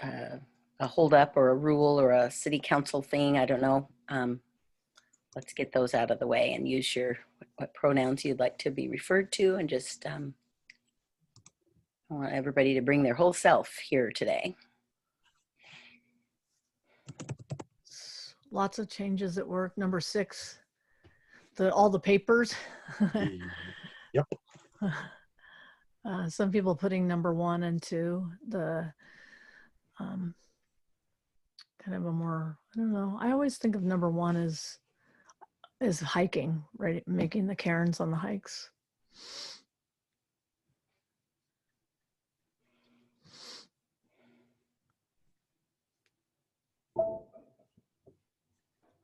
a holdup or a rule or a city council thing. I don't know. Let's get those out of the way and use what pronouns you'd like to be referred to, and just I want everybody to bring their whole self here today. Lots of changes at work. Number 6, all the papers. Yep. Some people putting number 1 and 2, the kind of a more, I don't know. I always think of number 1 as hiking, right? Making the cairns on the hikes.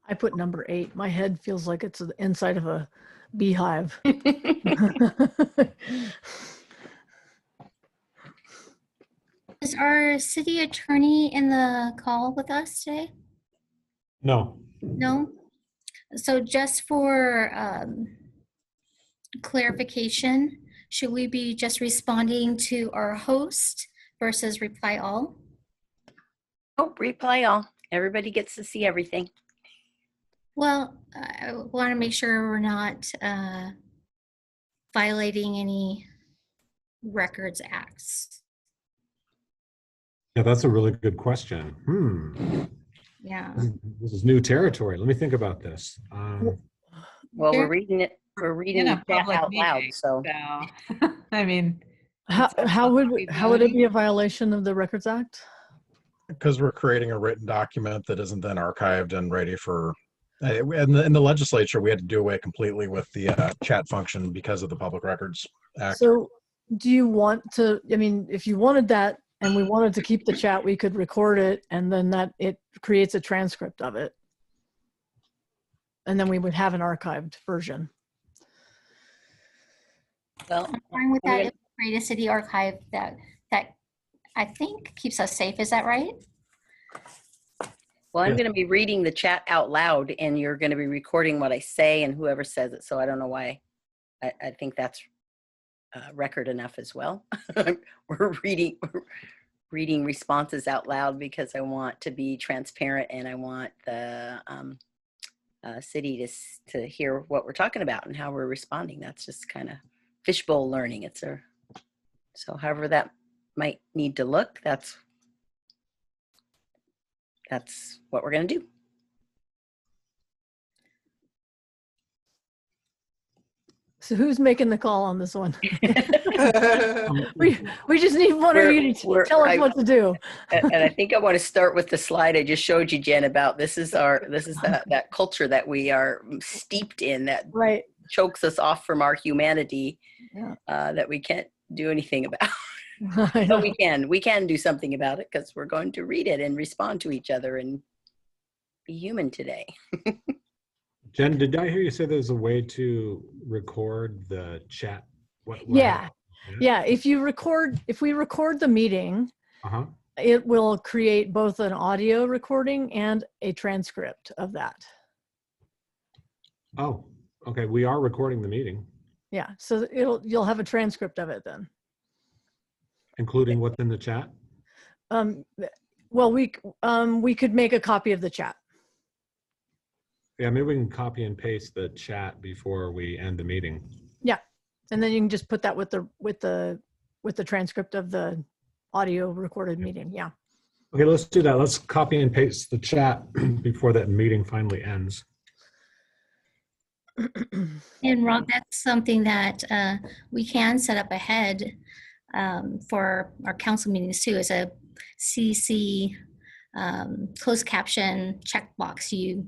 I put number 8. My head feels like it's the inside of a beehive. Is our city attorney in the call with us today? No. No? So just for clarification, should we be just responding to our host versus reply all? Oh, reply all. Everybody gets to see everything. Well, I want to make sure we're not violating any records acts. Yeah, that's a really good question. Yeah. This is new territory. Let me think about this. Well, we're reading it. We're reading it out loud. So, I mean, how would it be a violation of the Records Act? Because we're creating a written document that isn't then archived and ready for. In the legislature, we had to do away completely with the chat function because of the Public Records Act. So, do you want to? I mean, if you wanted that, and we wanted to keep the chat, we could record it, and then it creates a transcript of it, and then we would have an archived version. well, I'm fine with that. If we create a city archive that I think keeps us safe. Is that right? Well, I'm going to be reading the chat out loud, and you're going to be recording what I say and whoever says it. So I don't know why. I think that's record enough as well. We're reading responses out loud because I want to be transparent, and I want the city to hear what we're talking about and how we're responding. That's just kind of fishbowl learning. So however that might need to look, that's what we're going to do. So who's making the call on this one? we just need one of you to tell us what to do. And I think I want to start with the slide I just showed you, Jen, about this is that culture that we are steeped in that right. chokes us off from our humanity, that we can't do anything about. So we can do something about it because we're going to read it and respond to each other and be human today. Jen, did I hear you say there's a way to record the chat? Yeah. If we record the meeting, it will create both an audio recording and a transcript of that. Oh, okay. We are recording the meeting. Yeah, so you'll have a transcript of it then. Including what's in the chat? Well, we could make a copy of the chat. Yeah, maybe we can copy and paste the chat before we end the meeting. Yeah, and then you can just put that with the transcript of the audio recorded meeting. Yeah. Okay, let's do that. Let's copy and paste the chat before that meeting finally ends. And Rob, that's something that we can set up ahead for our council meetings too, as a CC closed caption checkbox you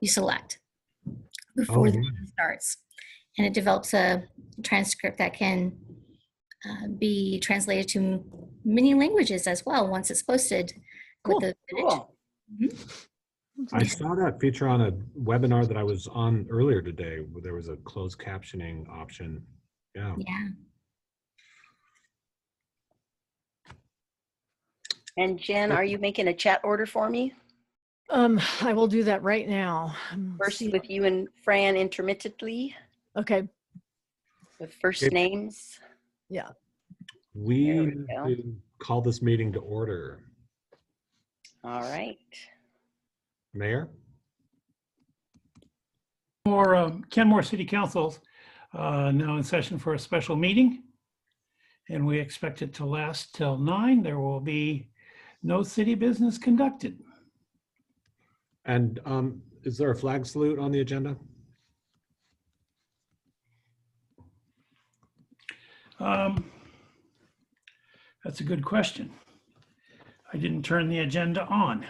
select before the meeting starts, and it develops a transcript that can be translated to many languages as well once it's posted. Cool. With the footage. Cool. I saw that feature on a webinar that I was on earlier today, where there was a closed captioning option. Yeah. And Jen, are you making a chat order for me? I will do that right now. First with you and Fran intermittently. Okay. With first names. Yeah. We call this meeting to order. All right. Mayor? Kenmore City Council's now in session for a special meeting, and we expect it to last till 9. There will be no city business conducted. And is there a flag salute on the agenda? That's a good question. I didn't turn the agenda on.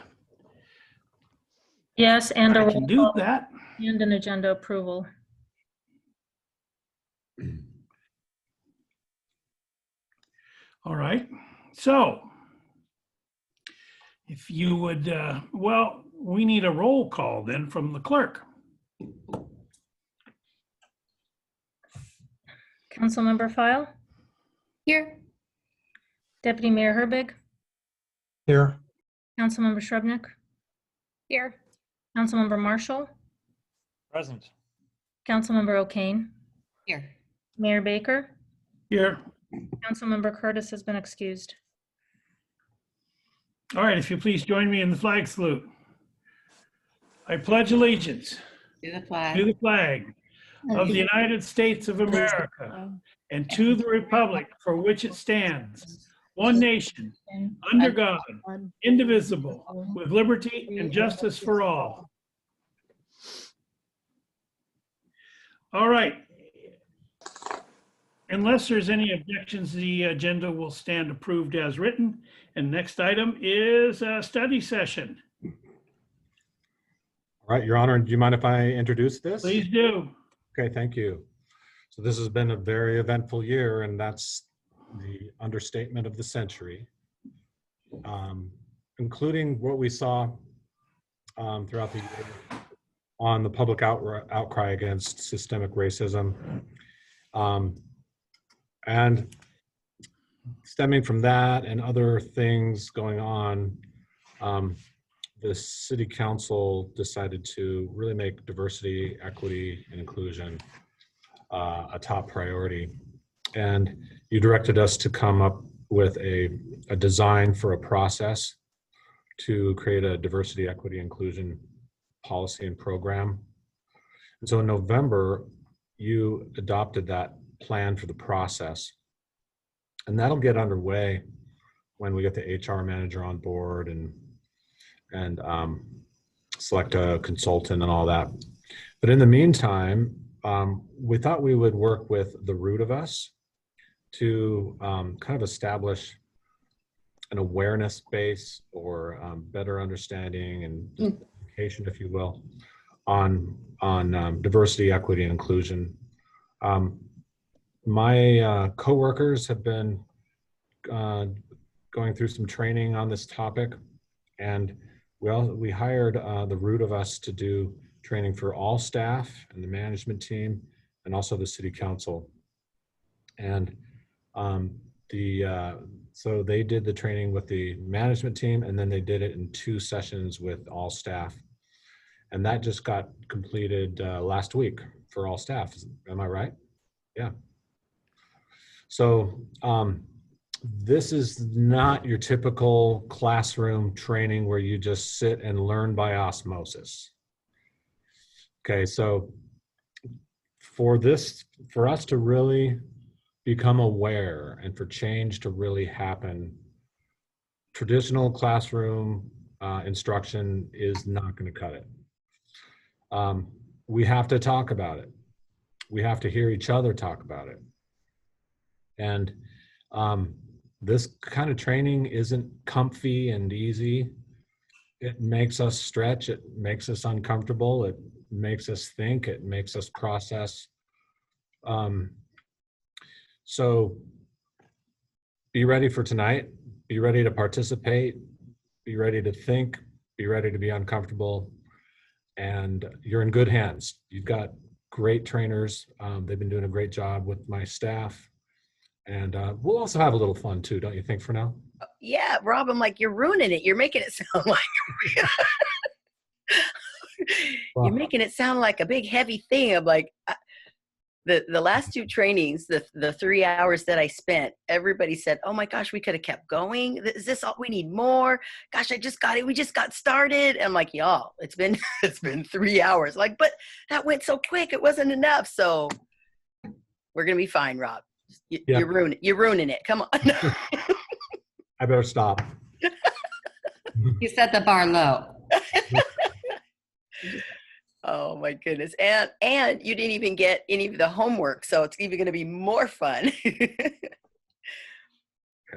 Yes, and a I roll can do call that. and an agenda approval. All right. So if you would, well, we need a roll call then from the clerk. Councilmember File, Here. Deputy Mayor Herbig, Here. Councilmember Shrubnik, Here. Councilmember Marshall, Present. Councilmember O'Kane, Here. Mayor Baker, Here. Councilmember Curtis has been excused. All right, if you please join me in the flag salute. I pledge allegiance To the to flag the flag of the United States of America and to the republic for which it stands, one nation, under God, indivisible, with liberty and justice for all. All right. Unless there's any objections, the agenda will stand approved as written. And next item is a study session. All right, Your Honor, do you mind if I introduce this? Please do. Okay, thank you. So this has been a very eventful year, and that's the understatement of the century, including what we saw throughout the year on the public outcry against systemic racism. And stemming from that and other things going on, the city council decided to really make diversity, equity, and inclusion a top priority. And you directed us to come up with a design for a process to create a diversity, equity, inclusion policy and program. And so in November, you adopted that plan for the process. And that'll get underway when we get the HR manager on board and select a consultant and all that. But in the meantime, we thought we would work with the root of us to kind of establish an awareness base or better understanding and education, if you will, on diversity, equity, and inclusion. My coworkers have been going through some training on this topic, and we hired the root of us to do training for all staff and the management team, and also the city council. And so they did the training with the management team, and then they did it in 2 sessions with all staff. And that just got completed last week for all staff. Am I right? Yeah. So this is not your typical classroom training where you just sit and learn by osmosis. Okay, so for us to really become aware and for change to really happen, traditional classroom instruction is not going to cut it. We have to talk about it. We have to hear each other talk about it. And this kind of training isn't comfy and easy. It makes us stretch. It makes us uncomfortable. It makes us think. It makes us process. So be ready for tonight. Be ready to participate. Be ready to think. Be ready to be uncomfortable. And you're in good hands. You've got great trainers. They've been doing a great job with my staff. And we'll also have a little fun too, don't you think, for now? Yeah, Rob, I'm like, you're ruining it. You're making it sound like you're making it sound like a big heavy thing. I'm like, the last two trainings, the 3 hours that I spent, everybody said, "Oh my gosh, we could have kept going. Is this all we need more? Gosh, I just got it. We just got started." I'm like, y'all, it's been it's been 3 hours. Like, but that went so quick, it wasn't enough. So we're gonna be fine, Rob. Yep. You're ruining it. Come on. I better stop. You set the bar low. Oh my goodness. And you didn't even get any of the homework, so it's even going to be more fun.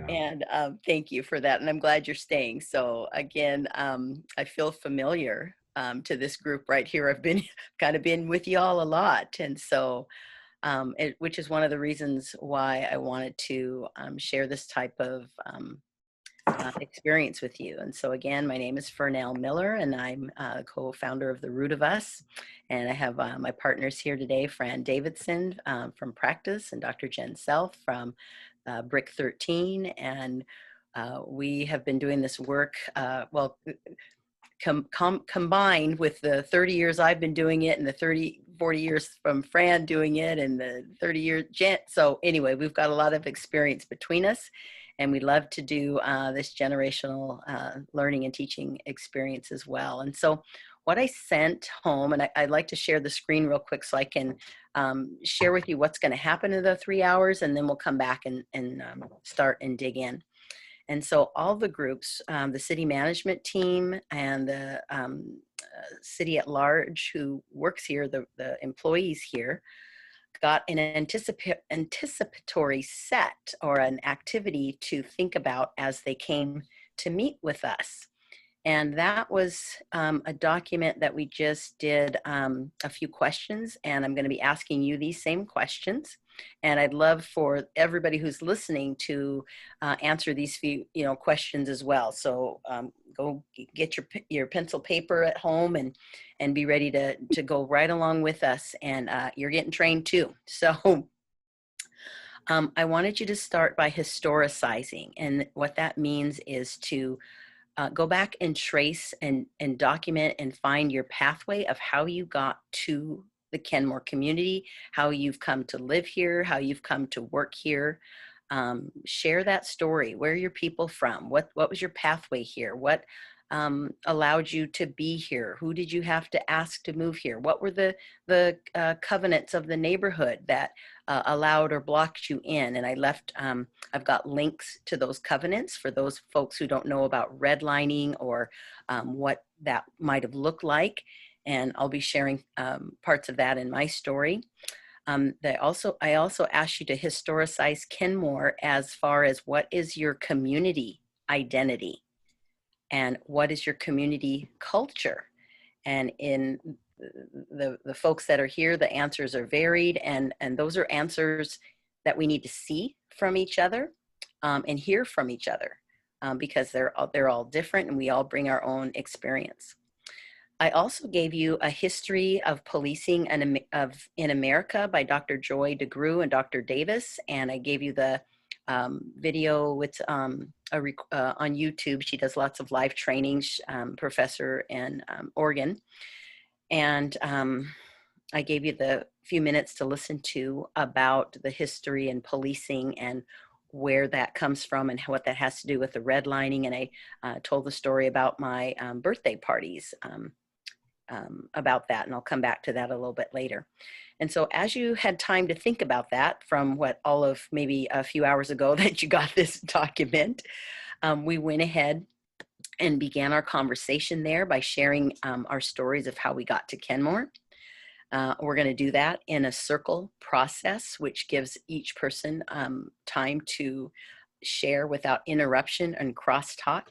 And thank you for that. And I'm glad you're staying. So again, I feel familiar to this group right here. I've been kind of been with y'all a lot. And so, which is one of the reasons why I wanted to share this type of experience with you. And so again, my name is Fernell Miller, and I'm co-founder of The Root of Us. And I have my partners here today, Fran Davidson from Practice and Dr. Jen Self from Brick 13. And we have been doing this work, combined with the 30 years I've been doing it and the 40 years from Fran doing it and the 30 years Jen. So anyway, we've got a lot of experience between us. And we love to do this generational learning and teaching experience as well. And so what I sent home, and I'd like to share the screen real quick so I can share with you what's going to happen in the 3 hours, and then we'll come back and start and dig in. And so all the groups, the city management team and the city at large who works here, the employees here, got an anticipatory set or an activity to think about as they came to meet with us. And that was a document that we just did a few questions, and I'm going to be asking you these same questions. And I'd love for everybody who's listening to answer these few questions as well. So go get your pencil paper at home and be ready to go right along with us. And you're getting trained too. So I wanted you to start by historicizing. And what that means is to go back and trace and document and find your pathway of how you got to the Kenmore community, how you've come to live here, how you've come to work here. Share that story. Where are your people from? What was your pathway here? What allowed you to be here? Who did you have to ask to move here? What were the covenants of the neighborhood that allowed or blocked you in? And I left, I've got links to those covenants for those folks who don't know about redlining or what that might have looked like. And I'll be sharing parts of that in my story. I also asked you to historicize Kenmore as far as what is your community identity and what is your community culture. And in the folks that are here, the answers are varied, and those are answers that we need to see from each other and hear from each other because they're all different and we all bring our own experience. I also gave you a history of policing in America by Dr. Joy DeGruy and Dr. Davis, and I gave you the video with on YouTube. She does lots of live trainings, professor in Oregon, and I gave you the few minutes to listen to about the history and policing and where that comes from and what that has to do with the redlining. And I told the story about my birthday parties. About that, and I'll come back to that a little bit later. And so as you had time to think about that from all of maybe a few hours ago that you got this document, we went ahead and began our conversation there by sharing our stories of how we got to Kenmore. We're going to do that in a circle process, which gives each person time to share without interruption and crosstalk.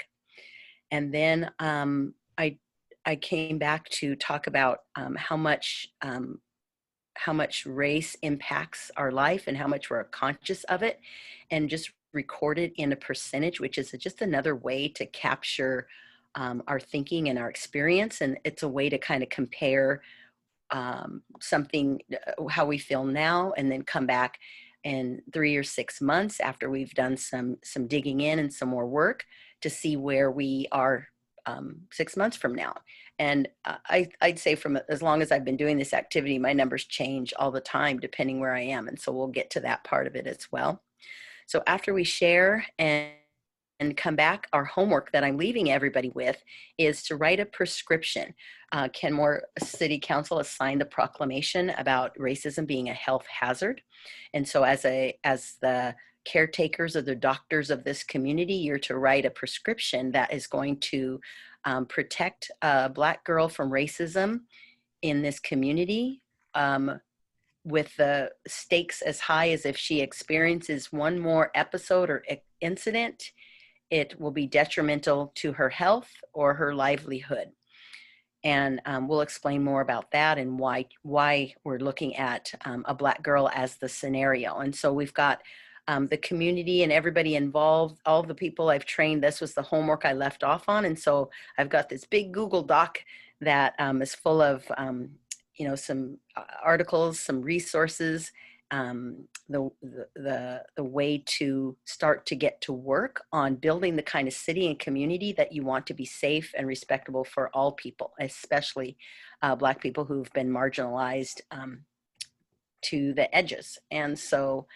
And then I came back to talk about how much race impacts our life and how much we're conscious of it, and just record it in a percentage, which is just another way to capture our thinking and our experience. And it's a way to kind of compare something, how we feel now, and then come back in 3 or 6 months after we've done some digging in and some more work to see where we are 6 months from now. And I'd say from as long as I've been doing this activity, my numbers change all the time depending where I am. And so we'll get to that part of it as well. So after we share and come back, our homework that I'm leaving everybody with is to write a prescription. Kenmore City Council has signed a proclamation about racism being a health hazard. And so as the caretakers or the doctors of this community, you're to write a prescription that is going to protect a Black girl from racism in this community, with the stakes as high as if she experiences one more episode or incident, it will be detrimental to her health or her livelihood. And we'll explain more about that and why we're looking at a Black girl as the scenario. And so we've got the community and everybody involved, all the people I've trained. This was the homework I left off on. And so I've got this big Google Doc that is full of some articles, some resources, the way to start to get to work on building the kind of city and community that you want to be safe and respectable for all people, especially Black people who've been marginalized to the edges. And so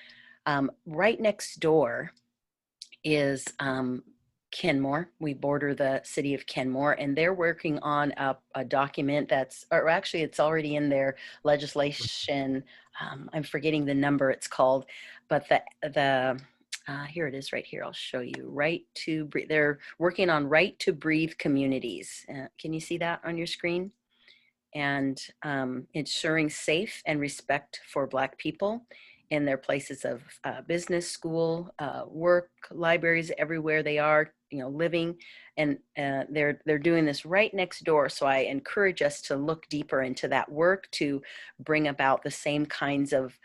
right next door is Kenmore. We border the city of Kenmore, and they're working on a document or actually it's already in their legislation. I'm forgetting the number it's called, but here it is right here. I'll show you. Right to Breathe. They're working on Right to Breathe communities. Can you see that on your screen? And ensuring safe and respect for Black people in their places of business, school, work, libraries, everywhere they are, living. And they're doing this right next door. So I encourage us to look deeper into that work to bring about the same kinds of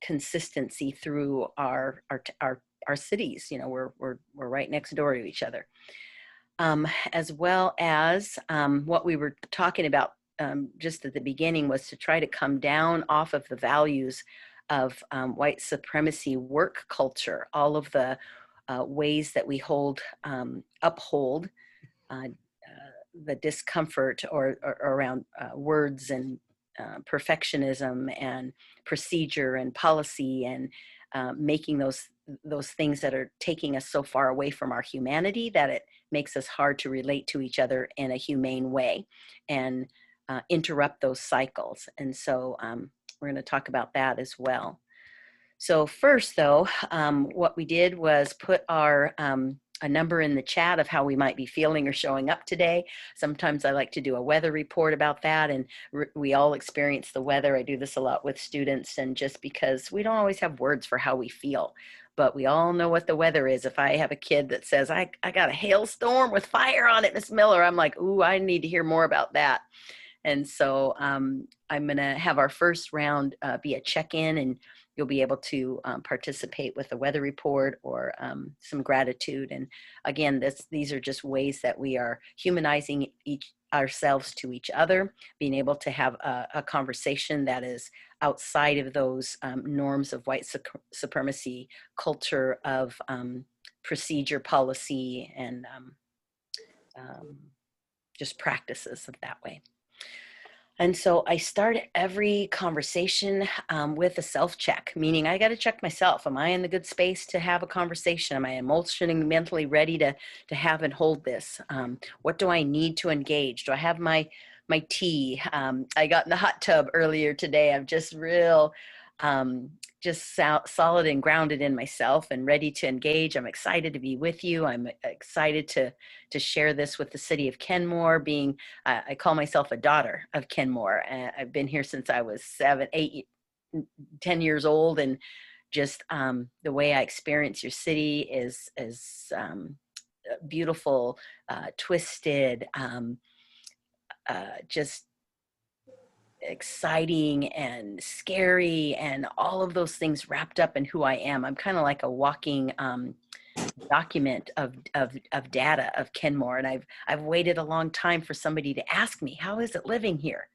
consistency through our cities. We're right next door to each other. As well as what we were talking about just at the beginning was to try to come down off of the values of white supremacy work culture, all of the ways that we uphold the discomfort or around words and perfectionism and procedure and policy and making those things that are taking us so far away from our humanity that it makes us hard to relate to each other in a humane way and interrupt those cycles. And so we're going to talk about that as well. So first, though, what we did was put a number in the chat of how we might be feeling or showing up today. Sometimes I like to do a weather report about that, and we all experience the weather. I do this a lot with students, and just because we don't always have words for how we feel, but we all know what the weather is. If I have a kid that says, I got a hailstorm with fire on it, Miss Miller, I'm like, ooh, I need to hear more about that. And so I'm going to have our first round be a check-in, and you'll be able to participate with a weather report or some gratitude. And again, these are just ways that we are humanizing ourselves to each other, being able to have a conversation that is outside of those norms of white supremacy culture of procedure, policy, and just practices of that way. And so I start every conversation with a self-check, meaning I got to check myself. Am I in the good space to have a conversation? Am I emotionally, mentally ready to have and hold this? What do I need to engage? Do I have my tea? I got in the hot tub earlier today. I'm just solid and grounded in myself and ready to engage. I'm excited to be with you. I'm excited to share this with the city of Kenmore, being, I call myself a daughter of Kenmore. I've been here since I was 7, 8, 10 years old. And just the way I experience your city is beautiful, twisted, just exciting and scary and all of those things wrapped up in who I am. I'm kind of like a walking document of data of Kenmore. And I've waited a long time for somebody to ask me, how is it living here?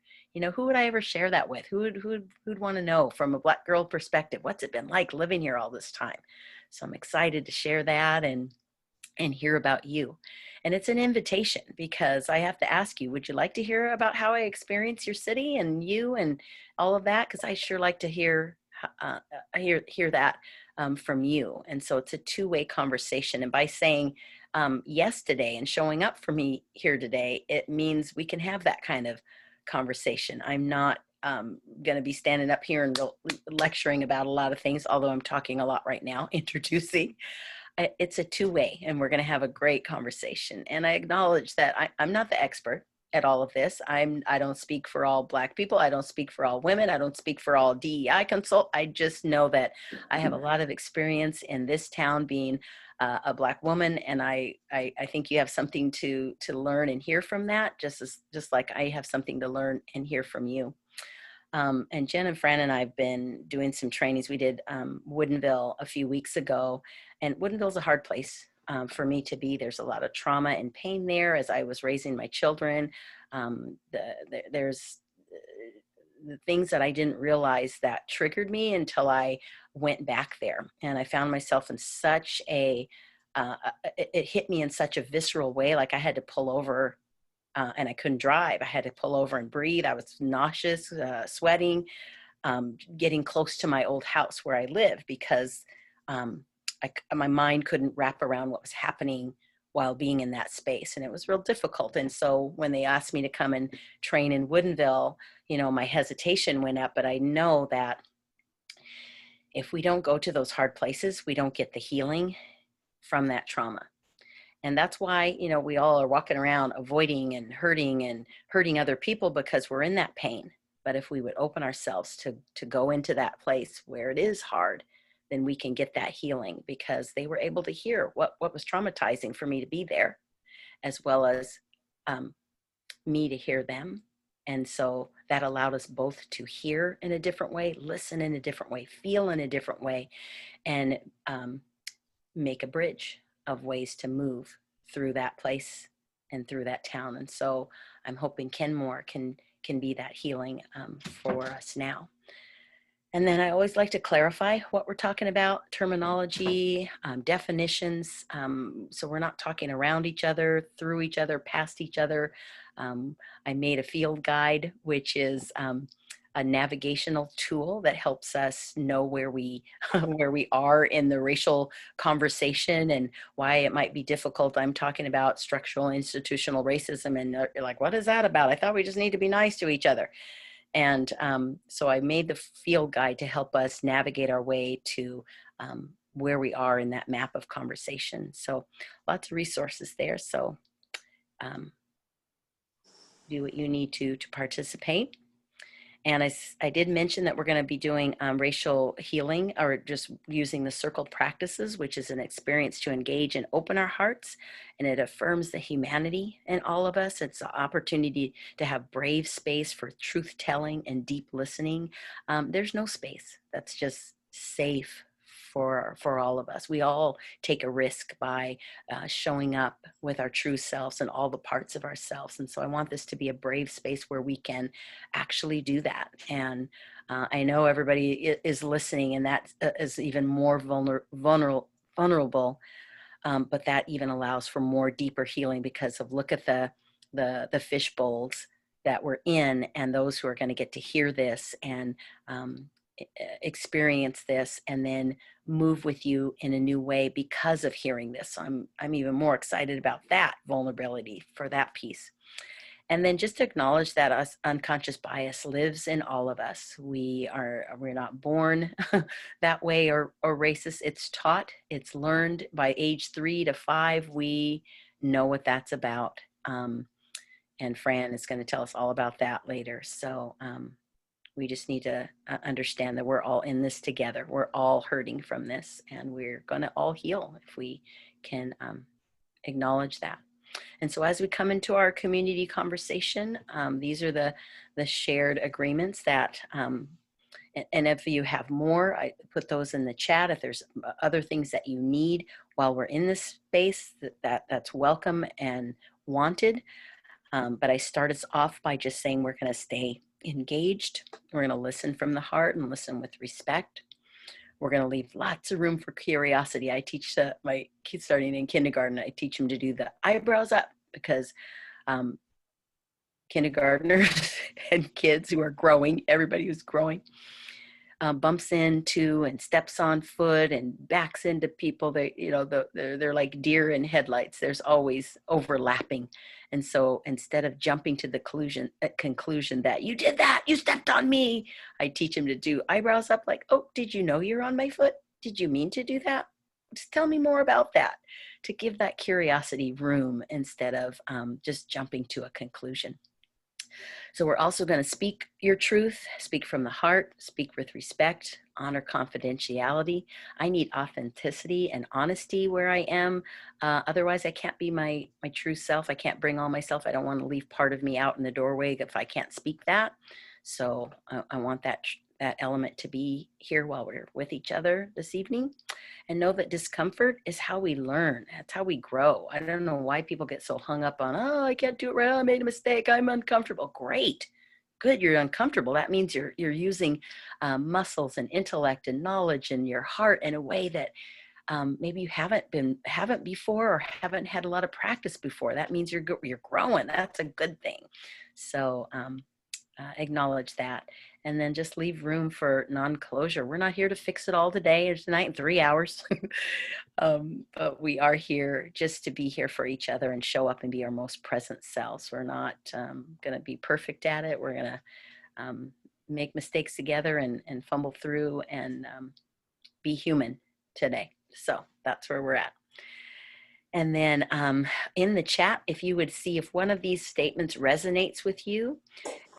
Who would I ever share that with? Who'd want to know from a Black girl perspective, what's it been like living here all this time? So I'm excited to share that and hear about you. And it's an invitation because I have to ask you, would you like to hear about how I experience your city and you and all of that? Because I sure like to hear that from you. And so it's a two-way conversation. And by saying yes today and showing up for me here today, it means we can have that kind of conversation. I'm not going to be standing up here and lecturing about a lot of things, although I'm talking a lot right now, introducing. It's a two-way, and we're going to have a great conversation. And I acknowledge that I'm not the expert at all of this. I don't speak for all Black people. I don't speak for all women. I don't speak for all DEI consult. I just know that I have a lot of experience in this town being a Black woman, and I think you have something to learn and hear from that, just like I have something to learn and hear from you. And Jen and Fran and I have been doing some trainings. We did Woodinville a few weeks ago, and Woodinville's a hard place for me to be. There's a lot of trauma and pain there as I was raising my children. There's the things that I didn't realize that triggered me until I went back there. And I found myself in such it hit me in such a visceral way, like I had to pull over and I couldn't drive. I had to pull over and breathe. I was nauseous, sweating, getting close to my old house where I live because my mind couldn't wrap around what was happening while being in that space. And it was real difficult. And so when they asked me to come and train in Woodinville, my hesitation went up, but I know that if we don't go to those hard places, we don't get the healing from that trauma. And that's why, we all are walking around avoiding and hurting other people because we're in that pain. But if we would open ourselves to go into that place where it is hard, then we can get that healing because they were able to hear what was traumatizing for me to be there, as well as me to hear them. And so that allowed us both to hear in a different way, listen in a different way, feel in a different way, and make a bridge of ways to move through that place and through that town. And so I'm hoping Kenmore can be that healing for us now. And then I always like to clarify what we're talking about, terminology, definitions. So we're not talking around each other, through each other, past each other. I made a field guide, which is a navigational tool that helps us know where we are in the racial conversation and why it might be difficult. I'm talking about structural institutional racism, and you're like, what is that about? I thought we just need to be nice to each other. And so I made the field guide to help us navigate our way to where we are in that map of conversation. So lots of resources there. So do what you need to participate. And I did mention that we're going to be doing racial healing, or just using the circled practices, which is an experience to engage and open our hearts. And it affirms the humanity in all of us. It's an opportunity to have brave space for truth telling and deep listening. There's no space that's just safe for all of us. We all take a risk by showing up with our true selves and all the parts of ourselves. And so I want this to be a brave space where we can actually do that. And I know everybody is listening, and that is even more vulnerable. But that even allows for more deeper healing because of, look at the fish bowls that we're in, and those who are going to get to hear this and experience this and then move with you in a new way because of hearing this. So I'm even more excited about that vulnerability for that piece. And then just to acknowledge that us unconscious bias lives in all of us. We're not born that way or racist. It's taught, it's learned. By age 3 to 5, we know what that's about. And Fran is going to tell us all about that later. So we just need to understand that we're all in this together. We're all hurting from this, and we're going to all heal if we can acknowledge that. And so as we come into our community conversation, these are the shared agreements that, and if you have more, I put those in the chat. If there's other things that you need while we're in this space, that's welcome and wanted. But I start us off by just saying we're going to stay engaged. We're going to listen from the heart and listen with respect. We're going to leave lots of room for curiosity. I teach my kids starting in kindergarten, I teach them to do the eyebrows up because kindergartners and kids who are growing, everybody who's growing, bumps into and steps on foot and backs into people. They're like deer in headlights. There's always overlapping. And so instead of jumping to the conclusion that you did that, you stepped on me, I teach them to do eyebrows up like, oh, did you know you're on my foot? Did you mean to do that? Just tell me more about that, to give that curiosity room instead of just jumping to a conclusion. So we're also going to speak your truth, speak from the heart, speak with respect, honor confidentiality. I need authenticity and honesty where I am. Otherwise, I can't be my true self. I can't bring all myself. I don't want to leave part of me out in the doorway if I can't speak that. So I want that element to be here while we're with each other this evening. And know that discomfort is how we learn. That's how we grow. I don't know why people get so hung up on, oh, I can't do it right. I made a mistake. I'm uncomfortable. Great. Good. You're uncomfortable. That means you're using muscles and intellect and knowledge and your heart in a way that maybe you haven't before or haven't had a lot of practice before. That means you're growing. That's a good thing. So acknowledge that, and then just leave room for non-closure. We're not here to fix it all today or tonight in 3 hours, but we are here just to be here for each other and show up and be our most present selves. We're not going to be perfect at it. We're going to make mistakes together and fumble through and be human today. So that's where we're at. And then in the chat, if you would see if one of these statements resonates with you,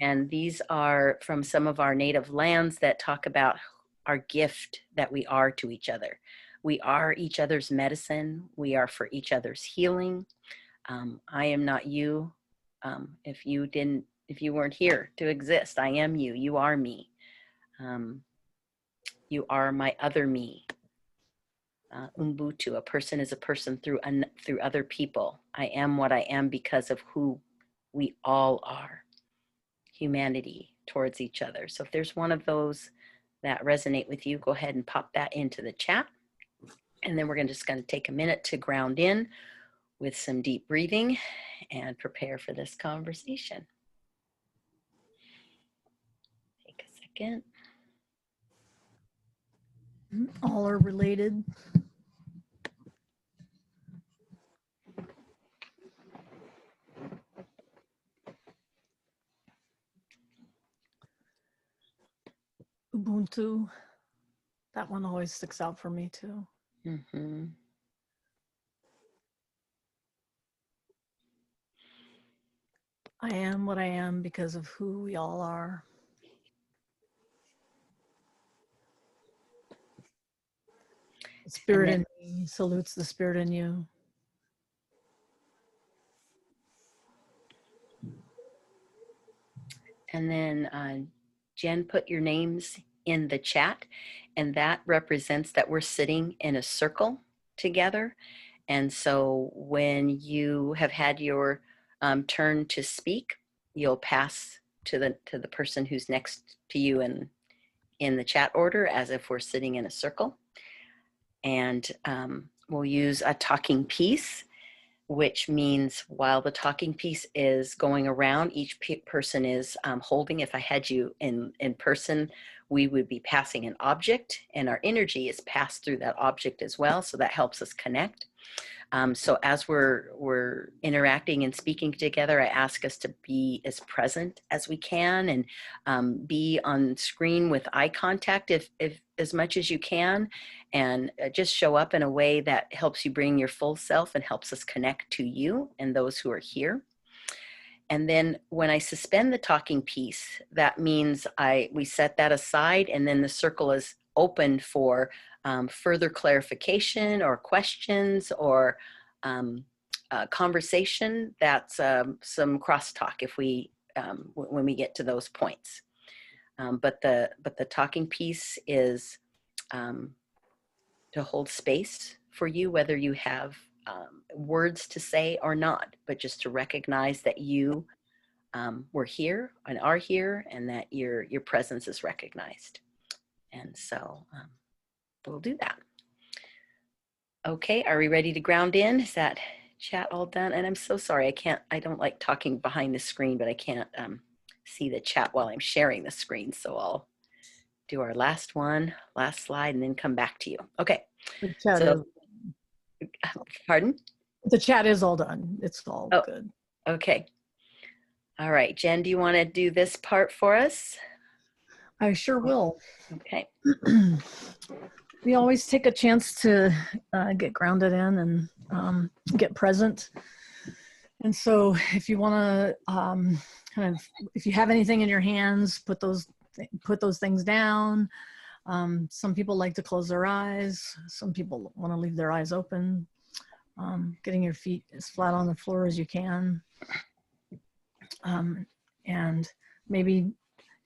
and these are from some of our native lands that talk about our gift that we are to each other. We are each other's medicine. We are for each other's healing. I am not you. If you weren't here to exist, I am you. You are me. You are my other me. Ubuntu, a person is a person through other people. I am what I am because of who we all are. Humanity towards each other. So if there's one of those that resonate with you, go ahead and pop that into the chat. And then we're just going to take a minute to ground in with some deep breathing and prepare for this conversation. Take a second. All are related. Ubuntu, that one always sticks out for me too. Mm-hmm. I am what I am because of who we all are. The spirit in me salutes the spirit in you. And then Jen put your names in the chat, and that represents that we're sitting in a circle together. And so when you have had your turn to speak, you'll pass to the person who's next to you in the chat order as if we're sitting in a circle. And we'll use a talking piece, which means while the talking piece is going around, each person is holding. If I had you in person, we would be passing an object, and our energy is passed through that object as well. So that helps us connect. So as we're interacting and speaking together, I ask us to be as present as we can and be on screen with eye contact if as much as you can, and just show up in a way that helps you bring your full self and helps us connect to you and those who are here. And then when I suspend the talking piece, that means we set that aside, and then the circle is open for further clarification or questions or conversation. That's some crosstalk if when we get to those points. But the talking piece is to hold space for you, whether you have words to say or not, but just to recognize that you were here and are here, and that your presence is recognized. And so we'll do that. Okay, are we ready to ground in? Is that chat all done? And I'm so sorry, I don't like talking behind the screen, but I can't see the chat while I'm sharing the screen. So I'll do our last slide, and then come back to you. Okay. The chat So, pardon? The chat is all done. It's all good. Okay. All right, Jen, do you want to do this part for us? I sure will. Okay. We always take a chance to get grounded in and get present. And so if you want to if you have anything in your hands, put those things down. Some people like to close their eyes. Some people want to leave their eyes open. Getting your feet as flat on the floor as you can. And maybe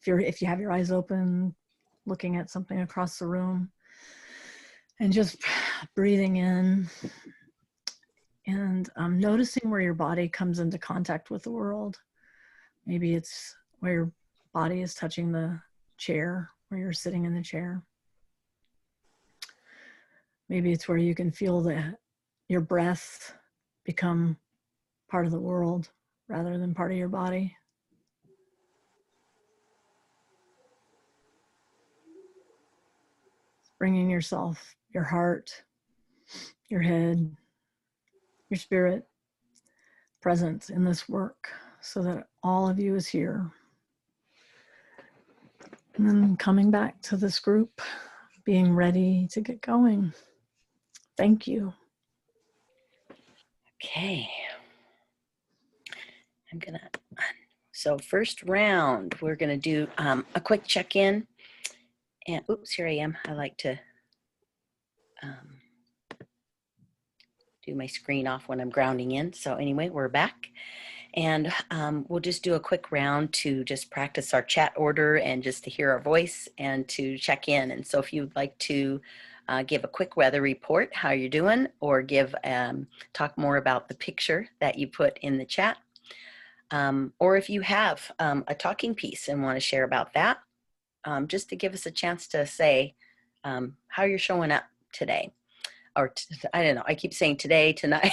if you have your eyes open, looking at something across the room, and just breathing in and noticing where your body comes into contact with the world. Maybe it's where your body is touching the chair, where you're sitting in the chair. Maybe it's where you can feel your breath become part of the world rather than part of your body. Bringing yourself, your heart, your head, your spirit present in this work so that all of you is here. And then coming back to this group, being ready to get going. Thank you. Okay. So first round, we're gonna do a quick check-in. And oops, here I am. I like to do my screen off when I'm grounding in. So anyway, we're back. And we'll just do a quick round to just practice our chat order and just to hear our voice and to check in. And so if you'd like to give a quick weather report, how you're doing, or talk more about the picture that you put in the chat. Or if you have a talking piece and want to share about that, just to give us a chance to say how you're showing up today. Or I don't know, I keep saying today, tonight,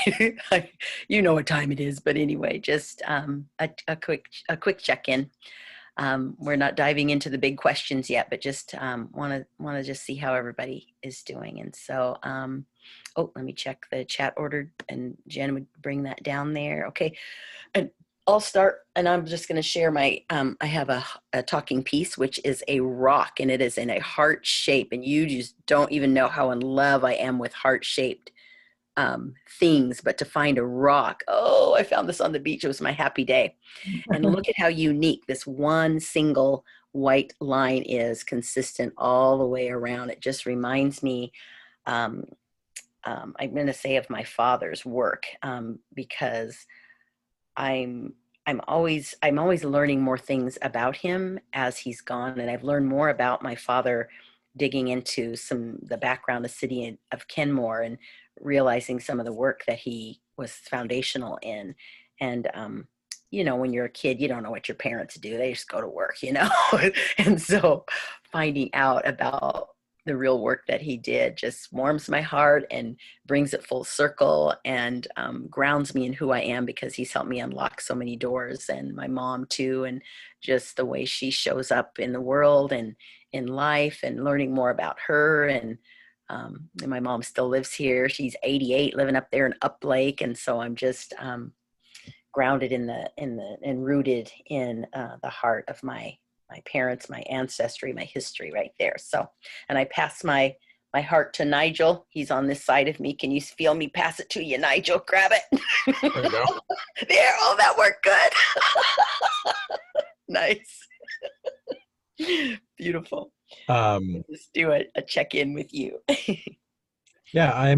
you know what time it is, but anyway, just a quick check-in. We're not diving into the big questions yet, but just want to just see how everybody is doing. And so, let me check the chat order, and Jen would bring that down there. Okay, and I'll start, and I'm just going to share I have a talking piece, which is a rock, and it is in a heart shape, and you just don't even know how in love I am with heart-shaped things, but to find a rock, oh, I found this on the beach. It was my happy day. And look at how unique this one single white line is, consistent all the way around. It just reminds me, I'm going to say, of my father's work, because I'm always learning more things about him as he's gone. And I've learned more about my father digging into the background of the city of Kenmore and realizing some of the work that he was foundational in. And, when you're a kid, you don't know what your parents do. They just go to work, and so finding out about the real work that he did just warms my heart and brings it full circle and grounds me in who I am, because he's helped me unlock so many doors, and my mom too, and just the way she shows up in the world and in life, and learning more about her. And my mom still lives here. She's 88, living up there in Uplake, and so I'm just grounded and rooted in the heart of my parents, my ancestry, my history right there. So, and I pass my heart to Nigel. He's on this side of me. Can you feel me pass it to you, Nigel? Grab it. There you go. There. Oh, that worked good. Nice. Beautiful. Just do a check-in with you. Yeah, I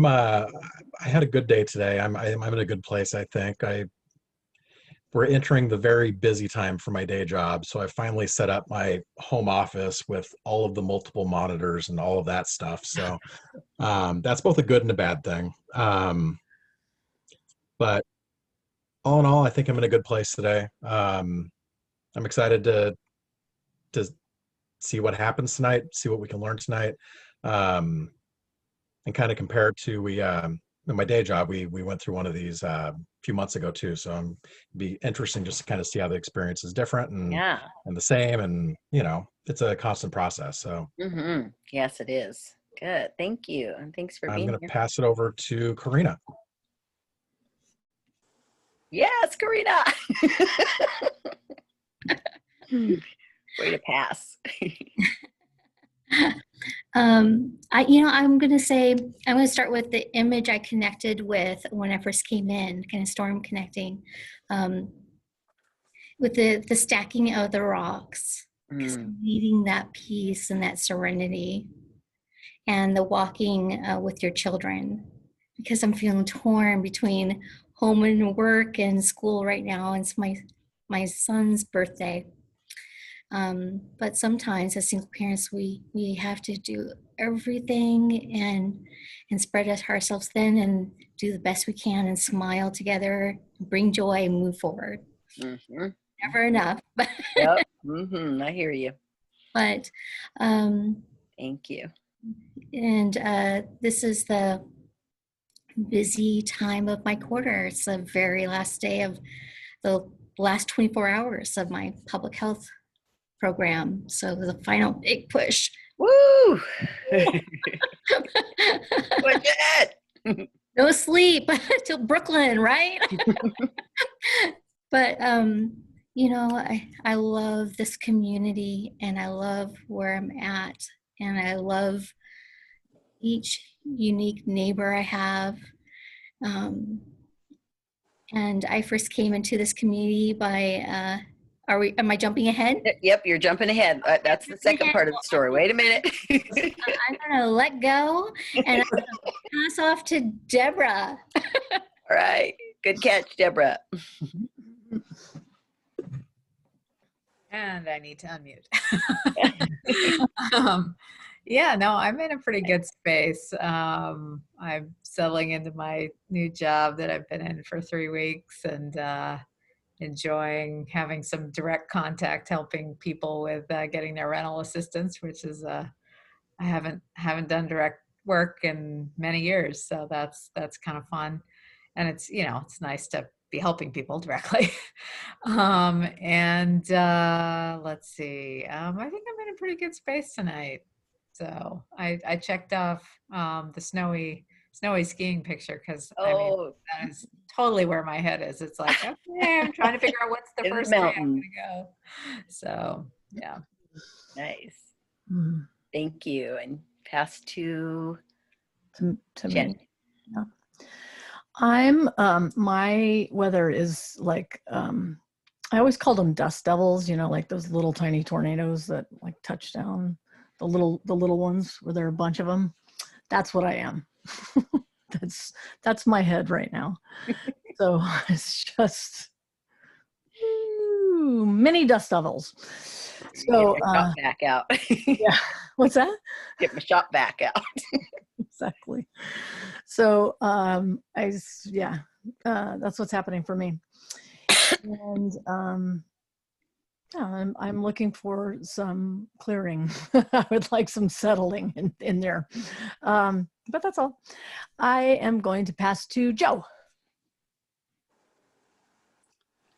had a good day today. I'm in a good place, I think. We're entering the very busy time for my day job. So I finally set up my home office with all of the multiple monitors and all of that stuff. So that's both a good and a bad thing. But all in all, I think I'm in a good place today. I'm excited to see what happens tonight, see what we can learn tonight. and kind of compare it to in my day job, we went through one of these a few months ago too. So it'd be interesting just to kind of see how the experience is different Yeah. and the same, and it's a constant process. So Yes, it is. Good. Thank you. And thanks for I'm being going to here. pass it over to Karina. Yes, Karina. Way to pass. I'm going to start with the image I connected with when I first came in, kind of storm connecting, with the stacking of the rocks, because I'm needing that peace and that serenity, and the walking with your children, because I'm feeling torn between home and work and school right now. It's my son's birthday. But sometimes as single parents, we have to do everything and spread ourselves thin and do the best we can and smile together, bring joy and move forward. Never enough. Yep. I hear you. But thank you. And this is the busy time of my quarter. It's the very last day of the last 24 hours of my public health program. So the final big push. Woo! What's that? No sleep till Brooklyn, right? But I love this community, and I love where I'm at, and I love each unique neighbor I have. And I first came into this community by am I jumping ahead? Yep, you're jumping ahead. That's the second part of the story. Wait a minute. I'm gonna let go and I'm gonna pass off to Deborah. All right. Good catch, Deborah. And I need to unmute. Yeah, no, I'm in a pretty good space. I'm settling into my new job that I've been in for 3 weeks, and enjoying having some direct contact, helping people with getting their rental assistance, which is I haven't done direct work in many years, so that's kind of fun, and it's it's nice to be helping people directly. And let's see, I think I'm in a pretty good space tonight. So I checked off the snowy skiing picture, because that is totally where my head is. It's like, okay, I'm trying to figure out what's the first day I'm gonna go. So yeah. Nice. Thank you. And pass to Jen. Me. Yeah. I'm my weather is like I always called them dust devils, like those little tiny tornadoes that like touch down, the little ones where there are a bunch of them. That's what I am. that's my head right now. So it's just mini dust devils. So get my shop back out. Yeah. What's that? Get my shop back out. Exactly. So that's what's happening for me. And I'm looking for some clearing. I would like some settling in there. But that's all. I am going to pass to Joe.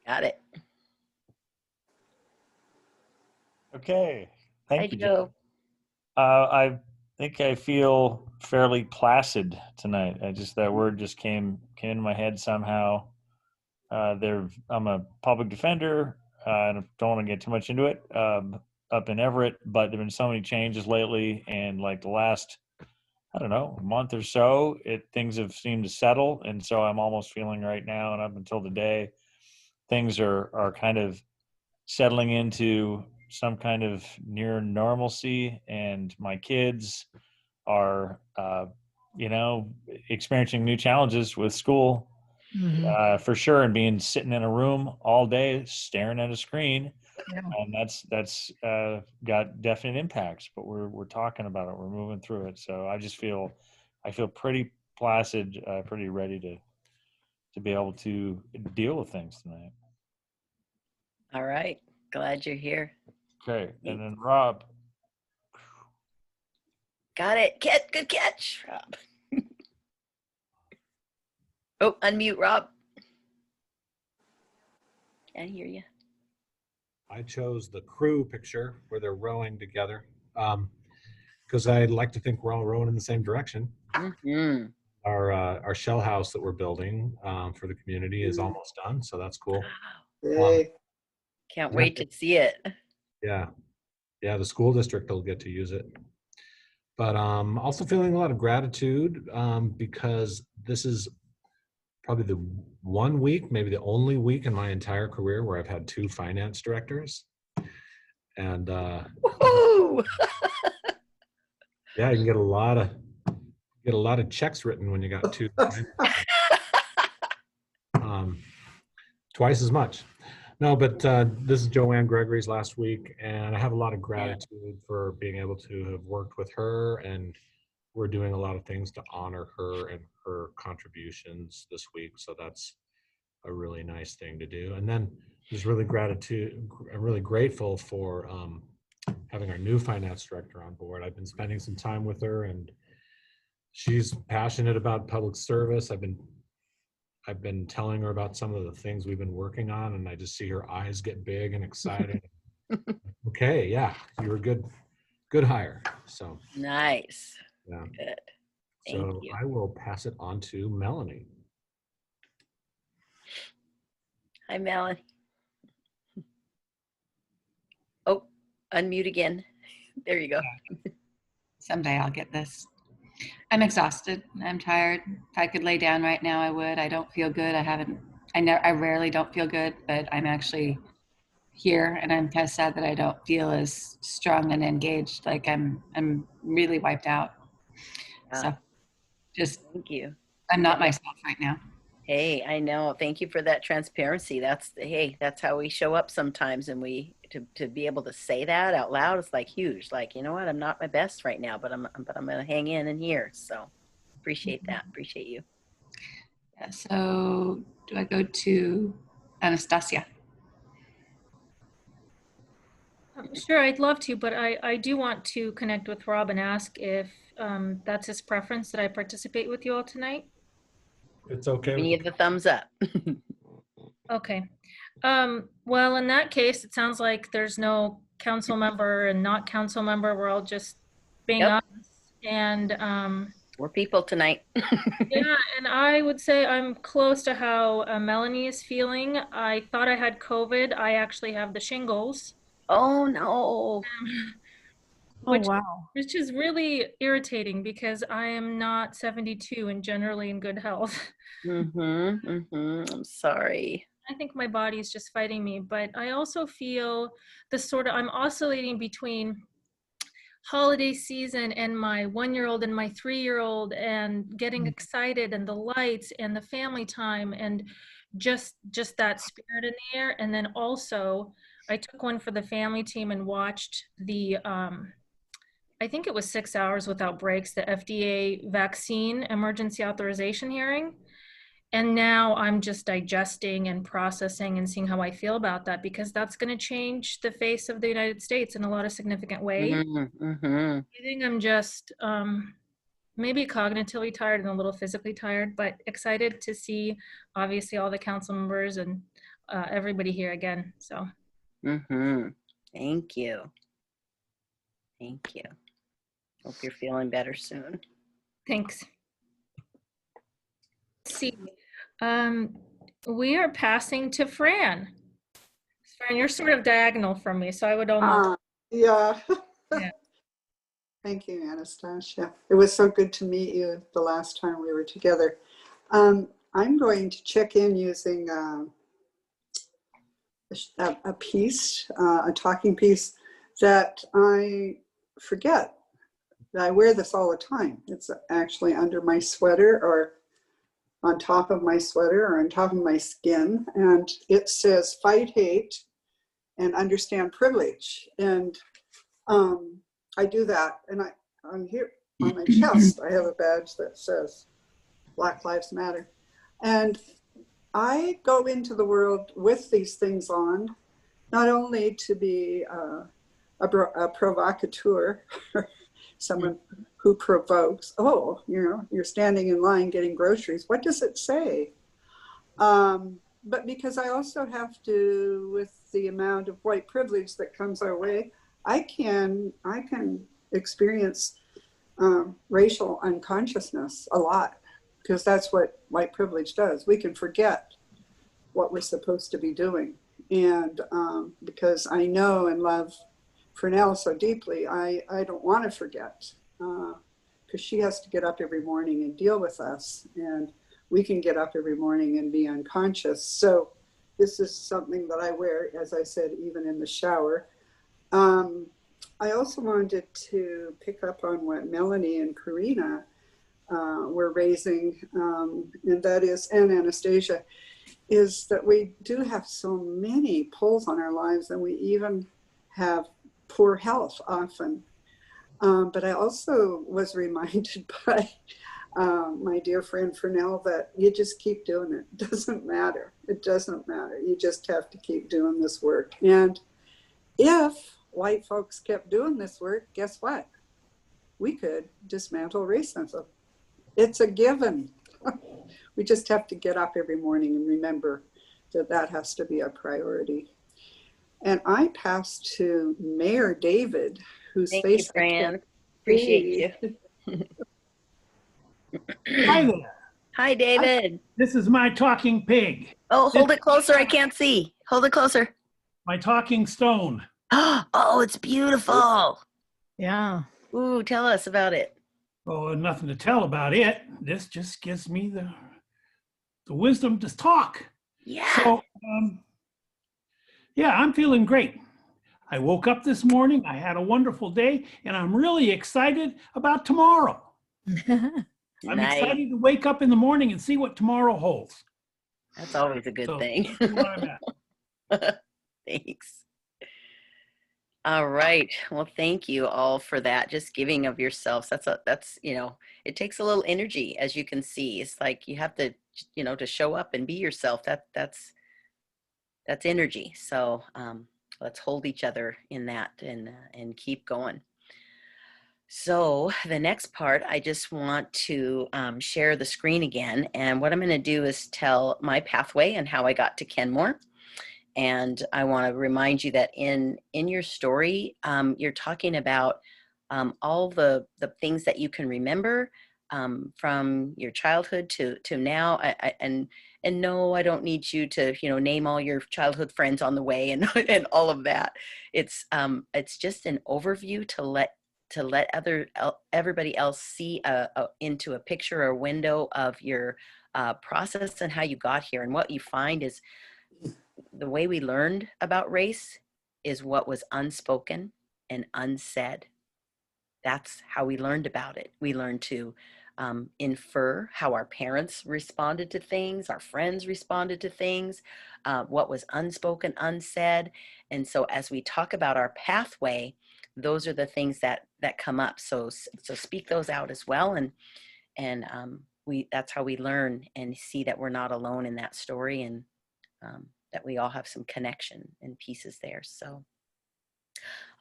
Got it. Okay. Thank you, Joe. I think I feel fairly placid tonight. That word just came into my head somehow. I'm a public defender. I don't want to get too much into it. Up in Everett, but there've been so many changes lately, and like the last, I don't know, month or so, things have seemed to settle, and so I'm almost feeling right now, and up until today, things are kind of settling into some kind of near normalcy, and my kids are, experiencing new challenges with school, for sure, and sitting in a room all day staring at a screen. Yeah. And that's got definite impacts, but we're talking about it. We're moving through it. So I feel pretty placid, pretty ready to be able to deal with things tonight. All right. Glad you're here. Okay. And then Rob. Got it. Good catch, Rob. Oh, unmute, Rob. Can't hear you. I chose the crew picture where they're rowing together because I'd like to think we're all rowing in the same direction. Mm-hmm. Our shell house that we're building for the community is almost done, so that's cool. Yay. Can't Yeah. wait to see it. Yeah, the school district will get to use it. But also feeling a lot of gratitude because this is probably the one week, maybe the only week in my entire career where I've had 2 finance directors. And Woohoo! yeah, you can get a lot of checks written when you got 2 twice as much. No, but this is Joanne Gregory's last week, and I have a lot of gratitude for being able to have worked with her, and we're doing a lot of things to honor her and her contributions this week. So that's a really nice thing to do. And then just really I'm really grateful for having our new finance director on board. I've been spending some time with her, and she's passionate about public service. I've been telling her about some of the things we've been working on, and I just see her eyes get big and excited. Okay, yeah, you were good hire. So Nice. yeah. Good. Thank So you. I will pass it on to Melanie. Hi, Melanie. Oh, unmute again. There you go. Someday I'll get this. I'm exhausted. I'm tired. If I could lay down right now, I would. I don't feel good. I rarely don't feel good, but I'm actually here, and I'm kind of sad that I don't feel as strong and engaged. Like I'm really wiped out. So just, Thank you. I'm not myself right now. Hey, I know. Thank you for that transparency. That's how we show up sometimes, and to be able to say that out loud is like huge. Like, you know what? I'm not my best right now, but I'm gonna hang in here. So appreciate that. Appreciate you. Yeah, so do I go to Anastasia? Sure, I'd love to, but I do want to connect with Rob and ask if that's his preference that I participate with you all tonight. It's okay. We need the thumbs up. Okay. Well, in that case, it sounds like there's no council member and not council member. We're all just being Yep. us. And We're people tonight. yeah, and I would say I'm close to how Melanie is feeling. I thought I had COVID. I actually have the shingles. Oh no. Oh, wow. Which is really irritating because I am not 72 and generally in good health. I'm sorry. I think my body is just fighting me, but I also feel I'm oscillating between holiday season and my 1-year-old and my 3-year-old and getting excited and the lights and the family time and just that spirit in the air. And then also I took one for the family team and watched the I think it was 6 hours without breaks, the FDA vaccine emergency authorization hearing. And now I'm just digesting and processing and seeing how I feel about that, because that's going to change the face of the United States in a lot of significant ways. I think I'm just maybe cognitively tired and a little physically tired, but excited to see obviously all the council members and everybody here again. So. Thank you. Thank you. Hope you're feeling better soon. Thanks. Let's see. We are passing to Fran. Fran, you're sort of diagonal from me, so I would almost. Yeah. Yeah. Thank you, Anastasia. It was so good to meet you the last time we were together. I'm going to check in using a piece, a talking piece that I forget. I wear this all the time. It's actually under my sweater or on top of my sweater or on top of my skin. And it says, fight hate and understand privilege. And I do that. And on here, on my chest, I have a badge that says Black Lives Matter. And I go into the world with these things on, not only to be a provocateur, someone who provokes. Oh, you're standing in line getting groceries. What does it say? But because I also have to, with the amount of white privilege that comes our way, I can experience racial unconsciousness a lot, because that's what white privilege does. We can forget what we're supposed to be doing. And because I know and love Fernell so deeply, I don't want to forget, because she has to get up every morning and deal with us. And we can get up every morning and be unconscious. So this is something that I wear, as I said, even in the shower. I also wanted to pick up on what Melanie and Karina were raising, and that is, and Anastasia, is that we do have so many pulls on our lives, and we even have poor health often. But I also was reminded by my dear friend Fernell that you just keep doing it. It doesn't matter. It doesn't matter. You just have to keep doing this work. And if white folks kept doing this work, guess what? We could dismantle racism. It's a given. We just have to get up every morning and remember that that has to be a priority. And I pass to Mayor David, whose Thank face you, Fran. I Appreciate can't you. Hi there. Hi, David. This is my talking pig. Oh, hold it closer. I can't see. Hold it closer. My talking stone. Oh, it's beautiful. Yeah. Ooh, tell us about it. Oh, nothing to tell about it. This just gives me the wisdom to talk. Yeah. So, yeah, I'm feeling great. I woke up this morning, I had a wonderful day, and I'm really excited about tomorrow. I'm Nice. excited to wake up in the morning and see what tomorrow holds. That's always a good So, thing. that's where I'm at. Thanks. All right. Well, thank you all for that. Just giving of yourselves. That's, it takes a little energy, as you can see. It's like you have to, to show up and be yourself. That's energy. So let's hold each other in that and keep going. So the next part, I just want to share the screen again. And what I'm going to do is tell my pathway and how I got to Kenmore. And I want to remind you that in your story, you're talking about all the things that you can remember from your childhood to now. And no, I don't need you to name all your childhood friends on the way and and all of that. It's just an overview to let everybody else see into a picture or window of your process and how you got here. And what you find is the way we learned about race is what was unspoken and unsaid. That's how we learned about it. We learned to infer how our parents responded to things, our friends responded to things, what was unspoken, unsaid. And so as we talk about our pathway, those are the things that come up. So speak those out as well. And that's how we learn and see that we're not alone in that story, and that we all have some connection and pieces there. So,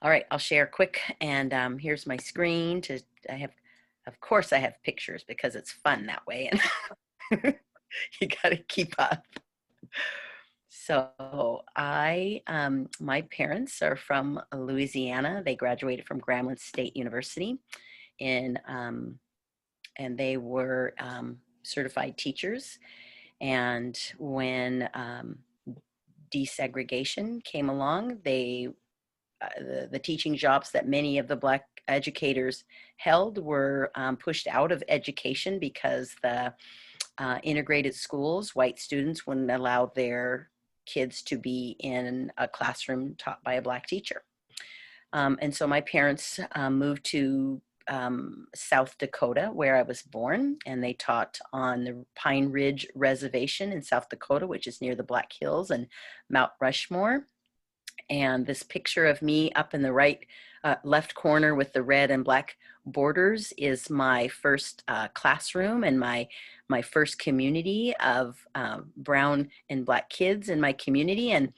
all right, I'll share quick. And here's my screen. Of course I have pictures because it's fun that way. And you got to keep up. So my parents are from Louisiana. They graduated from Grambling State University and they were certified teachers. And when desegregation came along, the teaching jobs that many of the Black educators held were pushed out of education because the integrated schools, white students wouldn't allow their kids to be in a classroom taught by a Black teacher. And so my parents moved to South Dakota, where I was born, and they taught on the Pine Ridge Reservation in South Dakota, which is near the Black Hills and Mount Rushmore. And this picture of me up in the left corner with the red and black borders is my first classroom and my first community of brown and Black kids in my community. And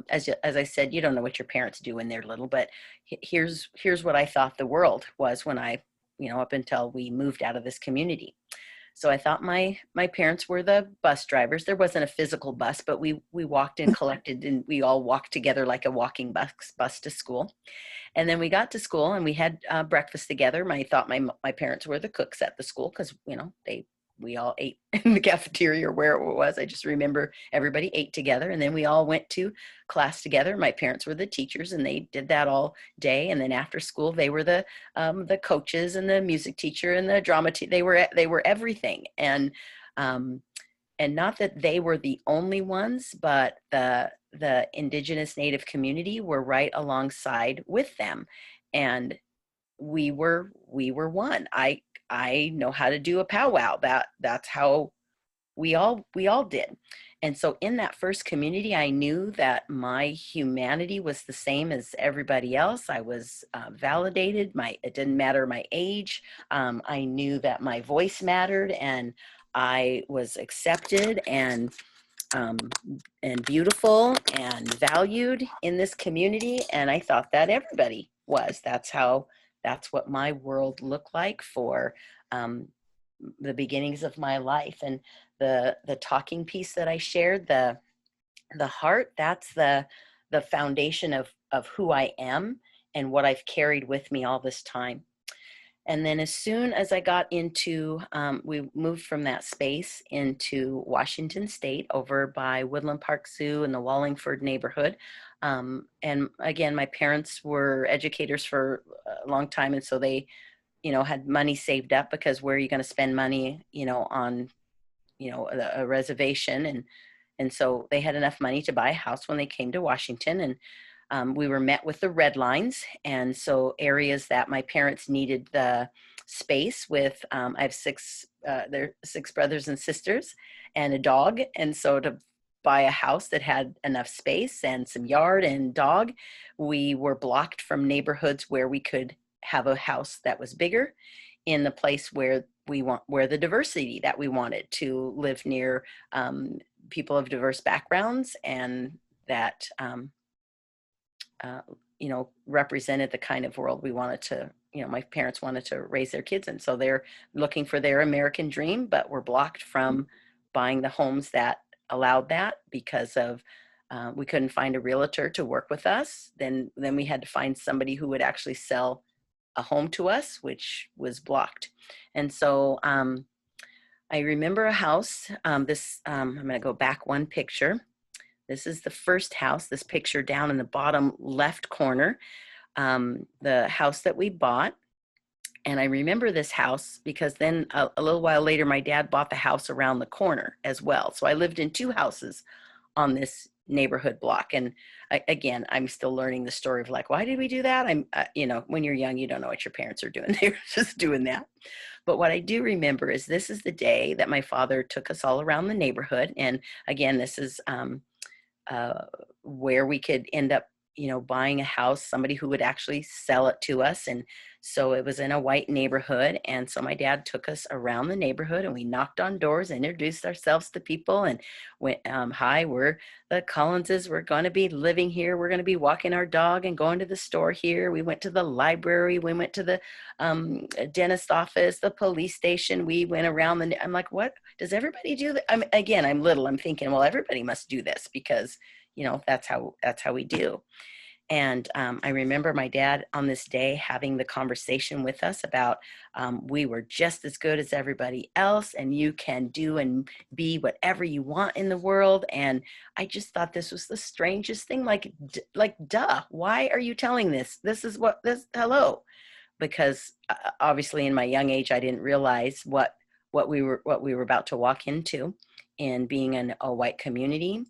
as I said, you don't know what your parents do when they're little, but here's what I thought the world was when I up until we moved out of this community. So I thought my parents were the bus drivers. There wasn't a physical bus, but we walked and collected, and we all walked together like a walking bus to school. And then we got to school and we had breakfast together. I thought my parents were the cooks at the school because, we all ate in the cafeteria or where it was. I just remember everybody ate together, and then we all went to class together. My parents were the teachers, and they did that all day. And then after school, they were the coaches and the music teacher and the drama teacher. They were everything. And not that they were the only ones, but the indigenous Native community were right alongside with them, and we were one. I know how to do a powwow. That's how we all did. And so in that first community, I knew that my humanity was the same as everybody else. I was validated. It didn't matter my age. I knew that my voice mattered, and I was accepted and beautiful and valued in this community. And I thought that everybody was. That's what my world looked like for the beginnings of my life. And the talking piece that I shared, the heart, that's the foundation of who I am and what I've carried with me all this time. And then as soon as I got into, we moved from that space into Washington State over by Woodland Park Zoo in the Wallingford neighborhood. And again, my parents were educators for a long time. And so they, had money saved up, because where are you going to spend money, on, a reservation? And so they had enough money to buy a house when they came to Washington. And we were met with the red lines. And so areas that my parents needed the space with, I have six brothers and sisters and a dog. And so to buy a house that had enough space and some yard and dog, we were blocked from neighborhoods where we could have a house that was bigger in the place where where the diversity that we wanted, to live near people of diverse backgrounds, and that represented the kind of world we wanted to, my parents wanted to raise their kids in. So they're looking for their American dream, but we're blocked from buying the homes that allowed that because of we couldn't find a realtor to work with us. Then we had to find somebody who would actually sell a home to us, which was blocked. And so I remember a house, I'm going to go back one picture. This is the first house, this picture down in the bottom left corner, the house that we bought. And I remember this house because then a little while later, my dad bought the house around the corner as well. So I lived in two houses on this neighborhood block. And again, I'm still learning the story of like, why did we do that? When you're young, you don't know what your parents are doing. They're just doing that. But what I do remember is this is the day that my father took us all around the neighborhood. And again, this is where we could end up, buying a house, somebody who would actually sell it to us. And so it was in a white neighborhood. And so my dad took us around the neighborhood, and we knocked on doors, introduced ourselves to people, and went, hi, we're the Collinses. We're going to be living here. We're going to be walking our dog and going to the store here. We went to the library. We went to the dentist office, the police station. We went around I'm like, what does everybody do? Again, I'm little. I'm thinking, well, everybody must do this because, that's how we do. And I remember my dad on this day having the conversation with us about we were just as good as everybody else, and you can do and be whatever you want in the world. And I just thought this was the strangest thing. Like, duh, why are you telling this? Hello. Because obviously in my young age, I didn't realize what we were about to walk into in being in a white community,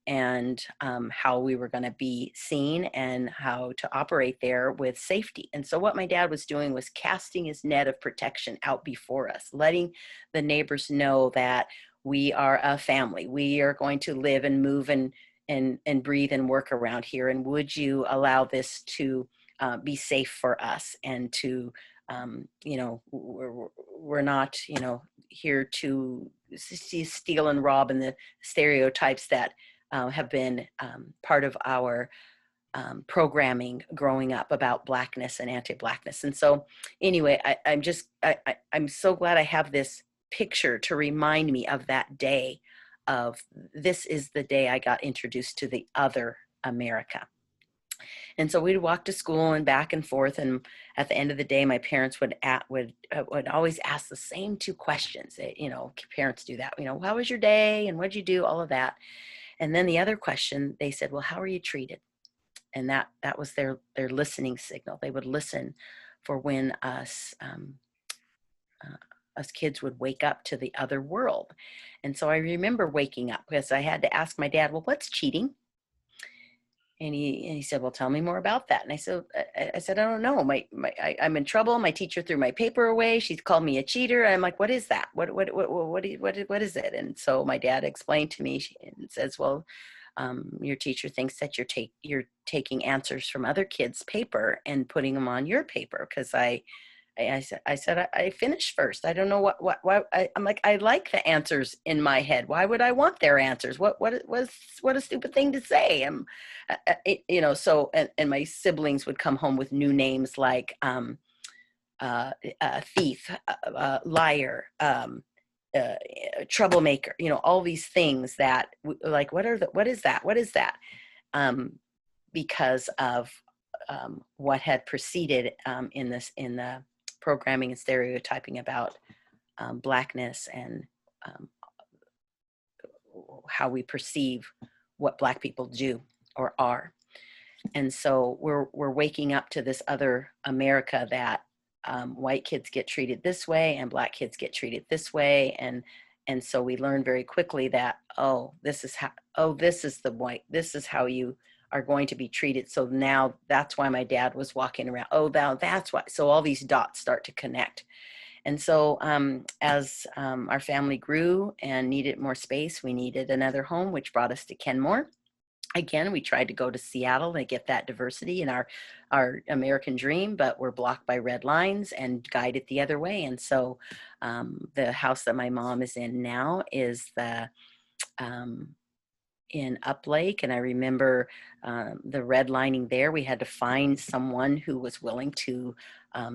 and how we were going to be seen and how to operate there with safety. And so what my dad was doing was casting his net of protection out before us, letting the neighbors know that we are a family. We are going to live and move and breathe and work around here. And would you allow this to be safe for us, and to, we're not, here to steal and rob, and the stereotypes that have been part of our programming growing up about Blackness and anti-Blackness. And so anyway, I'm so glad I have this picture to remind me of that day, of this is the day I got introduced to the other America. And so we'd walk to school and back and forth. And at the end of the day, my parents would always ask the same two questions. You know, parents do that. You know, how was your day and what'd you do? All of that. And then the other question, they said, well, how are you treated? And that was their listening signal. They would listen for when us kids would wake up to the other world. And so I remember waking up because I had to ask my dad, well, what's cheating? And he said, well, tell me more about that. And I said, I don't know. I'm in trouble. My teacher threw my paper away. She's called me a cheater. I'm like, what is that? What is it? And so my dad explained to me and says, well, your teacher thinks that you're taking answers from other kids' paper and putting them on your paper. Because I said I finished first. I don't know why. I'm like, I like the answers in my head. Why would I want their answers? What a stupid thing to say. You know, so, and my siblings would come home with new names like thief, liar, troublemaker, you know, all these things that like, what is that? Because of what had preceded in the programming and stereotyping about Blackness and how we perceive what Black people do or are. And so we're waking up to this other America that white kids get treated this way and Black kids get treated this way. And so we learn very quickly that, this is how you are going to be treated. So now that's why my dad was walking around. That's why. So all these dots start to connect. And so as our family grew and needed more space, we needed another home, which brought us to Kenmore. Again, we tried to go to Seattle and get that diversity in our American dream, but we're blocked by red lines and guided the other way. And so the house that my mom is in now is in Uplake. And I remember the redlining there. We had to find someone who was willing to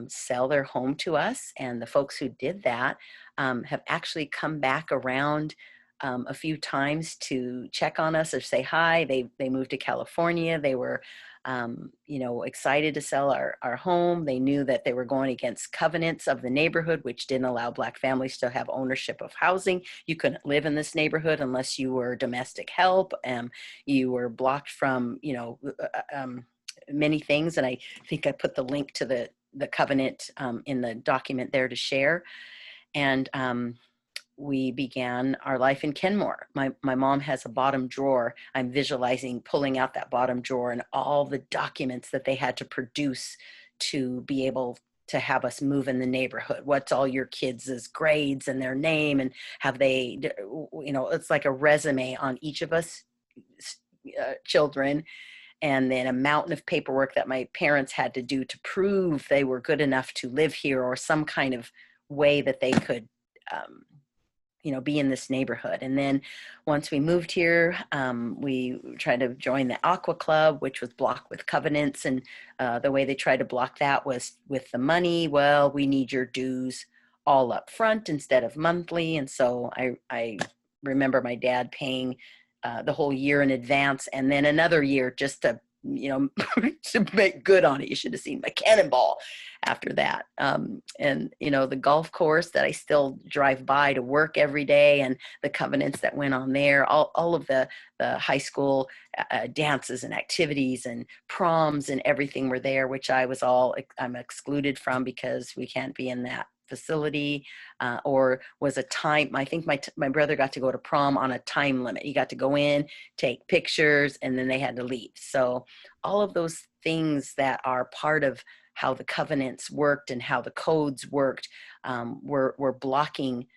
sell their home to us. And the folks who did that have actually come back around a few times to check on us or say hi. They moved to California. They were, excited to sell our home. They knew that they were going against covenants of the neighborhood, which didn't allow Black families to have ownership of housing. You couldn't live in this neighborhood unless you were domestic help. You were blocked from, many things. And I think I put the link to the covenant in the document there to share. And we began our life in Kenmore. My mom has a bottom drawer. I'm visualizing pulling out that bottom drawer and all the documents that they had to produce to be able to have us move in the neighborhood. What's all your kids' grades and their name, and have they, it's like a resume on each of us children. And then a mountain of paperwork that my parents had to do to prove they were good enough to live here, or some kind of way that they could be in this neighborhood. And then once we moved here, we tried to join the Aqua Club, which was blocked with covenants. And the way they tried to block that was with the money. Well, we need your dues all up front instead of monthly. And so I remember my dad paying the whole year in advance, and then another year just to to make good on it. You should have seen my cannonball after that. And the golf course that I still drive by to work every day, and the covenants that went on there, all of the high school dances and activities and proms and everything were there, which I'm excluded from because we can't be in that facility, or was a time. I think my brother got to go to prom on a time limit. He got to go in, take pictures, and then they had to leave. So all of those things that are part of how the covenants worked and how the codes worked were blocking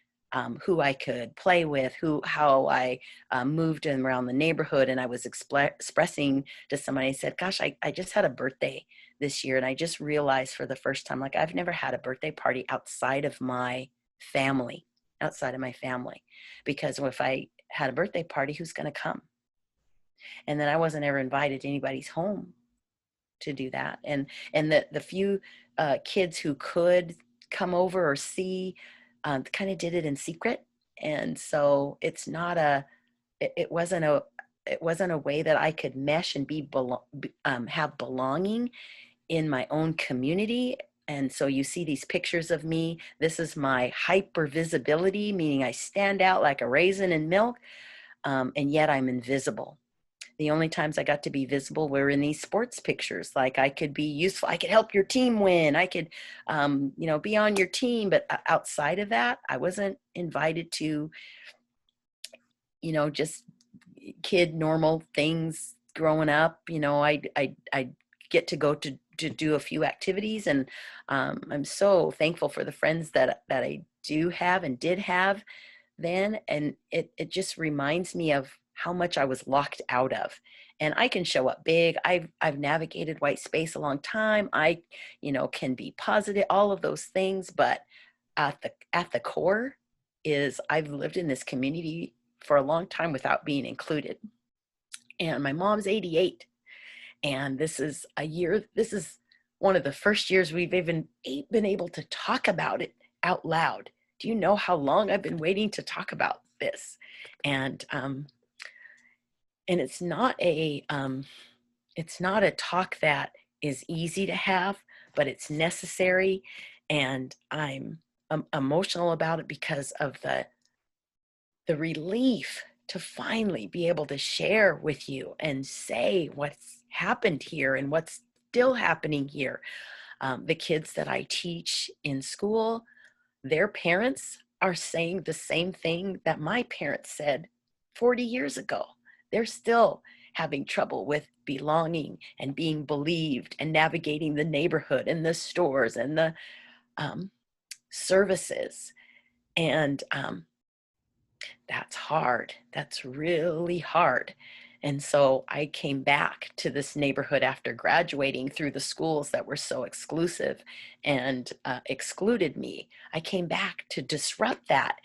who I could play with, how I moved around the neighborhood. And I was expressing to somebody, I said, gosh, I just had a birthday this year. And I just realized for the first time, like, I've never had a birthday party outside of my family. Because if I had a birthday party, who's going to come? And then I wasn't ever invited to anybody's home to do that. And the few kids who could come over or see kind of did it in secret. And so it's not it wasn't a way that I could mesh and have belonging in my own community. And so you see these pictures of me. This is my hyper visibility, meaning I stand out like a raisin in milk, and yet I'm invisible. The only times I got to be visible were in these sports pictures. Like I could be useful. I could help your team win. I could, be on your team. But outside of that, I wasn't invited to, just kid normal things growing up. I get to go to do a few activities, and I'm so thankful for the friends that I do have and did have then. And it just reminds me of how much I was locked out of. And I can show up big. I've navigated white space a long time. I, can be positive, all of those things. But at the core is I've lived in this community for a long time without being included. And my mom's 88. And this is one of the first years we've even been able to talk about it out loud. Do you know how long I've been waiting to talk about this? And it's not a talk that is easy to have, but it's necessary. And I'm emotional about it because of the relief to finally be able to share with you and say what's happened here and what's still happening here. The kids that I teach in school, their parents are saying the same thing that my parents said 40 years ago. They're still having trouble with belonging and being believed and navigating the neighborhood and the stores and the services. And that's hard. That's really hard. And so I came back to this neighborhood after graduating through the schools that were so exclusive and excluded me. I came back to disrupt that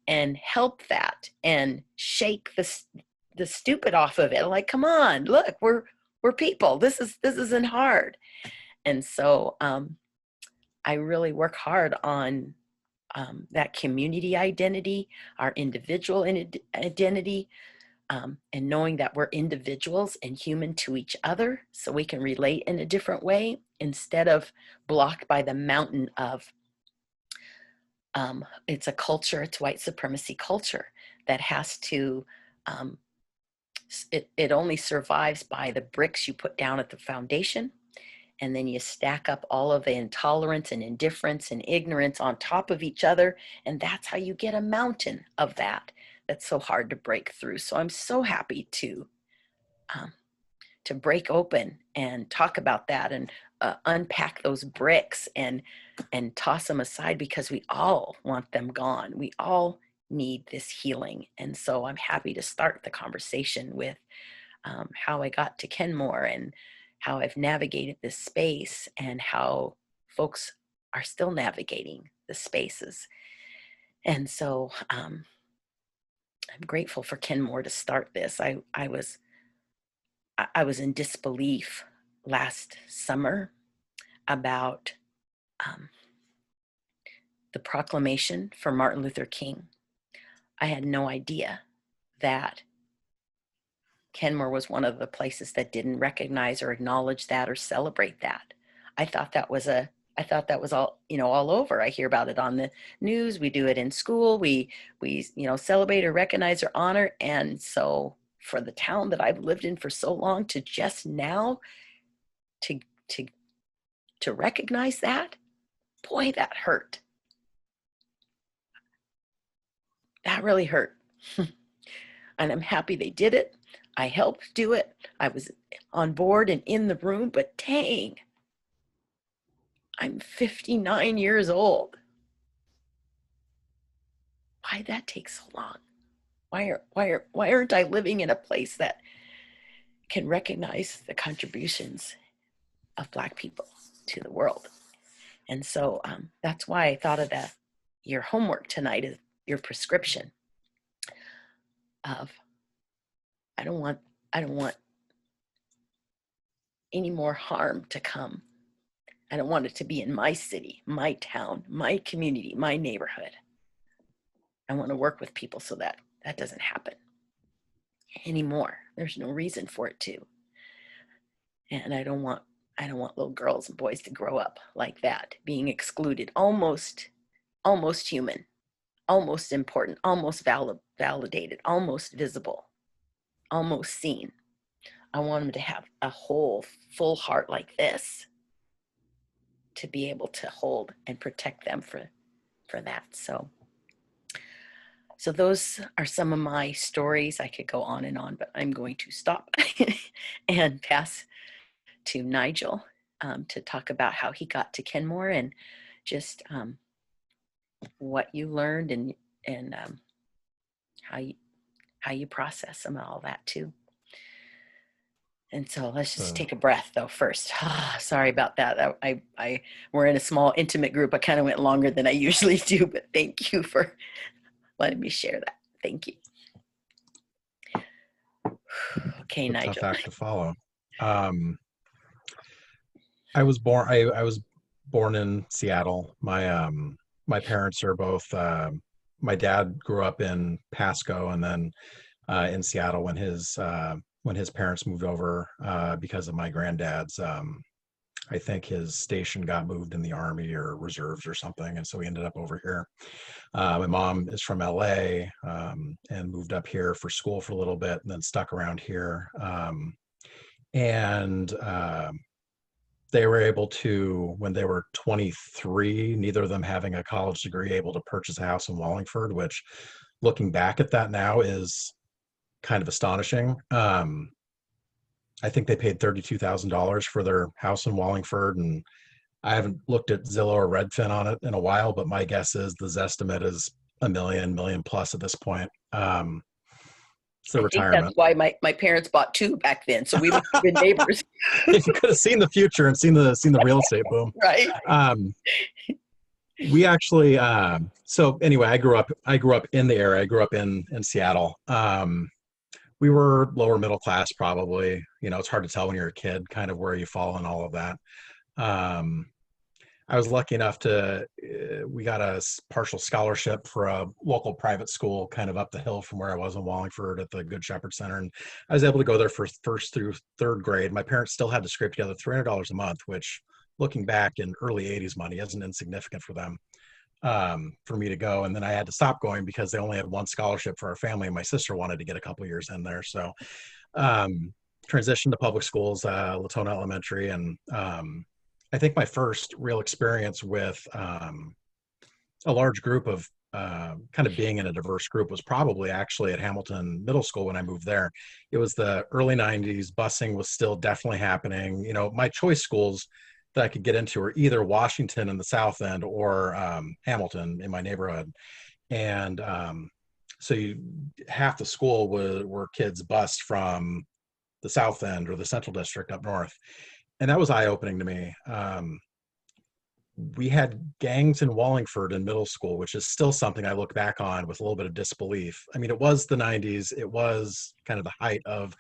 and help that and shake the stupid off of it. Like, come on, look, we're people. This isn't hard. And so I really work hard on that community identity, our individual identity, and knowing that we're individuals and human to each other, so we can relate in a different way instead of blocked by the mountain of it's a culture, it's white supremacy culture that has to it only survives by the bricks you put down at the foundation. And then you stack up all of the intolerance and indifference and ignorance on top of each other. And that's how you get a mountain of that's so hard to break through. So I'm so happy to break open and talk about that and unpack those bricks and toss them aside, because we all want them gone. We all need this healing. And so I'm happy to start the conversation with how I got to Kenmore and how I've navigated this space and how folks are still navigating the spaces. And so I'm grateful for Kenmore to start this. I was in disbelief last summer about the proclamation for Martin Luther King. I had no idea that Kenmore was one of the places that didn't recognize or acknowledge that or celebrate that. I thought that was all, all over. I hear about it on the news. We do it in school. We celebrate or recognize or honor. And so for the town that I've lived in for so long to just now to recognize that, boy, that hurt. That really hurt. And I'm happy they did it. I helped do it. I was on board and in the room, but dang, I'm 59 years old. Why'd that take so long? Why aren't I living in a place that can recognize the contributions of Black people to the world? And so that's why I thought of your homework tonight is your prescription of I don't want any more harm to come. I don't want it to be in my city, my town, my community, my neighborhood. I want to work with people so that that doesn't happen anymore. There's no reason for it to. And I don't want little girls and boys to grow up like that, being excluded, almost human, almost important, almost validated, almost visible, almost seen. I want them to have a whole, full heart like this, to be able to hold and protect them for that. So those are some of my stories. I could go on and on, but I'm going to stop and pass to Nigel to talk about how he got to Kenmore and just what you learned and how you process some of all that too. And so let's just take a breath though first. Sorry about that. We're in a small intimate group. I kind of went longer than I usually do, but thank you for letting me share that. Thank you. Okay, It's a Nigel. tough act to follow. I was born in Seattle. My parents are both. My dad grew up in Pasco and then in Seattle when his parents moved over because of my granddad's. I think his station got moved in the Army or reserves or something, and so he ended up over here. My mom is from LA and moved up here for school for a little bit and then stuck around here. They were able to, when they were 23, neither of them having a college degree, able to purchase a house in Wallingford, which looking back at that now is kind of astonishing. I think they paid $32,000 for their house in Wallingford, and I haven't looked at Zillow or Redfin on it in a while, but my guess is the Zestimate is $1 million plus at this point. It's a retirement. That's why my parents bought two back then, so we were good neighbors. You could have seen the future and seen the real estate boom. Right. We actually. So anyway, I grew up in the area. I grew up in Seattle. We were lower middle class, probably. You know, it's hard to tell when you're a kid, kind of where you fall and all of that. I was lucky enough we got a partial scholarship for a local private school kind of up the hill from where I was in Wallingford at the Good Shepherd Center. And I was able to go there for first through third grade. My parents still had to scrape together $300 a month, which looking back in early 80s money isn't insignificant for them, for me to go. And then I had to stop going because they only had one scholarship for our family. And my sister wanted to get a couple years in there. So transitioned to public schools, Latona Elementary. And I think my first real experience with a large group of kind of being in a diverse group was probably actually at Hamilton Middle School when I moved there. It was the early 90s. Busing was still definitely happening. You know, my choice schools that I could get into were either Washington in the South End or Hamilton in my neighborhood. And so half the school were kids bused from the South End or the Central District up north. And that was eye-opening to me. We had gangs in Wallingford in middle school, which is still something I look back on with a little bit of disbelief. I mean, it was the 90s. It was kind of the height of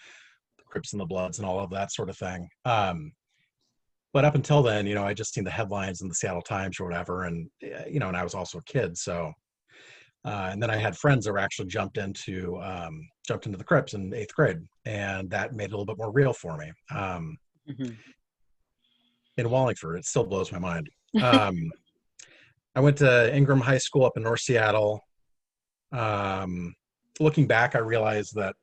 the Crips and the Bloods and all of that sort of thing. But up until then, you know, I just seen the headlines in the Seattle Times or whatever. And, you know, and I was also a kid. So, and then I had friends that were actually jumped into the Crips in 8th grade. And that made it a little bit more real for me. In Wallingford, it still blows my mind. I went to Ingram High School up in North Seattle. Looking back, I realized that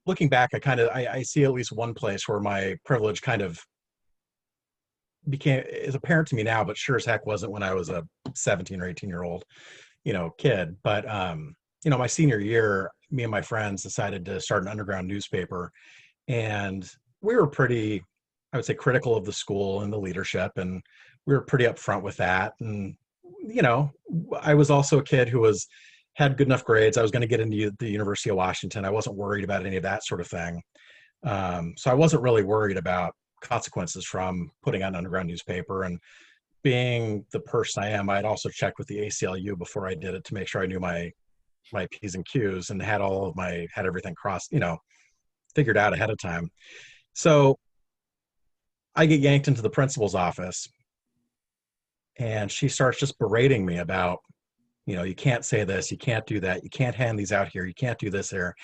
I see at least one place where my privilege kind of is apparent to me now, but sure as heck wasn't when I was a 17 or 18-year-old, you know, kid. But you know, my senior year, me and my friends decided to start an underground newspaper, and we were pretty, I would say, critical of the school and the leadership, and we were pretty upfront with that. And you know, I was also a kid who had good enough grades. I was going to get into the University of Washington. I wasn't worried about any of that sort of thing. So I wasn't really worried about consequences from putting out an underground newspaper. And being the person I am, I had also checked with the ACLU before I did it to make sure I knew my P's and Q's and had everything crossed, you know, figured out ahead of time. So I get yanked into the principal's office, and she starts just berating me about, you can't say this, you can't do that, you can't hand these out here, you can't do this here.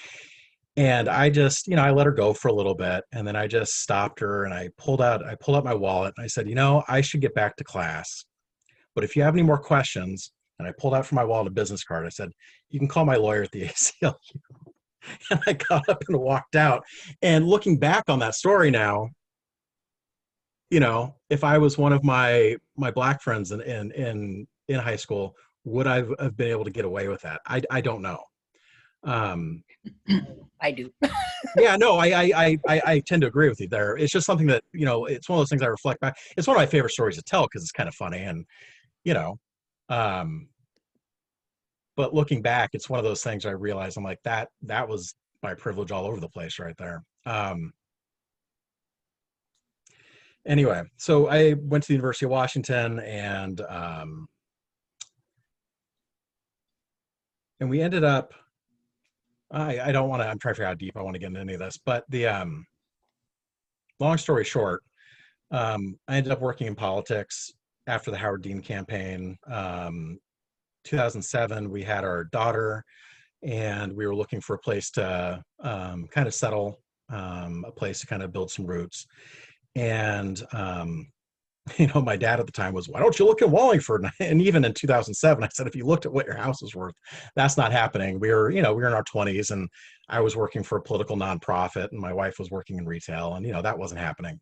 And I just, I let her go for a little bit, and then I just stopped her, and I pulled out my wallet, and I said, I should get back to class. But if you have any more questions, and I pulled out from my wallet a business card, I said, you can call my lawyer at the ACLU. And I got up and walked out. And looking back on that story now, if I was one of my black friends in high school, would I have been able to get away with that? I don't know. I do. Yeah, no, I tend to agree with you there. It's just something that, it's one of those things I reflect back. It's one of my favorite stories to tell because it's kind of funny, and, but looking back, it's one of those things I realize I'm like, that was my privilege all over the place right there. Anyway, so I went to the University of Washington, and we ended up, I don't want to, I'm trying to figure out how deep I want to get into any of this, but the long story short, I ended up working in politics after the Howard Dean campaign. 2007, we had our daughter, and we were looking for a place to kind of settle, a place to kind of build some roots. And my dad at the time was, why don't you look in Wallingford? And even in 2007, I said, if you looked at what your house is worth, that's not happening. We were in our 20s, and I was working for a political nonprofit, and my wife was working in retail, and, that wasn't happening.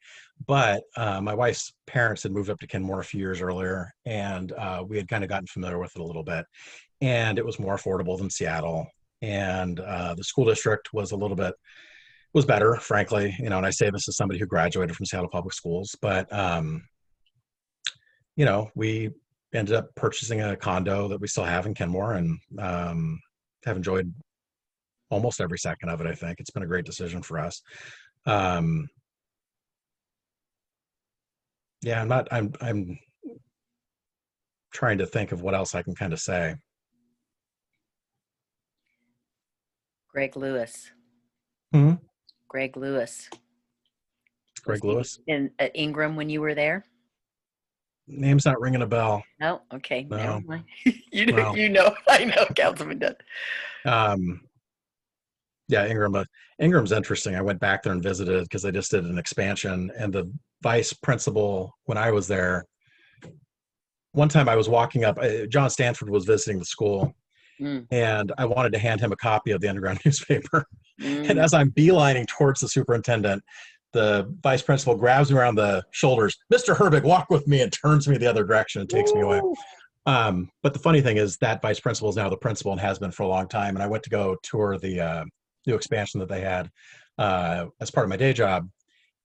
But my wife's parents had moved up to Kenmore a few years earlier, and we had kind of gotten familiar with it a little bit, and it was more affordable than Seattle. And the school district was better, frankly, and I say this as somebody who graduated from Seattle Public Schools, but we ended up purchasing a condo that we still have in Kenmore, and have enjoyed almost every second of it. I think it's been a great decision for us. Yeah, I'm trying to think of what else I can kind of say. Greg Lewis. Hmm? Greg Lewis. Greg Lewis? At Ingram when you were there? Name's not ringing a bell. No? Okay. No. Never mind. Well. I know, Councilman does. Yeah, Ingram's interesting. I went back there and visited because I just did an expansion, and the vice principal, when I was there, one time I was walking up, John Stanford was visiting the school, and I wanted to hand him a copy of the Underground newspaper. And as I'm beelining towards the superintendent, the vice principal grabs me around the shoulders, Mr. Herbig, walk with me, and turns me the other direction and takes me away. But the funny thing is that vice principal is now the principal and has been for a long time. And I went to go tour the new expansion that they had as part of my day job.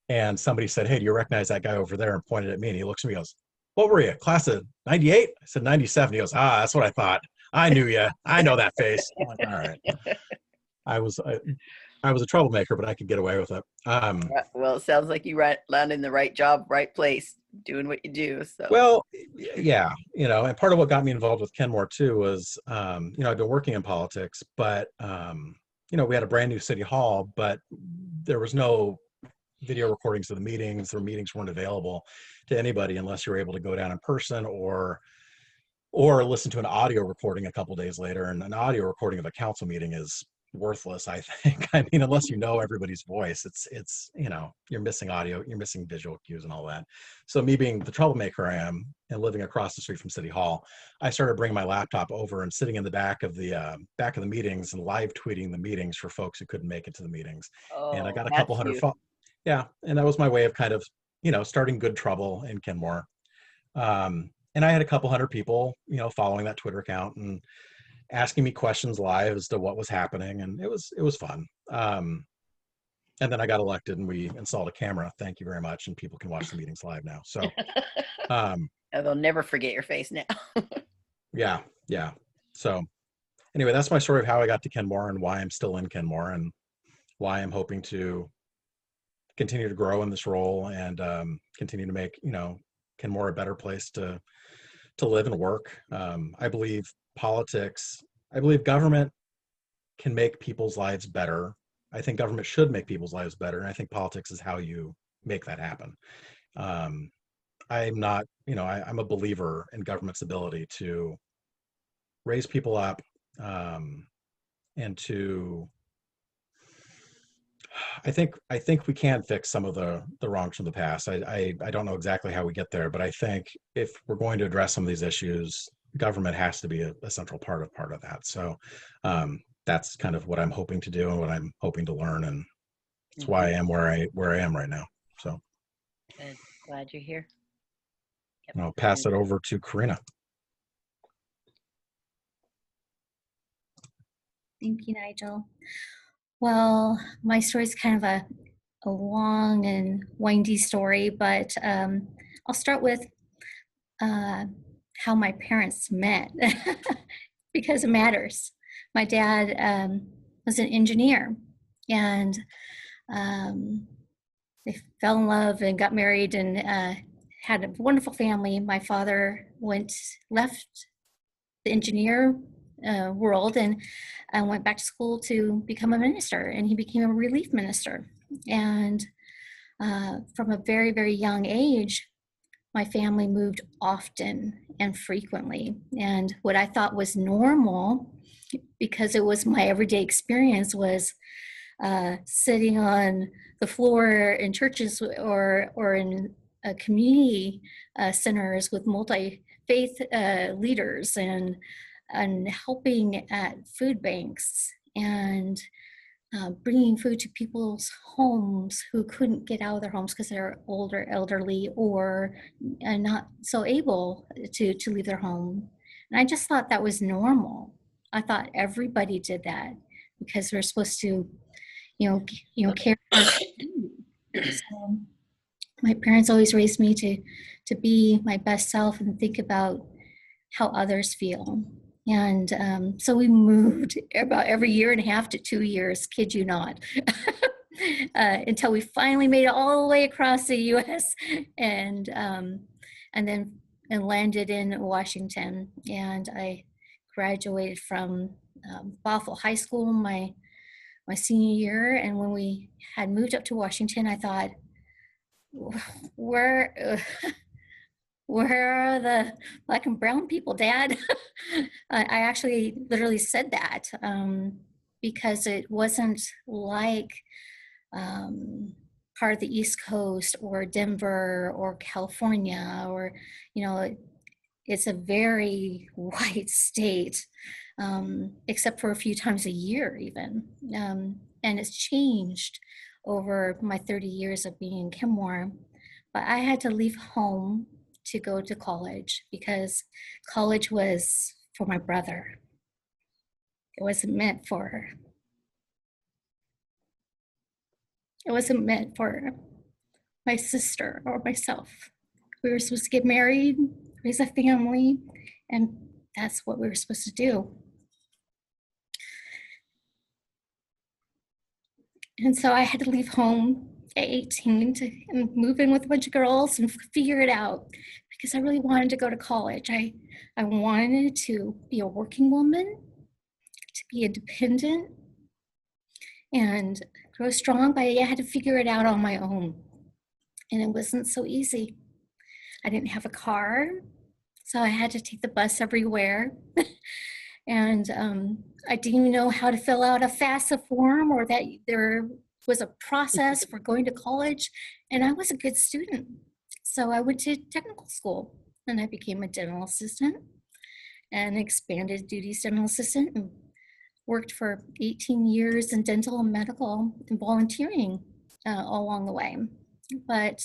And somebody said, hey, do you recognize that guy over there? And pointed at me, and he looks at me and goes, what were you, class of 98? I said 97. He goes, that's what I thought. I knew you. I know that face. I'm like, all right. I was a troublemaker, but I could get away with it. Well, it sounds like you landed in the right job, right place, doing what you do. So. Well, yeah, and part of what got me involved with Kenmore too was, I've been working in politics, but, we had a brand new city hall, but there was no video recordings of the meetings. The meetings weren't available to anybody unless you were able to go down in person or listen to an audio recording a couple days later. And an audio recording of a council meeting is worthless, I think. I mean, unless you know everybody's voice, it's you're missing audio, you're missing visual cues and all that. So me being the troublemaker I am and living across the street from City Hall, I started bringing my laptop over and sitting in the back of the meetings and live tweeting the meetings for folks who couldn't make it to the meetings. And I got a couple hundred yeah, and that was my way of kind of starting good trouble in Kenmore. And I had a couple hundred people following that Twitter account and asking me questions live as to what was happening, and it was fun. And then I got elected, and we installed a camera. Thank you very much, and people can watch the meetings live now. So they'll never forget your face now. yeah. So anyway, that's my story of how I got to Kenmore and why I'm still in Kenmore and why I'm hoping to continue to grow in this role and continue to make Kenmore a better place to live and work. I believe government can make people's lives better I think government should make people's lives better, and I think politics is how you make that happen. I'm not, I'm a believer in government's ability to raise people up, and to, I think we can fix some of the wrongs from the past. I don't know exactly how we get there, but I think if we're going to address some of these issues, government has to be a central part of that. So that's kind of what I'm hoping to do and what I'm hoping to learn, and that's why I am where I am right now. So Good. Glad you're here. Yep. I'll pass it over to Karina. Thank you, Nigel. Well, my story is kind of a long and windy story, but I'll start with how my parents met because it matters. My dad was an engineer, and they fell in love and got married and had a wonderful family. My father left the engineer world and went back to school to become a minister, and he became a relief minister. And from a very, very young age, my family moved often and frequently. And what I thought was normal, because it was my everyday experience, was sitting on the floor in churches or in community centers with multi-faith leaders and helping at food banks and bringing food to people's homes who couldn't get out of their homes because they're older, elderly, or not so able to leave their home. And I just thought that was normal. I thought everybody did that because we're supposed to, care for food. So my parents always raised me to be my best self and think about how others feel. And so we moved about every year and a half to 2 years, kid you not, until we finally made it all the way across the U.S. and then landed in Washington. And I graduated from Bothell High School my senior year. And when we had moved up to Washington, I thought, where are the Black and brown people, Dad? I actually literally said that because it wasn't like part of the East Coast or Denver or California, or, it's a very white state, except for a few times a year even. And it's changed over my 30 years of being in Kenmore. But I had to leave home to go to college because college was for my brother. It wasn't meant for my sister or myself. We were supposed to get married, raise a family, and that's what we were supposed to do. And so I had to leave home at 18 and move in with a bunch of girls and figure it out, because I really wanted to go to college. I wanted to be a working woman, to be independent and grow strong, but I had to figure it out on my own. And it wasn't so easy. I didn't have a car, so I had to take the bus everywhere. And I didn't even know how to fill out a FAFSA form, or that there was a process for going to college. And I was a good student. So I went to technical school and I became a dental assistant and expanded duties dental assistant and worked for 18 years in dental and medical and volunteering all along the way. But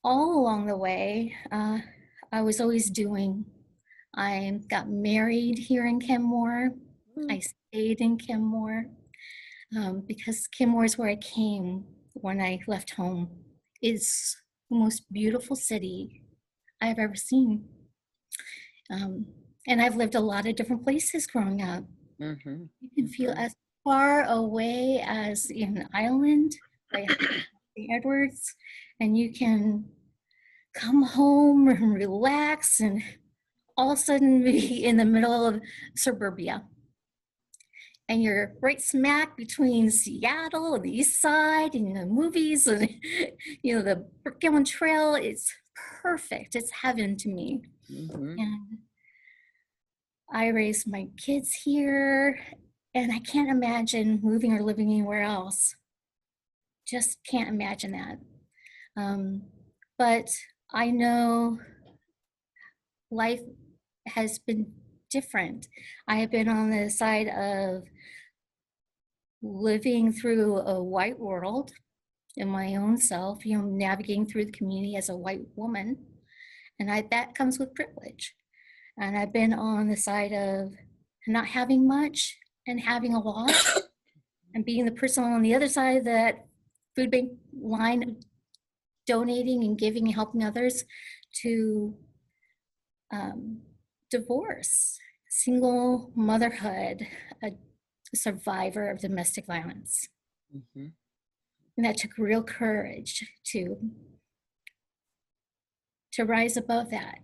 all along the way, I was always doing. I got married here in Kenmore. I stayed in Kenmore because Kenmore is where I came when I left home. It's the most beautiful city I've ever seen. And I've lived a lot of different places growing up. Mm-hmm. You can feel as far away as an island, like the Edwards, and you can come home and relax and all of a sudden be in the middle of suburbia. and you're right smack between Seattle and the East Side and the movies and the Brookhaven Trail. It's perfect. It's heaven to me. Mhm. And I raised my kids here, and I can't imagine moving or living anywhere else. Just can't imagine that. But I know life has been different. I have been on the side of living through a white world in my own self, navigating through the community as a white woman. And that comes with privilege. And I've been on the side of not having much and having a lot, and being the person on the other side of that food bank line, donating and giving and helping others, to divorce, single motherhood, a survivor of domestic violence. Mhm. And that took real courage to rise above that.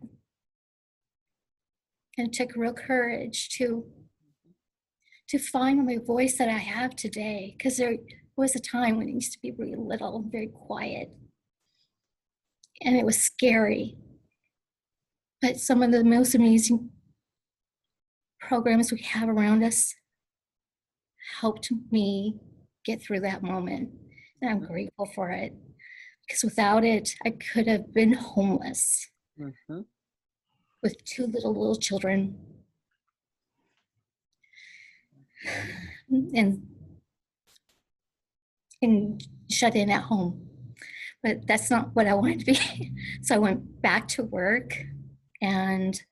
And it took real courage to find my voice that I have today, because there was a time when it used to be really little, very quiet, and it was scary. But some of the most amazing programs we have around us helped me get through that moment, and I'm grateful for it, because without it, I could have been homeless Mhm. with two little children, and shut in at home. But that's not what I wanted to be. So I went back to work, and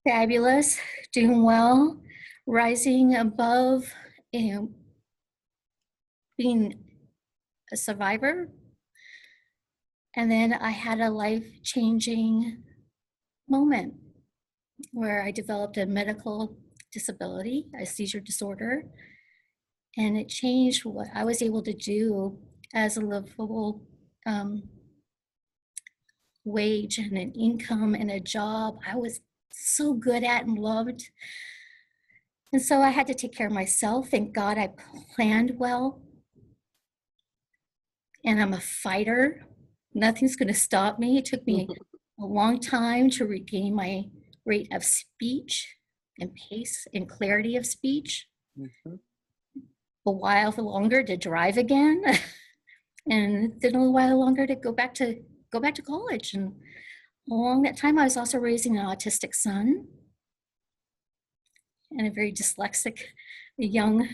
fabulous, doing well, rising above, being a survivor. And then I had a life-changing moment where I developed a medical disability, a seizure disorder, and it changed what I was able to do as a livable wage and an income and a job I was so good at and loved. And so I had to take care of myself. Thank God I planned well. And I'm a fighter. Nothing's going to stop me. It took me a long time to regain my rate of speech and pace and clarity of speech. Mhm. A while longer to drive again, and then a while longer to go back to college. And along that time, I was also raising an autistic son and a very dyslexic young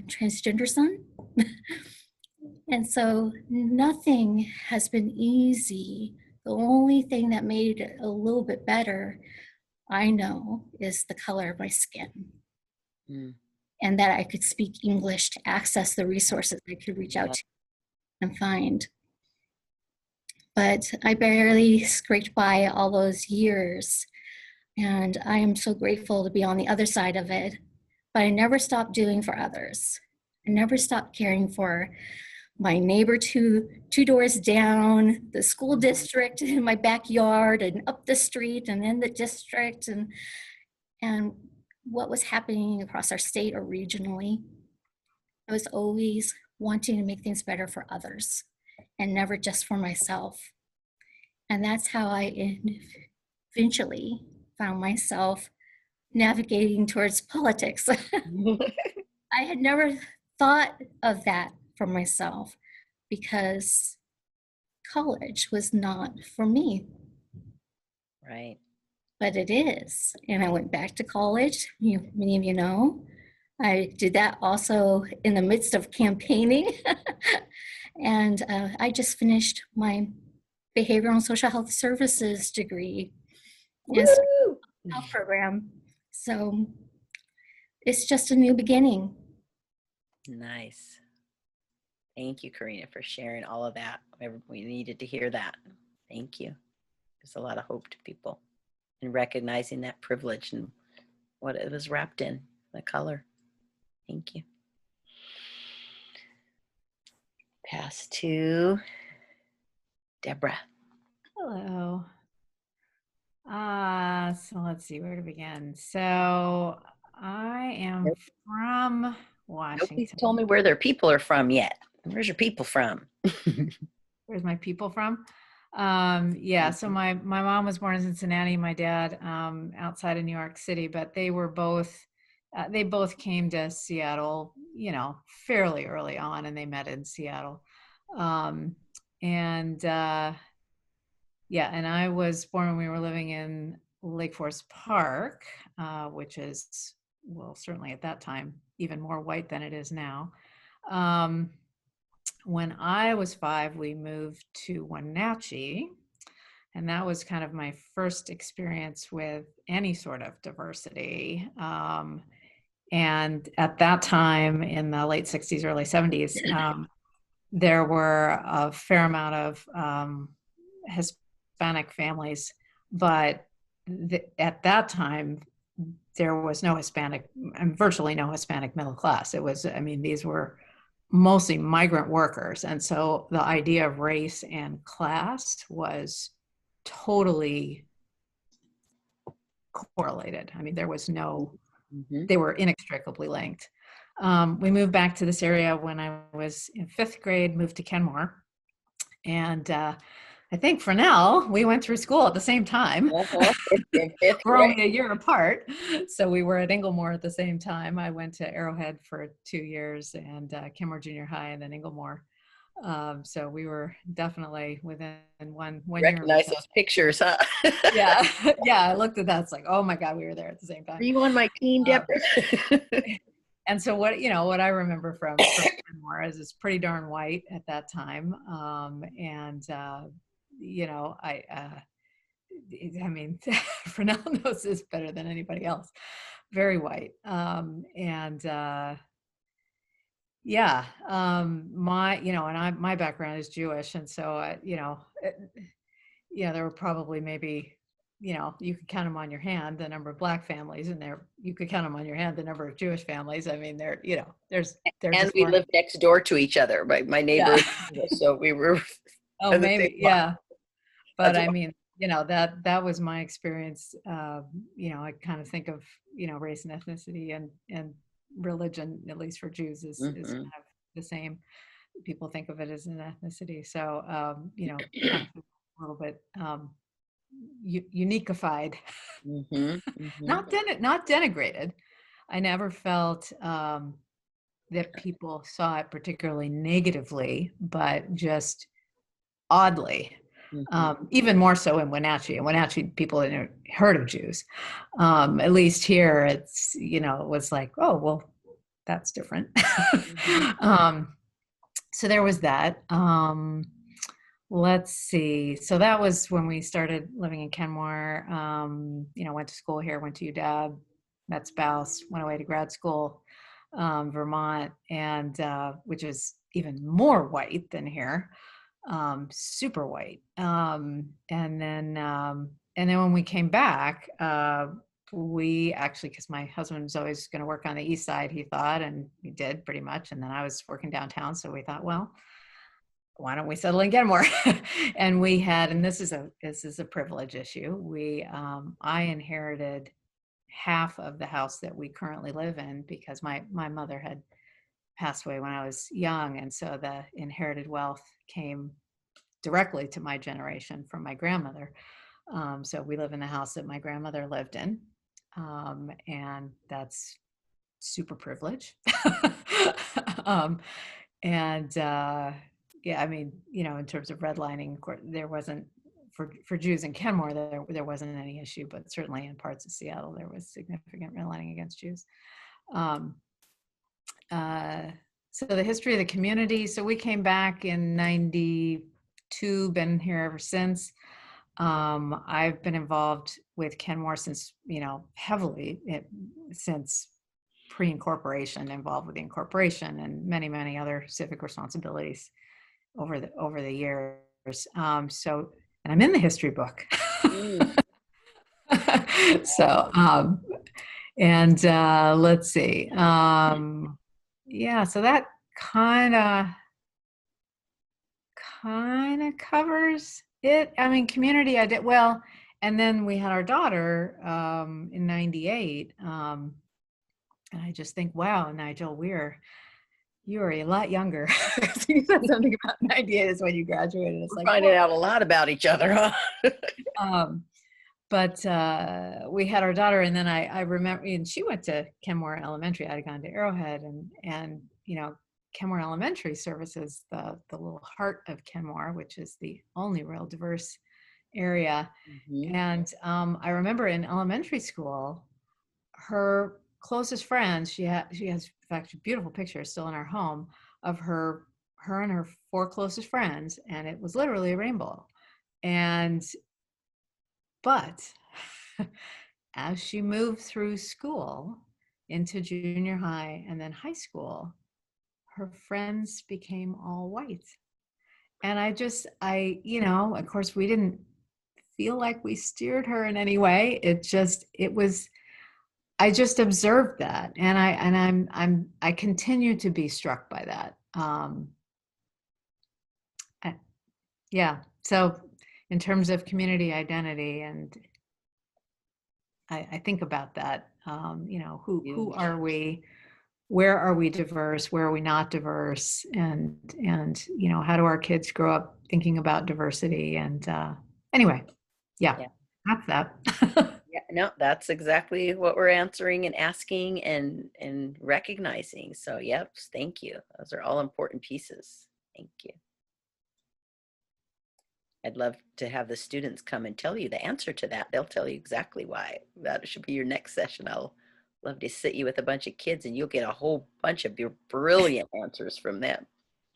transgender son. And so nothing has been easy. The only thing that made it a little bit better, I know, is the color of my skin. Mm. And that I could speak English to access the resources I could reach out to and find. But I barely scraped by all those years. And I am so grateful to be on the other side of it. But I never stopped doing for others. I never stopped caring for my neighbor two doors down, the school district in my backyard, and up the street, and in the district, and what was happening across our state or regionally. I was always wanting to make things better for others and never just for myself. And that's how I eventually found myself navigating towards politics. I had never thought of that for myself because college was not for me. Right. But it is. And I went back to college. Many of you know. I did that also in the midst of campaigning. And I just finished my behavioral and social health services degree and health program. So it's just a new beginning. Nice. Thank you, Karina, for sharing all of that. We needed to hear that. Thank you. There's a lot of hope to people and recognizing that privilege and what it was wrapped in, the color. Thank you. Pass to Deborah. Hello. So let's see where to begin. So I am from Nobody's Washington. told me where their people are from yet. Where's your people from? Where's my people from? Yeah, so my mom was born in Cincinnati, my dad outside of New York City, but they both came to Seattle, you know, fairly early on, and they met in Seattle. And yeah, and I was born when we were living in Lake Forest Park, which is, well, certainly at that time, even more white than it is now. When I was 5, we moved to Wenatchee, and that was kind of my first experience with any sort of diversity. And at that time, in the late 60s, early 70s, there were a fair amount of Hispanic families, but at that time, there was no Hispanic, virtually no Hispanic middle class. It was, I mean, these were mostly migrant workers. And so the idea of race and class was totally correlated. I mean, there was no, they were inextricably linked. We moved back to this area when I was in 5th grade, moved to Kenmore. And I think for now, we went through school at the same time. We're only a year apart. So we were at Inglemoor at the same time. I went to Arrowhead for 2 years and Kenmore Junior High and then Inglemoor. So we were definitely within one year. Recognize those pictures, huh? Yeah. Yeah. I looked at that. It's like, oh my God, we were there at the same time. Are you on my team, Deborah? And so what I remember from Kenmore is it's pretty darn white at that time. You know, I mean, Fresnel knows this better than anybody else. Very white. Yeah, my background is Jewish. And so, there were probably maybe, you could count them on your hand, the number of Black families, and you could count them on your hand, the number of Jewish families. I mean, there's and we lived next door to each other, my neighbor. Yeah. So we were. Oh, maybe. Yeah. But I mean, that was my experience. I kind of think of, race and ethnicity and religion, at least for Jews, is kind of the same. People think of it as an ethnicity. So, kind of a little bit uniqueified, not denigrated. I never felt that people saw it particularly negatively, but just oddly. Even more so in Wenatchee. In Wenatchee, people hadn't heard of Jews. At least here, it's, it was like, oh, well, that's different. So there was that. Let's see. So that was when we started living in Kenmore. Went to school here, went to UW, met spouse, went away to grad school, Vermont, and which is even more white than here. Super white. And then when we came back, we actually, because my husband was always going to work on the east side, he thought, and he did pretty much. And then I was working downtown, so we thought, well, why don't we settle in Kenmore? And we had, and this is a privilege issue. I inherited half of the house that we currently live in because my mother had passed away when I was young, and so the inherited wealth came directly to my generation from my grandmother. So we live in the house that my grandmother lived in, and that's super privilege. Yeah, I mean, in terms of redlining, there wasn't for Jews in Kenmore, there wasn't any issue, but certainly in parts of Seattle, there was significant redlining against Jews. So the history of the community. So we came back in 92, been here ever since. I've been involved with Kenmore since, heavily since pre-incorporation, involved with the incorporation and many, many other civic responsibilities over the years. And I'm in the history book. So, let's see. Yeah, so that kind of covers it. I mean, community, I did well. And then we had our daughter in 98. And I just think, wow, Nigel, you are a lot younger. You said something about 98 is when you graduated. It's We're like, finding whoa. out a lot about each other, huh? But we had our daughter, and then I remember, and she went to Kenmore Elementary. I had gone to Arrowhead, and you know, Kenmore Elementary services the little heart of Kenmore, which is the only real diverse area. Mhm. And I remember in elementary school, her closest friends, she has in fact a beautiful picture still in our home of her and her 4 closest friends, and it was literally a rainbow. And but as she moved through school into junior high and then high school, her friends became all white. And you know, of course, we didn't feel like we steered her in any way. I just observed that, and I continue to be struck by that. Yeah. So, in terms of community identity, and I think about that. You know, who are we? Where are we diverse? Where are we not diverse? And you know, how do our kids grow up thinking about diversity? And anyway, yeah, that's that. Yeah, no, that's exactly what we're answering and asking and recognizing. So, yep, thank you. Those are all important pieces. Thank you. I'd love to have the students come and tell you the answer to that. They'll tell you exactly why. That should be your next session. I'll love to sit you with a bunch of kids and you'll get a whole bunch of your brilliant answers from them.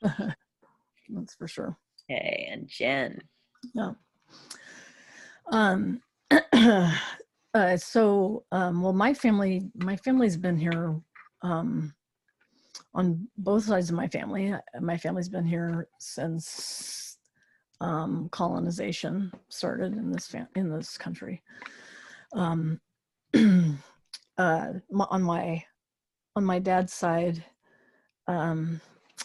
That's for sure. Okay, and Jen. Yeah. Well, my family's been here on both sides of my family. My family's been here since colonization started in this country. On my dad's side, I'm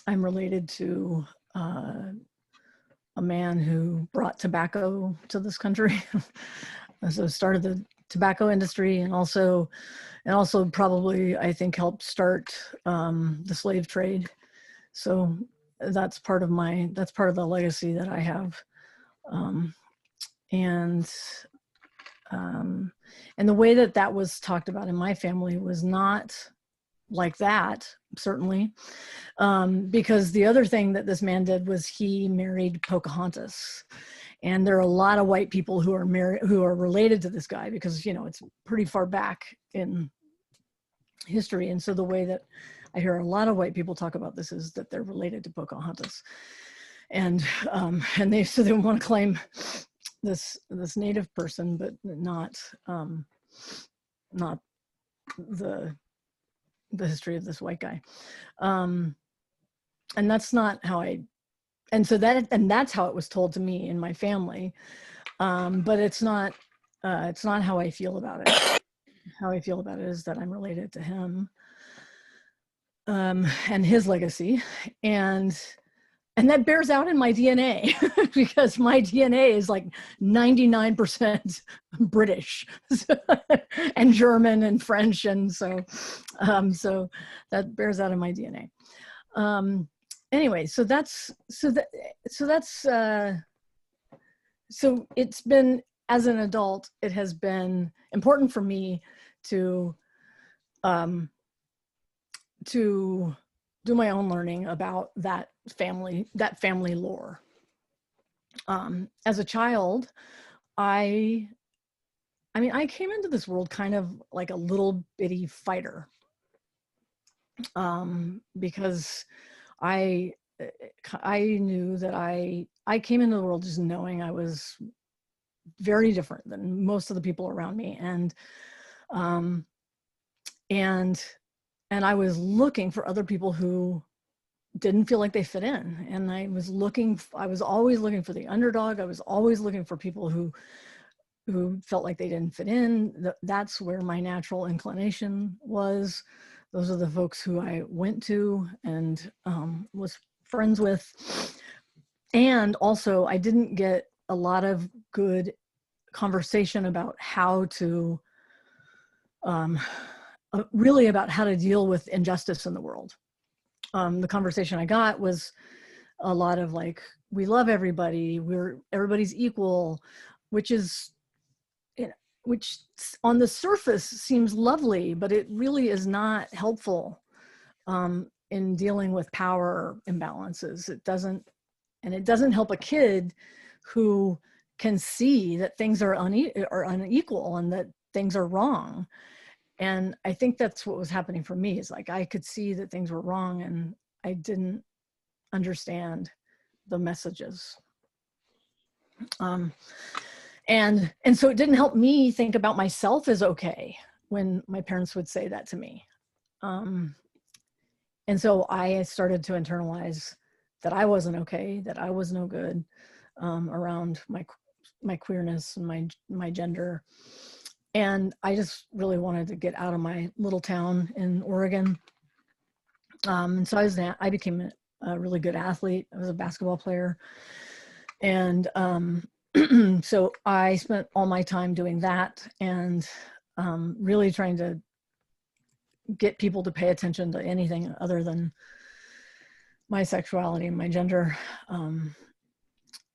related to a man who brought tobacco to this country. So started the tobacco industry, and also probably, I think, helped start the slave trade. So that's part of the legacy that I have. And the way that was talked about in my family was not like that, certainly, because the other thing that this man did was he married Pocahontas. And there are a lot of white people who are related to this guy, because, you know, it's pretty far back in history. And so the way that I hear a lot of white people talk about this is that they're related to Pocahontas. And they want to claim this native person, but not the history of this white guy. And that's not how that's how it was told to me in my family. But it's not how I feel about it. How I feel about it is that I'm related to him, and his legacy, and that bears out in my DNA, because my DNA is like 99% British and German and French, and so that bears out in my DNA. Anyway, so it's been, as an adult, it has been important for me to do my own learning about that family lore. As a child, I came into this world kind of like a little bitty fighter, because I knew that I came into the world just knowing I was very different than most of the people around me, and I was looking for other people who didn't feel like they fit in, and I was always looking for the underdog. I was always looking for people who felt like they didn't fit in. That's where my natural inclination was. Those are the folks who I went to and was friends with. And also, I didn't get a lot of good conversation about how to really about how to deal with injustice in the world. The conversation I got was a lot of like, we love everybody, everybody's equal, which is, which on the surface seems lovely, but it really is not helpful in dealing with power imbalances. It doesn't help a kid who can see that things are unequal and that things are wrong. And I think that's what was happening for me, is like I could see that things were wrong and I didn't understand the messages. And so it didn't help me think about myself as okay when my parents would say that to me. And so I started to internalize that I wasn't okay, that I was no good around my queerness and my gender. And I just really wanted to get out of my little town in Oregon. And so I became a really good athlete. I was a basketball player. And so I spent all my time doing that and really trying to get people to pay attention to anything other than my sexuality and my gender.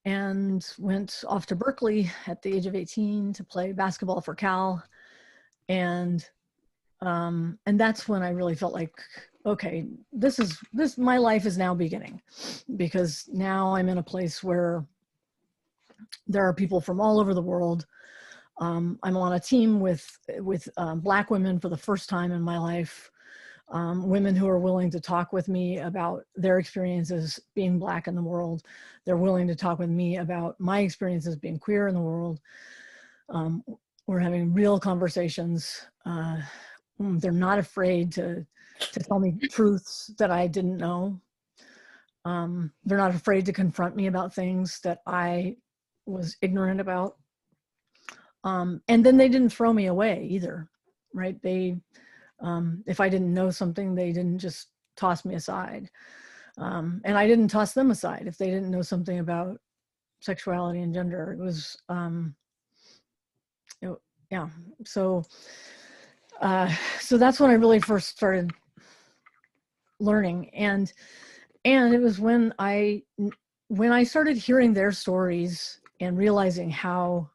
And went off to Berkeley at the age of 18 to play basketball for Cal. And that's when I really felt like, okay, my life is now beginning, because now I'm in a place where there are people from all over the world. I'm on a team with Black women for the first time in my life, women who are willing to talk with me about their experiences being Black in the world. They're willing to talk with me about my experiences being queer in the world. We're having real conversations. They're not afraid to tell me truths that I didn't know. They're not afraid to confront me about things that I was ignorant about. And then they didn't throw me away either, right? They, if I didn't know something, they didn't just toss me aside. And I didn't toss them aside if they didn't know something about sexuality and gender. It was, yeah. So that's when I really first started learning. And it was when I started hearing their stories and realizing how,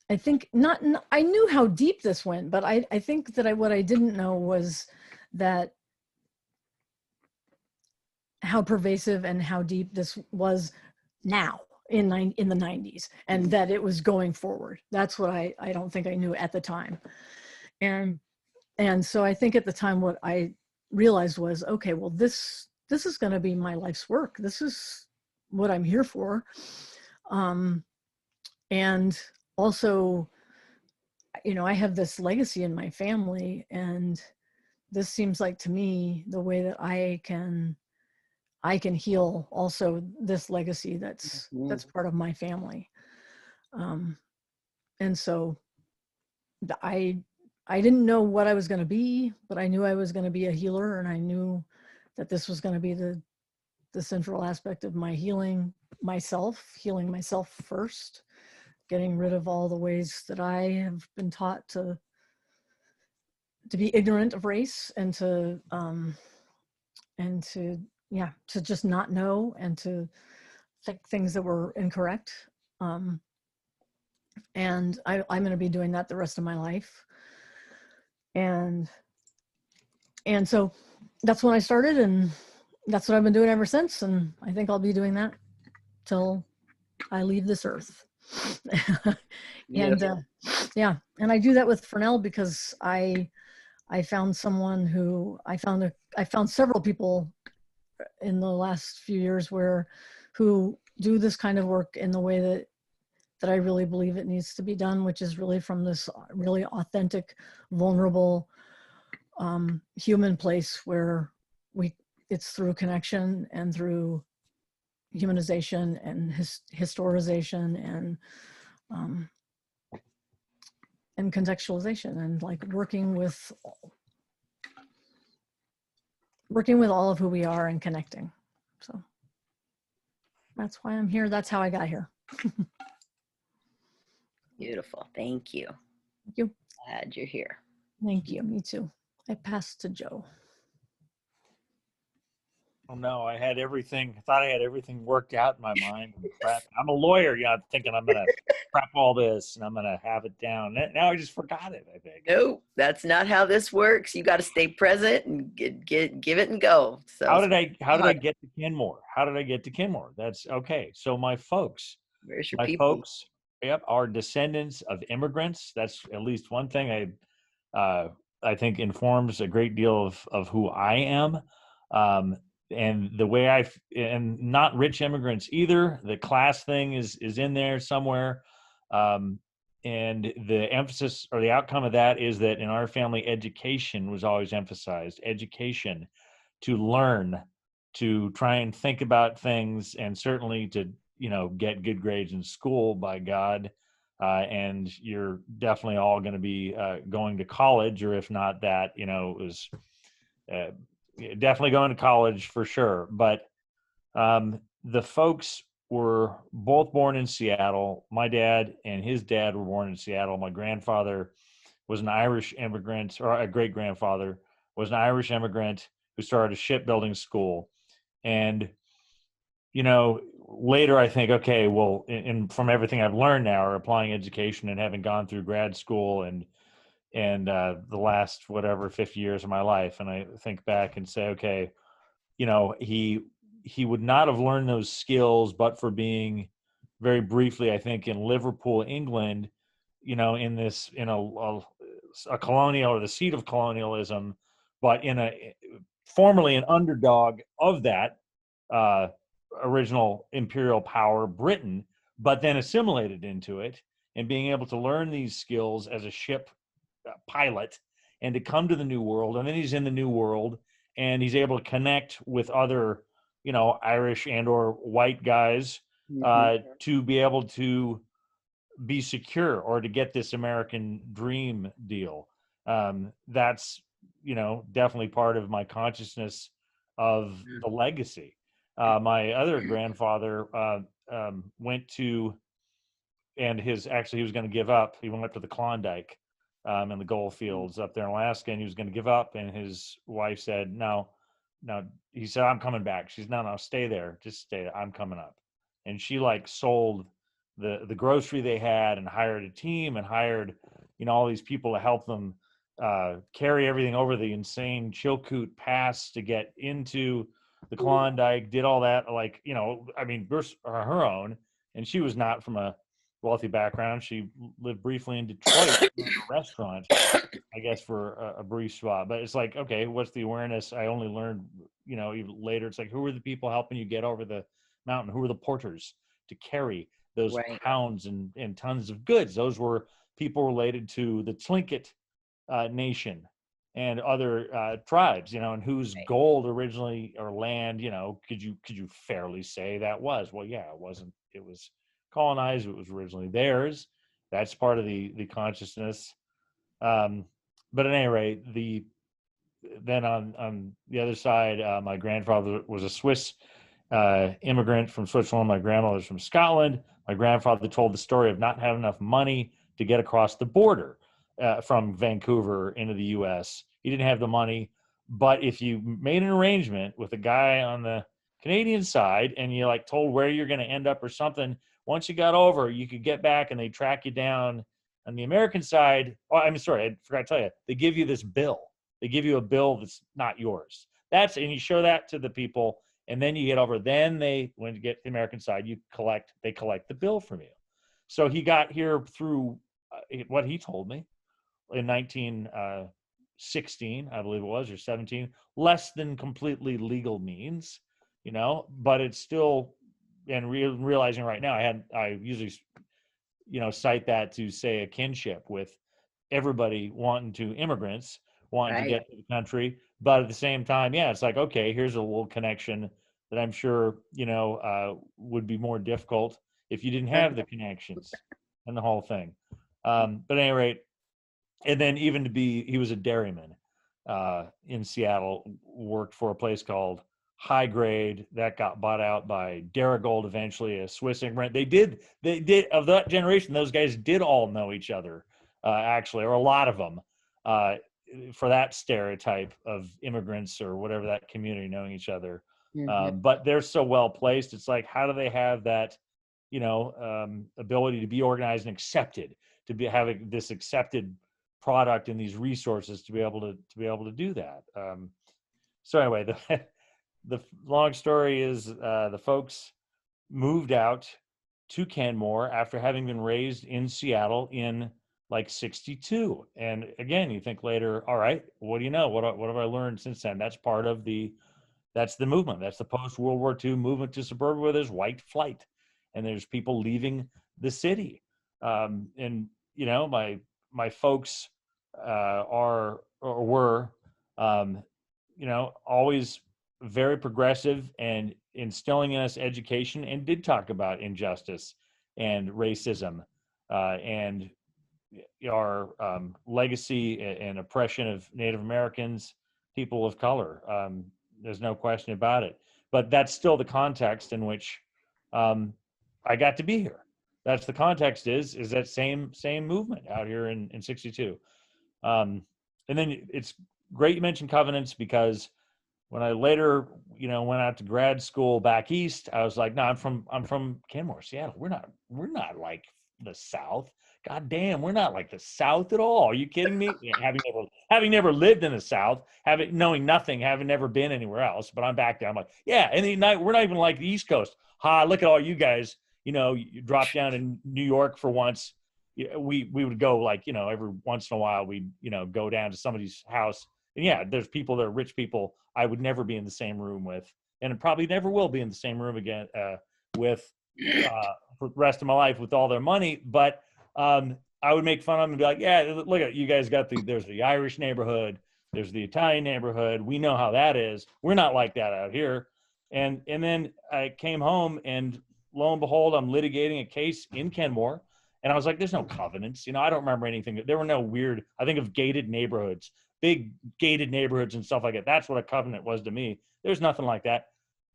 I think I knew how deep this went, but I think that what I didn't know was that how pervasive and how deep this was now in the 90s, and that it was going forward. That's what I don't think I knew at the time. And so I think at the time what I realized was, okay, well, this is going to be my life's work. This is what I'm here for. And also, I have this legacy in my family, and this seems like to me the way that I can heal also this legacy that's part of my family. And so I didn't know what I was going to be, but I knew I was going to be a healer, and I knew that this was going to be the central aspect of my healing myself first, getting rid of all the ways that I have been taught to be ignorant of race, and to just not know, and to think things that were incorrect. And I'm going to be doing that the rest of my life. And so that's when I started, and that's what I've been doing ever since. And I think I'll be doing that till I leave this earth. And and I do that with Fresnel because I found someone who I found several people in the last few years who do this kind of work in the way that I really believe it needs to be done, which is really from this really authentic, vulnerable, human place where it's through connection and through humanization and historization and contextualization, and like working with all of who we are and connecting. So that's why I'm here. That's how I got here. Beautiful. Thank you. Thank you. Glad you're here. Thank you. Me too. I pass to Joe. Oh no, I had everything. Thought I had everything worked out in my mind. And prep. I'm a lawyer, thinking I'm gonna prep all this and I'm gonna have it down. Now I just forgot it. I think. No, that's not how this works. You got to stay present and give it and go. So How did I get to Kenmore? How did I get to Kenmore? That's okay. So my folks, where's your people? yep, are descendants of immigrants. That's at least one thing I think informs a great deal of who I am. And the way and not rich immigrants either. The class thing is in there somewhere. And the emphasis or the outcome of that is that in our family, education was always emphasized. Education, to learn, to try and think about things, and certainly to get good grades in school, by God. And you're definitely all going to be going to college, or if not that, it was definitely going to college for sure. But the folks were both born in Seattle. My dad and his dad were born in Seattle. My grandfather was an Irish immigrant, or a great grandfather was an Irish immigrant who started a shipbuilding school. And, later I think, okay, well, from everything I've learned now, or applying education and having gone through grad school and the last, 50 years of my life. And I think back and say, okay, he would not have learned those skills, but for being very briefly, I think, in Liverpool, England, in a colonial, or the seat of colonialism, but formerly an underdog of that original imperial power, Britain, but then assimilated into it, and being able to learn these skills as a ship pilot and to come to the New World. And then he's in the New World and he's able to connect with other, Irish and or white guys to be able to be secure, or to get this American dream deal. That's, definitely part of my consciousness of the legacy. My other grandfather went to, and he was going to give up. He went up to the Klondike in the gold fields up there in Alaska, and he was going to give up. And his wife said, no. He said, I'm coming back. She's, no, stay there. Just stay there. I'm coming up. And she sold the grocery they had and hired a team and hired, all these people to help them carry everything over the insane Chilkoot Pass to get into the Klondike, did all that, her own. And she was not from a wealthy background. She lived briefly in Detroit in a restaurant, I guess, for a brief spot. But it's like, okay, what's the awareness? I only learned, even later, it's like, who are the people helping you get over the mountain? Who are the porters to carry those pounds and tons of goods? Those were people related to the Tlingit nation and other tribes, and whose gold originally, or land, could you fairly say that was? Well, yeah, it wasn't. It was colonized. It was originally theirs. That's part of the consciousness. But at any rate, then on the other side, my grandfather was a Swiss immigrant from Switzerland. My grandmother's from Scotland. My grandfather told the story of not having enough money to get across the border from Vancouver into the U.S. He didn't have the money, but if you made an arrangement with a guy on the Canadian side and you told where you're going to end up or something, once you got over, you could get back and they track you down. On the American side, I'm sorry, I forgot to tell you, they give you this bill. They give you a bill that's not yours. And you show that to the people, and then you get over. Then when you get to the American side, they collect the bill from you. So he got here through what he told me in 1916, I believe it was, or 17, less than completely legal means, but it's still, and realizing right now, I usually, cite that to say a kinship with everybody immigrants wanting to get to the country. But at the same time, yeah, it's like, okay, here's a little connection that I'm sure, would be more difficult if you didn't have the connections and the whole thing. But at any rate, and then even he was a dairyman in Seattle, worked for a place called High Grade that got bought out by Darigold eventually, a Swiss immigrant. They did of that generation. Those guys did all know each other actually, or a lot of them, for that stereotype of immigrants or whatever, that community knowing each other. But they're so well placed. It's like, how do they have that, ability to be organized and accepted, to be having this accepted product and these resources to be able to do that. So anyway, the long story is, the folks moved out to Kenmore after having been raised in Seattle in like 62. And again, you think later, all right, what do you know? What have I learned since then? That's part of that's the movement. That's the post-World War II movement to suburbia, where there's white flight and there's people leaving the city. And my folks are or were, always very progressive and instilling in us education, and did talk about injustice and racism, and our legacy and oppression of Native Americans, people of color. There's no question about it. But that's still the context in which I got to be here. That's the context is that same movement out here in 62. And then it's great you mentioned covenants, because when I later, went out to grad school back east, I was like, no, I'm from Kenmore, Seattle. We're not like the South. God damn, we're not like the South at all. Are you kidding me? Having never lived in the South, knowing nothing, having never been anywhere else, but I'm back there. I'm like, yeah, and we're not even like the East Coast. Ha, look at all you guys. You drop down in New York for once. We would go like, every once in a while we'd, go down to somebody's house. And yeah, there's people that are rich people I would never be in the same room with, and probably never will be in the same room again with for the rest of my life with all their money. But I would make fun of them and be like, yeah, look at you guys there's the Irish neighborhood, there's the Italian neighborhood. We know how that is. We're not like that out here. And then I came home, and lo and behold, I'm litigating a case in Kenmore. And I was like, there's no covenants. I don't remember anything. There were no weird, I think of gated neighborhoods, big gated neighborhoods and stuff like that. That's what a covenant was to me. There's nothing like that.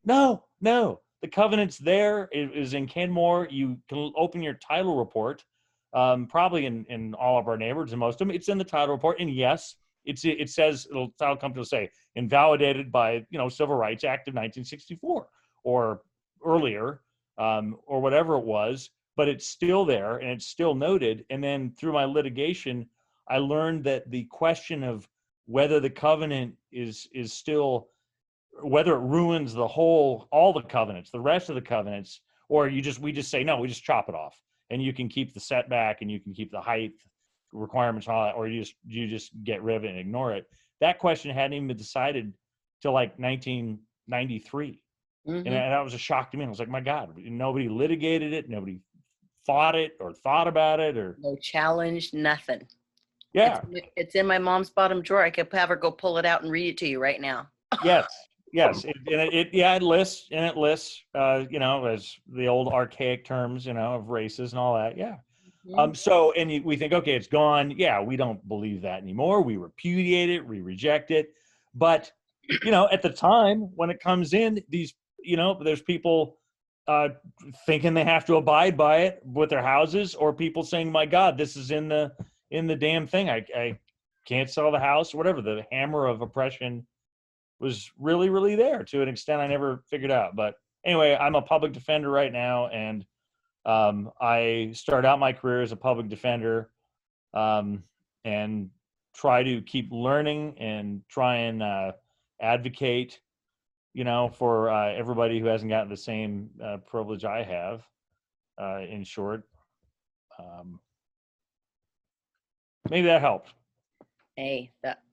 No. The covenant's there. It is in Kenmore. You can open your title report, probably in all of our neighborhoods and most of them. It's in the title report. And yes, it says, title company will say, invalidated by, Civil Rights Act of 1964 or earlier, or whatever it was. But it's still there and it's still noted. And then through my litigation, I learned that the question of whether the covenant is still, whether it ruins all the covenants, the rest of the covenants, or we just say, no, we just chop it off, and you can keep the setback and you can keep the height requirements and all that, or you just get rid of it and ignore it. That question hadn't even been decided till like 1993. And that was a shock to me. I was like, my God, nobody litigated it. Nobody fought it or thought about it, or no challenge, nothing. Yeah. It's in my mom's bottom drawer. I could have her go pull it out and read it to you right now. Yes. It lists, as the old archaic terms, of races and all that. Yeah. So, and we think, okay, it's gone. Yeah. We don't believe that anymore. We repudiate it. We reject it. But, at the time when it comes in, there's people thinking they have to abide by it with their houses, or people saying, my God, this is in the damn thing. I can't sell the house, or whatever. The hammer of oppression was really, really there to an extent I never figured out. But anyway, I'm a public defender right now. And I started out my career as a public defender, and try to keep learning and try and advocate, for everybody who hasn't gotten the same privilege I have, in short. Maybe that helped. Hey,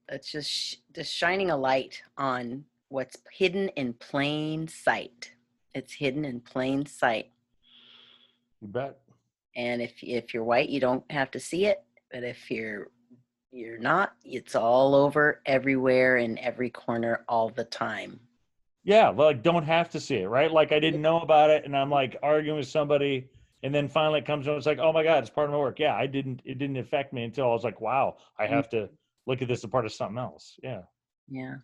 that's just shining a light on what's hidden in plain sight. It's hidden in plain sight. You bet. And if you're white, you don't have to see it. But if you're not, it's all over, everywhere, in every corner, all the time. Yeah, like don't have to see it, right? Like I didn't know about it, and I'm like arguing with somebody, and then finally it comes and it's like, oh my God, it's part of my work. Yeah, it didn't affect me until I was like, wow, I have to look at this as part of something else. Yeah. Yeah.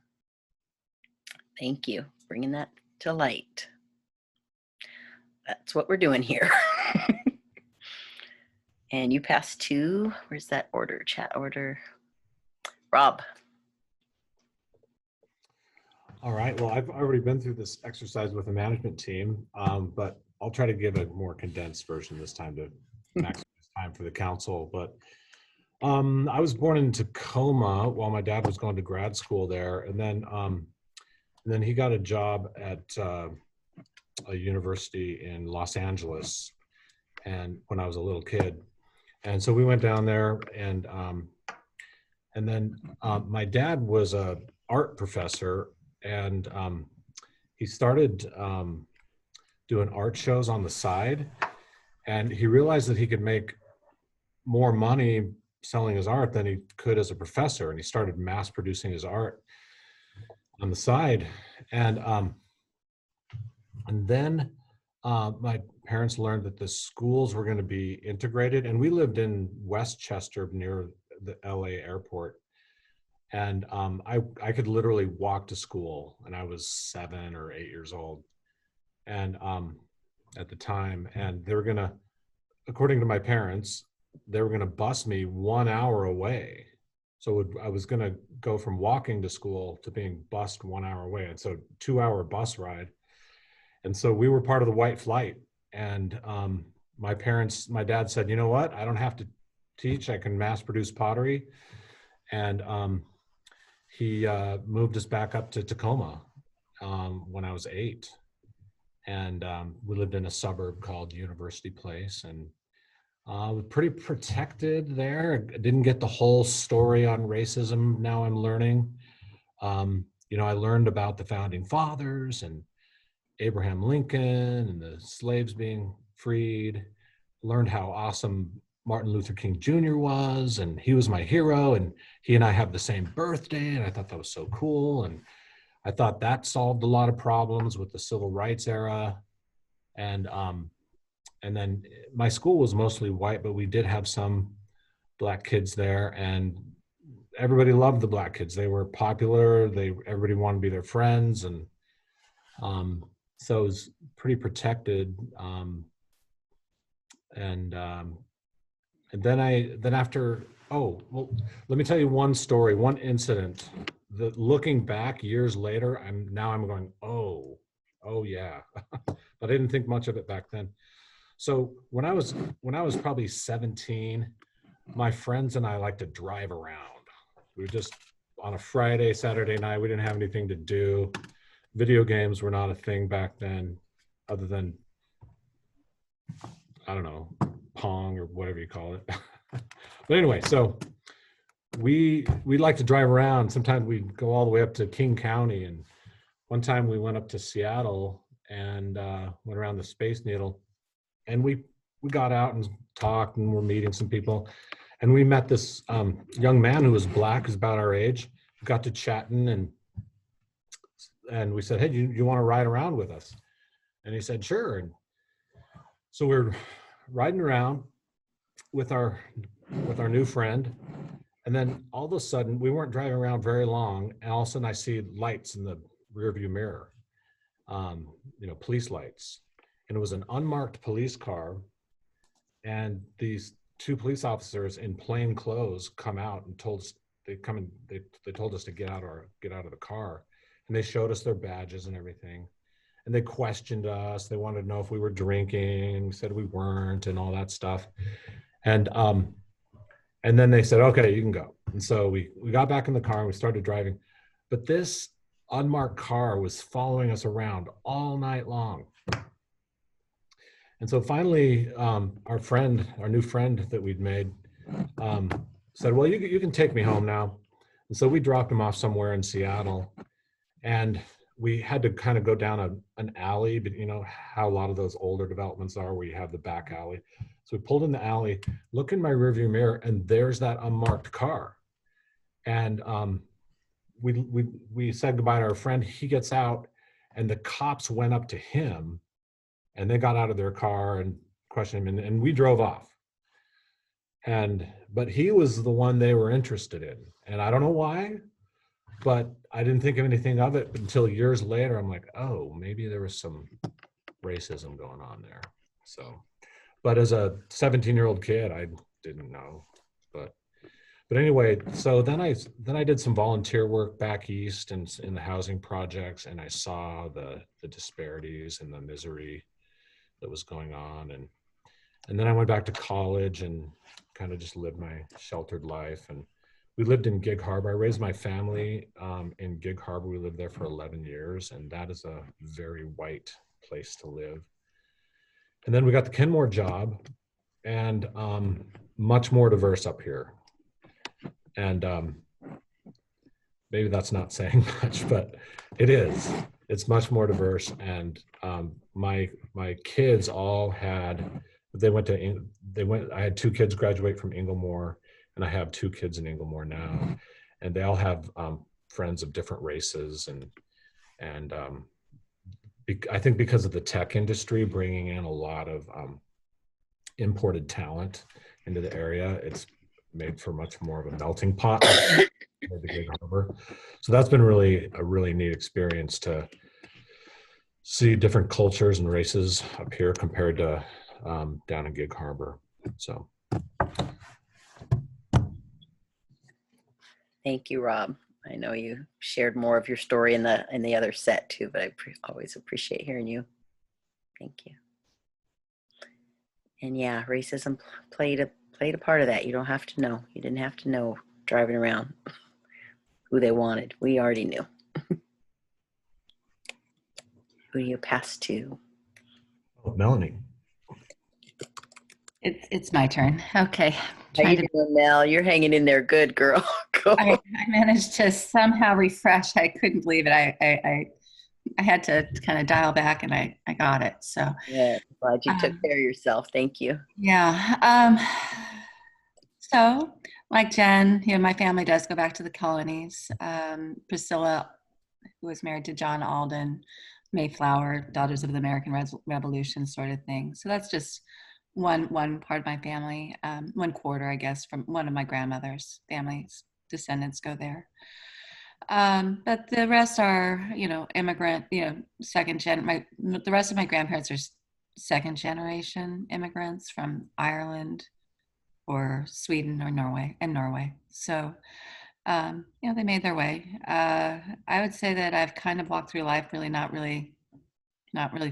Thank you. Bringing that to light. That's what we're doing here. And you pass to, where's that order, chat order? Rob. All right. Well, I've already been through this exercise with the management team, but I'll try to give a more condensed version this time to maximize time for the council. But I was born in Tacoma while my dad was going to grad school there, and then he got a job at a university in Los Angeles, and when I was a little kid, and so we went down there, and then my dad was a art professor, and he started doing art shows on the side, and he realized that he could make more money selling his art than he could as a professor, and he started mass producing his art on the side. And then my parents learned that the schools were going to be integrated, and we lived in Westchester near the LA airport. And I could literally walk to school, and I was 7 or 8 years old, and at the time, and they were gonna, according to my parents, they were gonna bus me 1 hour away. So I was gonna go from walking to school to being bused 1 hour away, and so 2-hour bus ride. And so we were part of the white flight, and my dad said, you know what, I don't have to teach, I can mass produce pottery. And he moved us back up to Tacoma when I was 8. And we lived in a suburb called University Place, and was pretty protected there. I didn't get the whole story on racism. Now I'm learning. You know, I learned about the founding fathers and Abraham Lincoln and the slaves being freed. Learned how awesome Martin Luther King Jr. was, and he was my hero, and he and I have the same birthday, and I thought that was so cool. And I thought that solved a lot of problems with the civil rights era. And then my school was mostly white, but we did have some black kids there, and everybody loved the black kids. They were popular. Everybody wanted to be their friends, and so it was pretty protected. And then after, oh, well, let me tell you one story, one incident that looking back years later, I'm going, oh yeah, but I didn't think much of it back then. So when I was probably 17, my friends and I liked to drive around. We were just on a Friday, Saturday night, we didn't have anything to do. Video games were not a thing back then, other than, I don't know, Pong or whatever you call it. But anyway, so we like to drive around. Sometimes we'd go all the way up to King County, and one time we went up to Seattle and went around the Space Needle, and we got out and talked, and we're meeting some people, and we met this young man who was black, who's about our age. We got to chatting, and we said, hey, do you want to ride around with us? And he said, sure. And so we're riding around with our new friend, and then all of a sudden, we weren't driving around very long, and all of a sudden I see lights in the rearview mirror, you know, police lights, and it was an unmarked police car, and these 2 police officers in plain clothes come out and told us they told us to get out of the car, and they showed us their badges and everything, and they questioned us. They wanted to know if we were drinking, we said we weren't, and all that stuff. And then they said, okay, you can go. And so we got back in the car and we started driving. But this unmarked car was following us around all night long. And so finally, our new friend that we'd made said, well, you can take me home now. And so we dropped him off somewhere in Seattle. And we had to kind of go down an alley, but you know how a lot of those older developments are, where you have the back alley. So we pulled in the alley, look in my rearview mirror, and there's that unmarked car. And we said goodbye to our friend. He gets out, and the cops went up to him, and they got out of their car and questioned him, and we drove off. But he was the one they were interested in, and I don't know why, but I didn't think of anything of it until years later. I'm like, oh, maybe there was some racism going on there. So, But as a 17-year-old kid, I didn't know. But anyway, so then I did some volunteer work back east and in the housing projects, and I saw the disparities and the misery that was going on, and then I went back to college and kind of just lived my sheltered life. And we lived in Gig Harbor. I raised my family in Gig Harbor. We lived there for 11 years, and that is a very white place to live. And then we got the Kenmore job, and much more diverse up here. And maybe that's not saying much, but it is. It's much more diverse. And my kids all had, I had 2 kids graduate from Inglemoor, and I have 2 kids in Inglemoor now, and they all have friends of different races, and I think because of the tech industry bringing in a lot of imported talent into the area, it's made for much more of a melting pot the Gig Harbor. So that's been a really neat experience to see different cultures and races up here compared to down in Gig Harbor. So Thank you, Rob. I know you shared more of your story in the other set too, but I always appreciate hearing you. Thank you. And yeah, racism played a part of that. You don't have to know. You didn't have to know driving around who they wanted. We already knew. Who do you pass to? Oh, Melanie. It's my turn. Okay. How you doing, Mel? You're hanging in there good, girl. Go. I managed to somehow refresh. I couldn't believe it. I had to kind of dial back, and I got it. So Yeah, glad you took care of yourself. Thank you. yeah. So like Jen, my family does go back to the colonies. Priscilla, who was married to John Alden, Mayflower, Daughters of the American Revolution sort of thing. So that's just one part of my family, 1/4, I guess, from one of my grandmother's family's descendants go there. But the rest are, immigrant, second gen. The rest of my grandparents are second generation immigrants from Ireland or Sweden or Norway. So, they made their way. I would say that I've kind of walked through life really not really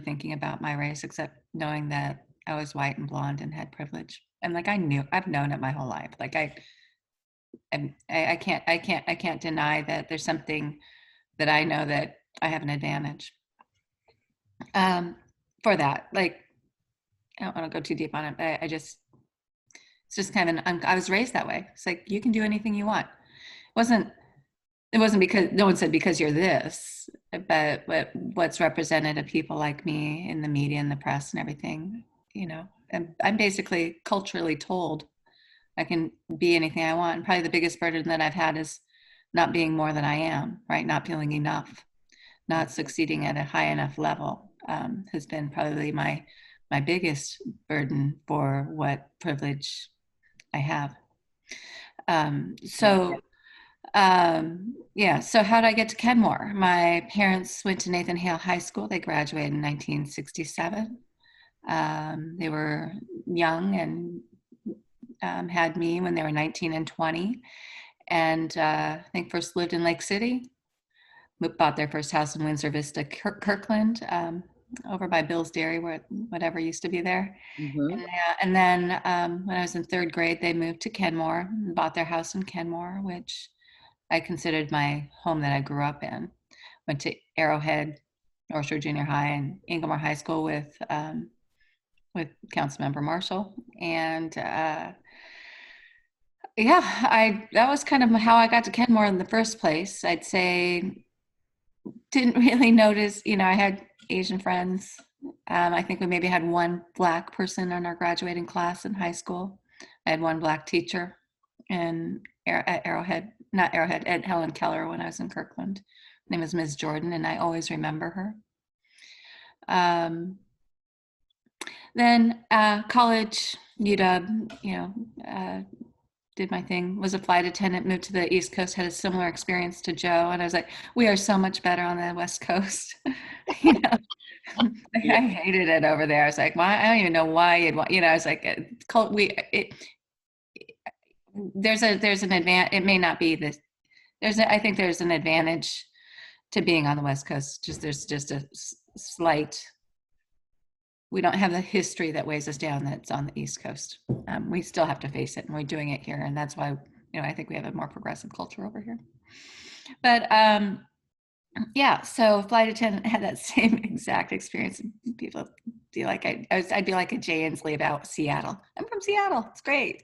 thinking about my race, except knowing that I was white and blonde and had privilege. And I've known it my whole life. Like I can't deny that there's something that I know that I have an advantage for that. Like, I don't want to go too deep on it, but it's just kind of I was raised that way. It's like, you can do anything you want. It wasn't because no one said because you're this, but what's represented of people like me in the media and the press and everything, and I'm basically culturally told I can be anything I want. And probably the biggest burden that I've had is not being more than I am, right? Not feeling enough, not succeeding at a high enough level has been probably my biggest burden for what privilege I have. So how did I get to Kenmore? My parents went to Nathan Hale High School. They graduated in 1967. They were young and had me when they were 19 and 20. And I think first lived in Lake City. Bought their first house in Windsor Vista, Kirkland, over by Bill's Dairy, whatever used to be there. Mm-hmm. And then when I was in 3rd grade, they moved to Kenmore and bought their house in Kenmore, which I considered my home that I grew up in. Went to Arrowhead, North Shore Junior High, and Inglemoor High School with Councilmember Marshall. And that was kind of how I got to Kenmore in the first place. I'd say didn't really notice, I had Asian friends. I think we maybe had one Black person in our graduating class in high school. I had one Black teacher at Arrowhead, not Arrowhead, at Helen Keller when I was in Kirkland. Her name is Ms. Jordan, and I always remember her. Then college, UW, did my thing, was a flight attendant, moved to the East Coast, had a similar experience to Joe. And I was like, we are so much better on the West Coast. I I hated it over there. I was like, why? I don't even know why you'd want, I was like, there's an advantage. It may not be this. I think there's an advantage to being on the West Coast. There's just a slight, we don't have the history that weighs us down that's on the East Coast. We still have to face it, and we're doing it here. And that's why, I think we have a more progressive culture over here. But yeah, so flight attendant had that same exact experience. People be like, I'd be like a Jay Inslee about Seattle. I'm from Seattle. It's great,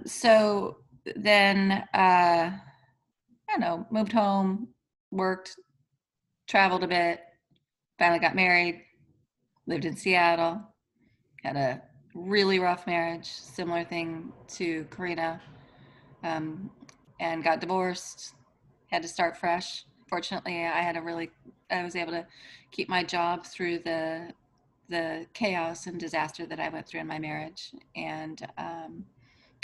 So then, I don't know, moved home, worked, traveled a bit, finally got married, lived in Seattle, had a really rough marriage, similar thing to Karina, and got divorced, had to start fresh. Fortunately, I was able to keep my job through the chaos and disaster that I went through in my marriage, and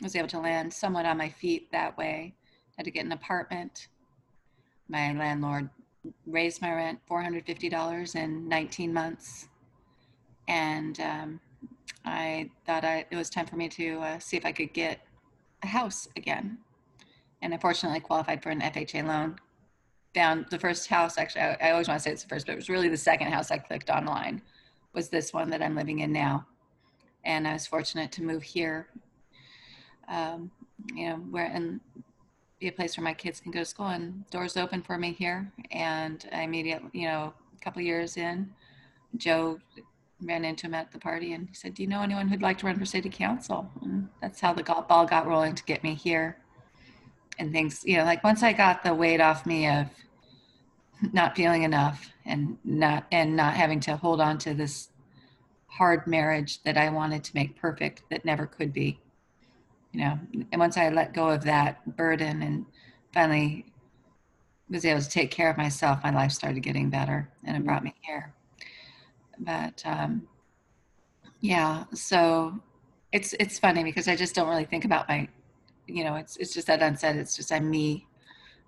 was able to land somewhat on my feet that way. Had to get an apartment. My landlord raised my rent $450 in 19 months. And I thought it was time for me to see if I could get a house again. And I fortunately qualified for an FHA loan. Found the first house, actually, I always want to say it's the first, but it was really the second house I clicked online, was this one that I'm living in now. And I was fortunate to move here, where and be a place where my kids can go to school, and doors open for me here. And I immediately, a couple years in, Joe ran into him at the party and he said, do you know anyone who'd like to run for city council? And that's how the ball got rolling to get me here. And things, like once I got the weight off me of not feeling enough and not having to hold on to this hard marriage that I wanted to make perfect that never could be, and once I let go of that burden and finally was able to take care of myself, my life started getting better, and it brought me here. But yeah, so it's funny because I just don't really think about my, it's just that unsaid. It's just I'm me.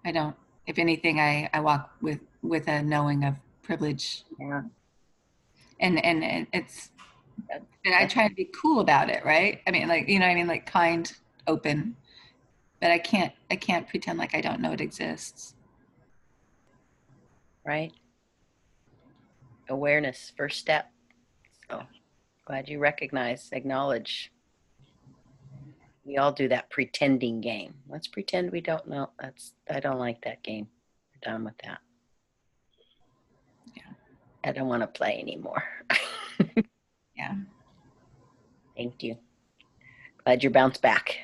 I don't. If anything, I walk with a knowing of privilege. Yeah. And it's, and I try to be cool about it, right? I mean, like, like kind, open, but I can't pretend like I don't know it exists. Right. Awareness, first step. So glad you recognize, acknowledge. We all do that pretending game. Let's pretend we don't know. I don't like that game. We're done with that. Yeah. I don't want to play anymore. Yeah. Thank you. Glad you bounced back.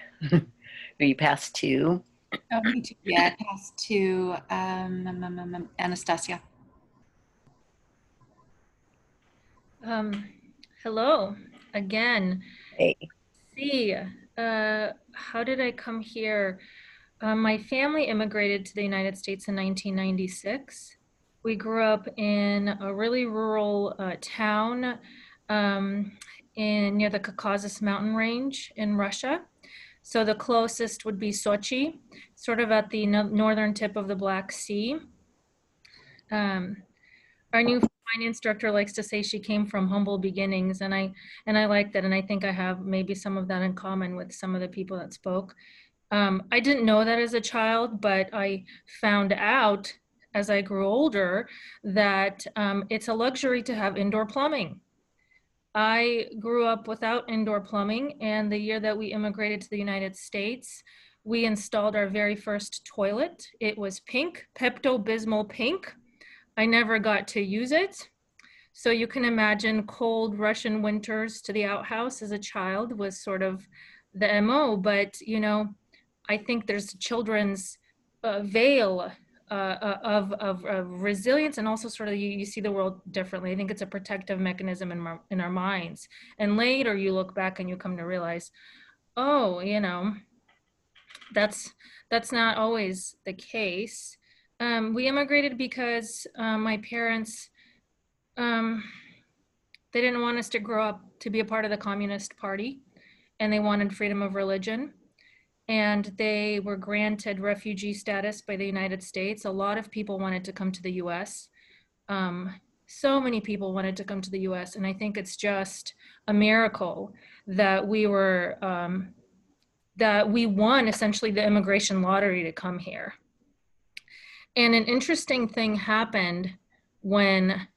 You passed to? Oh, me too. Yeah, I passed to Anastasia. Hello again. Hey. See, how did I come here? My family immigrated to the United States in 1996. We grew up in a really rural town near the Caucasus mountain range in Russia. So the closest would be Sochi, sort of at the northern tip of the Black Sea. Our new finance director likes to say she came from humble beginnings, and I like that, and I think I have maybe some of that in common with some of the people that spoke. I didn't know that as a child, but I found out as I grew older that it's a luxury to have indoor plumbing. I grew up without indoor plumbing, and the year that we immigrated to the United States, we installed our very first toilet. It was pink, Pepto-Bismol pink. I never got to use it. So you can imagine cold Russian winters to the outhouse as a child was sort of the MO, but I think there's children's veil of resilience, and also sort of you see the world differently. I think it's a protective mechanism in our minds. And later you look back and you come to realize, oh, that's not always the case. We immigrated because my parents, they didn't want us to grow up to be a part of the Communist Party, and they wanted freedom of religion. And they were granted refugee status by the United States. A lot of people wanted to come to the US. So many people wanted to come to the US, and I think it's just a miracle that we were, that we won essentially the immigration lottery to come here. And an interesting thing happened when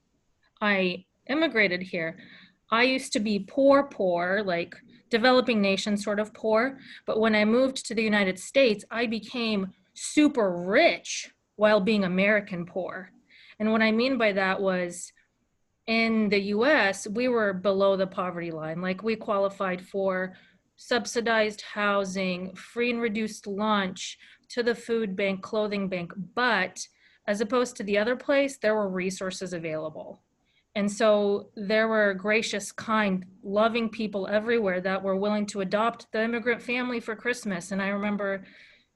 I immigrated here. I used to be poor, like developing nation sort of poor. But when I moved to the United States, I became super rich while being American poor. And what I mean by that was in the US, we were below the poverty line. Like we qualified for subsidized housing, free and reduced lunch, to the food bank, clothing bank. But as opposed to the other place, there were resources available. And so there were gracious, kind, loving people everywhere that were willing to adopt the immigrant family for Christmas. And I remember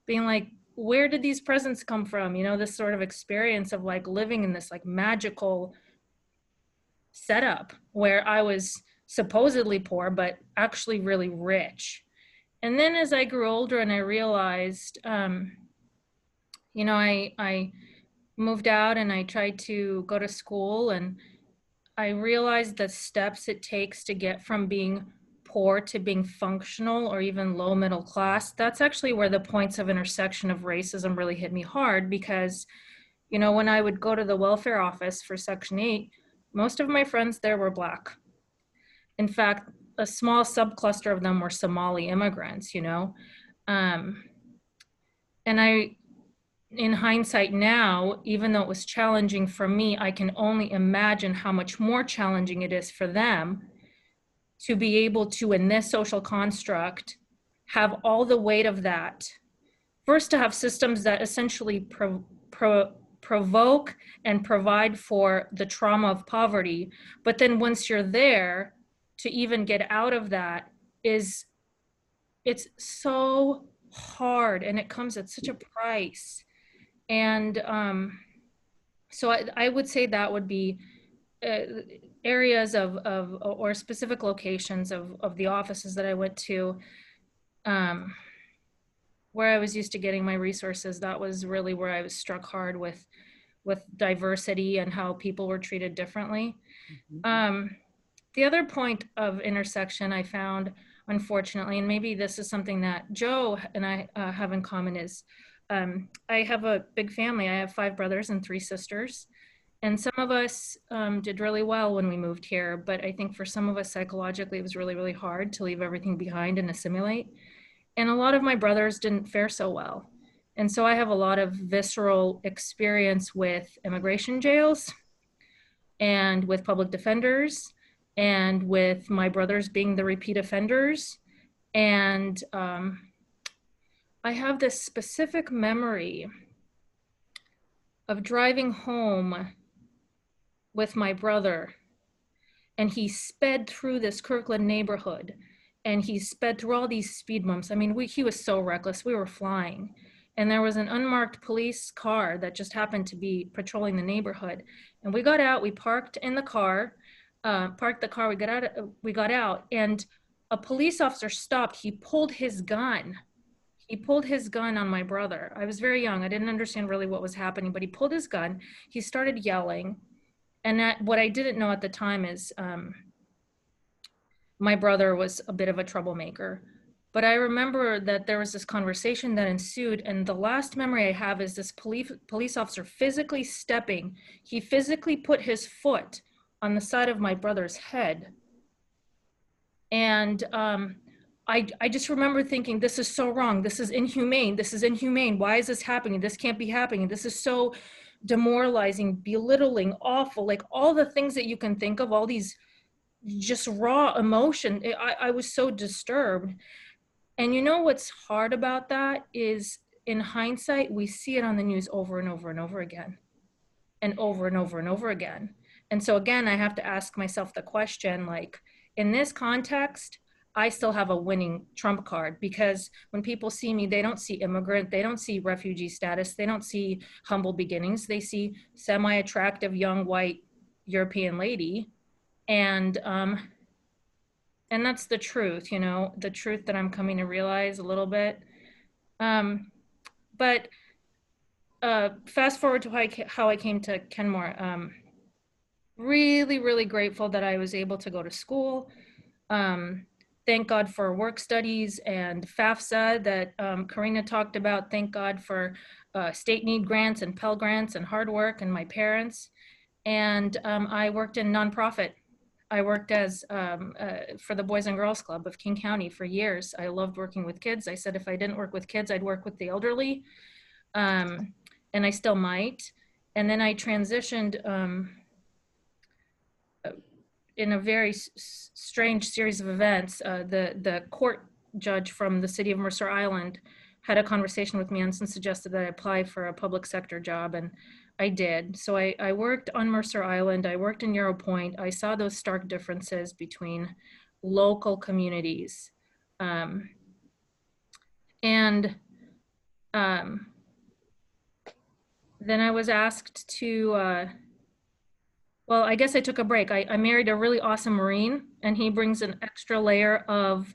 being like, where did these presents come from? You know, this sort of experience of like living in this like magical setup where I was supposedly poor, but actually really rich. And then as I grew older and I realized, you know, I moved out and I tried to go to school, and I realized the steps it takes to get from being poor to being functional or even low middle class. That's actually where the points of intersection of racism really hit me hard, because, you know, when I would go to the welfare office for Section 8, most of my friends there were Black. In fact, a small subcluster of them were Somali immigrants, you know. And in hindsight now, even though it was challenging for me, I can only imagine how much more challenging it is for them to be able to, in this social construct, have all the weight of that. First, to have systems that essentially provoke and provide for the trauma of poverty. But then once you're there, to even get out of that it's so hard, and it comes at such a price. And so I would say that would be areas of or specific locations of the offices that I went to, where I was used to getting my resources. That was really where I was struck hard with diversity and how people were treated differently. The other point of intersection I found, unfortunately, and maybe this is something that Joe and I have in common, is I have a big family. I have 5 brothers and 3 sisters. And some of us did really well when we moved here, but I think for some of us psychologically, it was really, really hard to leave everything behind and assimilate. And a lot of my brothers didn't fare so well. And so I have a lot of visceral experience with immigration jails and with public defenders and with my brothers being the repeat offenders. And I have this specific memory of driving home with my brother, and he sped through this Kirkland neighborhood, and he sped through all these speed bumps. I mean, he was so reckless. We were flying. And there was an unmarked police car that just happened to be patrolling the neighborhood. And we got out, we parked in the car, we got out, and a police officer stopped. He pulled his gun. He pulled his gun on my brother. I was very young. I didn't understand really what was happening, but he pulled his gun. He started yelling. And what I didn't know at the time is my brother was a bit of a troublemaker. But I remember that there was this conversation that ensued, and the last memory I have is this police officer physically stepping. He physically put his foot on the side of my brother's head. And I just remember thinking, this is so wrong. This is inhumane. This is inhumane. Why is this happening? This can't be happening. This is so demoralizing, belittling, awful, like all the things that you can think of, all these just raw emotion. I was so disturbed. And you know what's hard about that is, in hindsight, we see it on the news over and over and over again, and over and over and over again. And so again, I have to ask myself the question, like, in this context, I still have a winning trump card, because when people see me, they don't see immigrant, they don't see refugee status, they don't see humble beginnings, they see semi-attractive young white European lady. And that's the truth, you know, the truth that I'm coming to realize a little bit. But fast forward to how I came to Kenmore. really, really grateful that I was able to go to school. Thank God for work studies and FAFSA that Karina talked about. Thank God for state need grants and Pell grants and hard work and my parents. And I worked in nonprofit. I worked as for the Boys and Girls Club of King County for years. I loved working with kids. I said if I didn't work with kids, I'd work with the elderly, and I still might. And then I transitioned in a very strange series of events. The court judge from the city of Mercer Island had a conversation with me and suggested that I apply for a public sector job, and I did. So I worked on Mercer Island, I worked in Yarrow Point. I saw those stark differences between local communities. And then I was asked to, well, I guess I took a break. I married a really awesome Marine, and he brings an extra layer of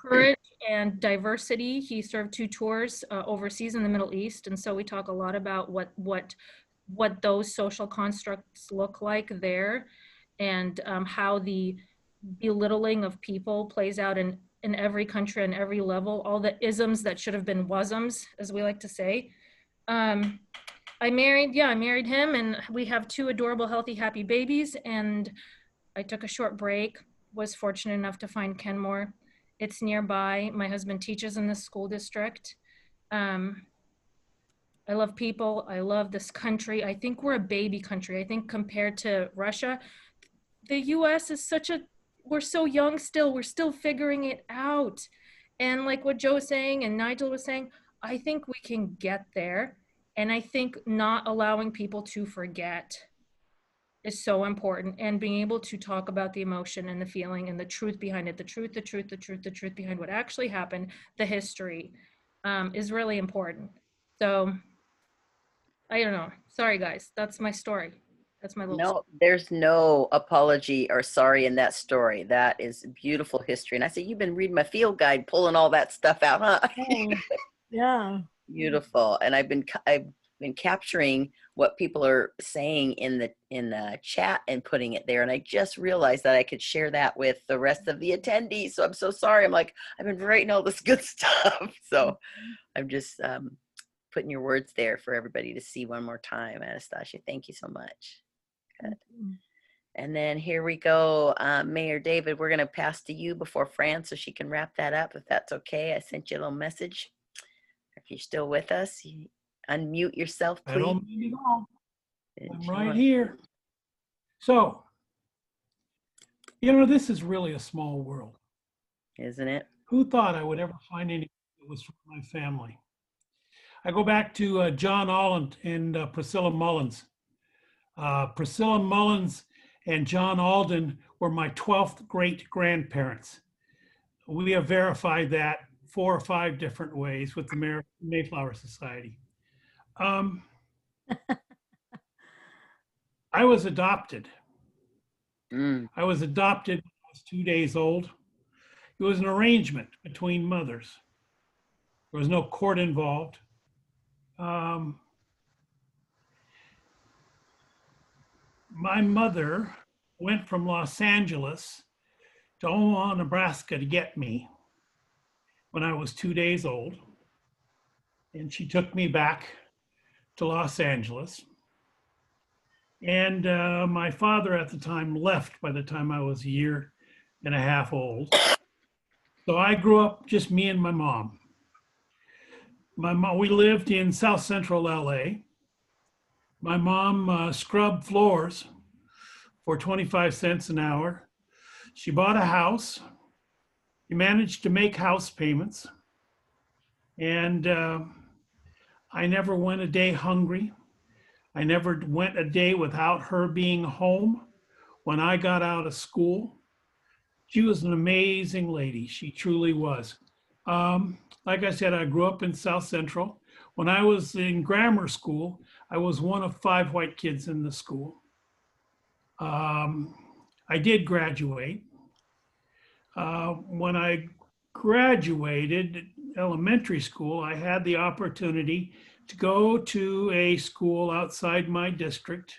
courage and diversity. He served 2 tours overseas in the Middle East, and so we talk a lot about what those social constructs look like there, and how the belittling of people plays out in every country and every level, all the isms that should have been wasms, as we like to say. I married him, and we have 2 adorable, healthy, happy babies. And I took a short break, was fortunate enough to find Kenmore. It's nearby. My husband teaches in the school district. I love people. I love this country. I think we're a baby country. I think compared to Russia, the US is we're so young still. We're still figuring it out. And like what Joe was saying and Nigel was saying, I think we can get there. And I think not allowing people to forget is so important, and being able to talk about the emotion and the feeling and the truth behind it, the truth behind what actually happened, the history, is really important. So I don't know. Sorry, guys. That's my story. That's my little story. No, there's no apology or sorry in that story. That is beautiful history. And I said, you've been reading my field guide, pulling all that stuff out, huh? Oh, yeah. Beautiful. And I've been capturing what people are saying in the chat and putting it there. And I just realized that I could share that with the rest of the attendees. So I'm so sorry. I'm like, I've been writing all this good stuff. So I'm just putting your words there for everybody to see one more time. Anastasia, thank you so much. Good. And then here we go. Mayor David, we're going to pass to you before Fran so she can wrap that up, if that's okay. I sent you a little message. If you're still with us, you unmute yourself, please. I don't mean at all. I'm right here. So, this is really a small world. Isn't it? Who thought I would ever find anything that was from my family? I go back to John Allen and Priscilla Mullins. Priscilla Mullins and John Alden were my 12th great-grandparents. We have verified that 4 or 5 different ways with the Mayflower Society. I was adopted. I was adopted when I was 2 days old. It was an arrangement between mothers. There was no court involved. My mother went from Los Angeles to Omaha, Nebraska to get me when I was 2 days old. And she took me back to Los Angeles. And my father at the time left by the time I was 1.5 years old. So I grew up just me and my mom. We lived in South Central LA. My mom scrubbed floors for 25 cents an hour. She bought a house. She managed to make house payments. And I never went a day hungry. I never went a day without her being home when I got out of school. She was an amazing lady. She truly was. Like I said, I grew up in South Central. When I was in grammar school, I was one of 5 white kids in the school. I did graduate. When I graduated elementary school, I had the opportunity to go to a school outside my district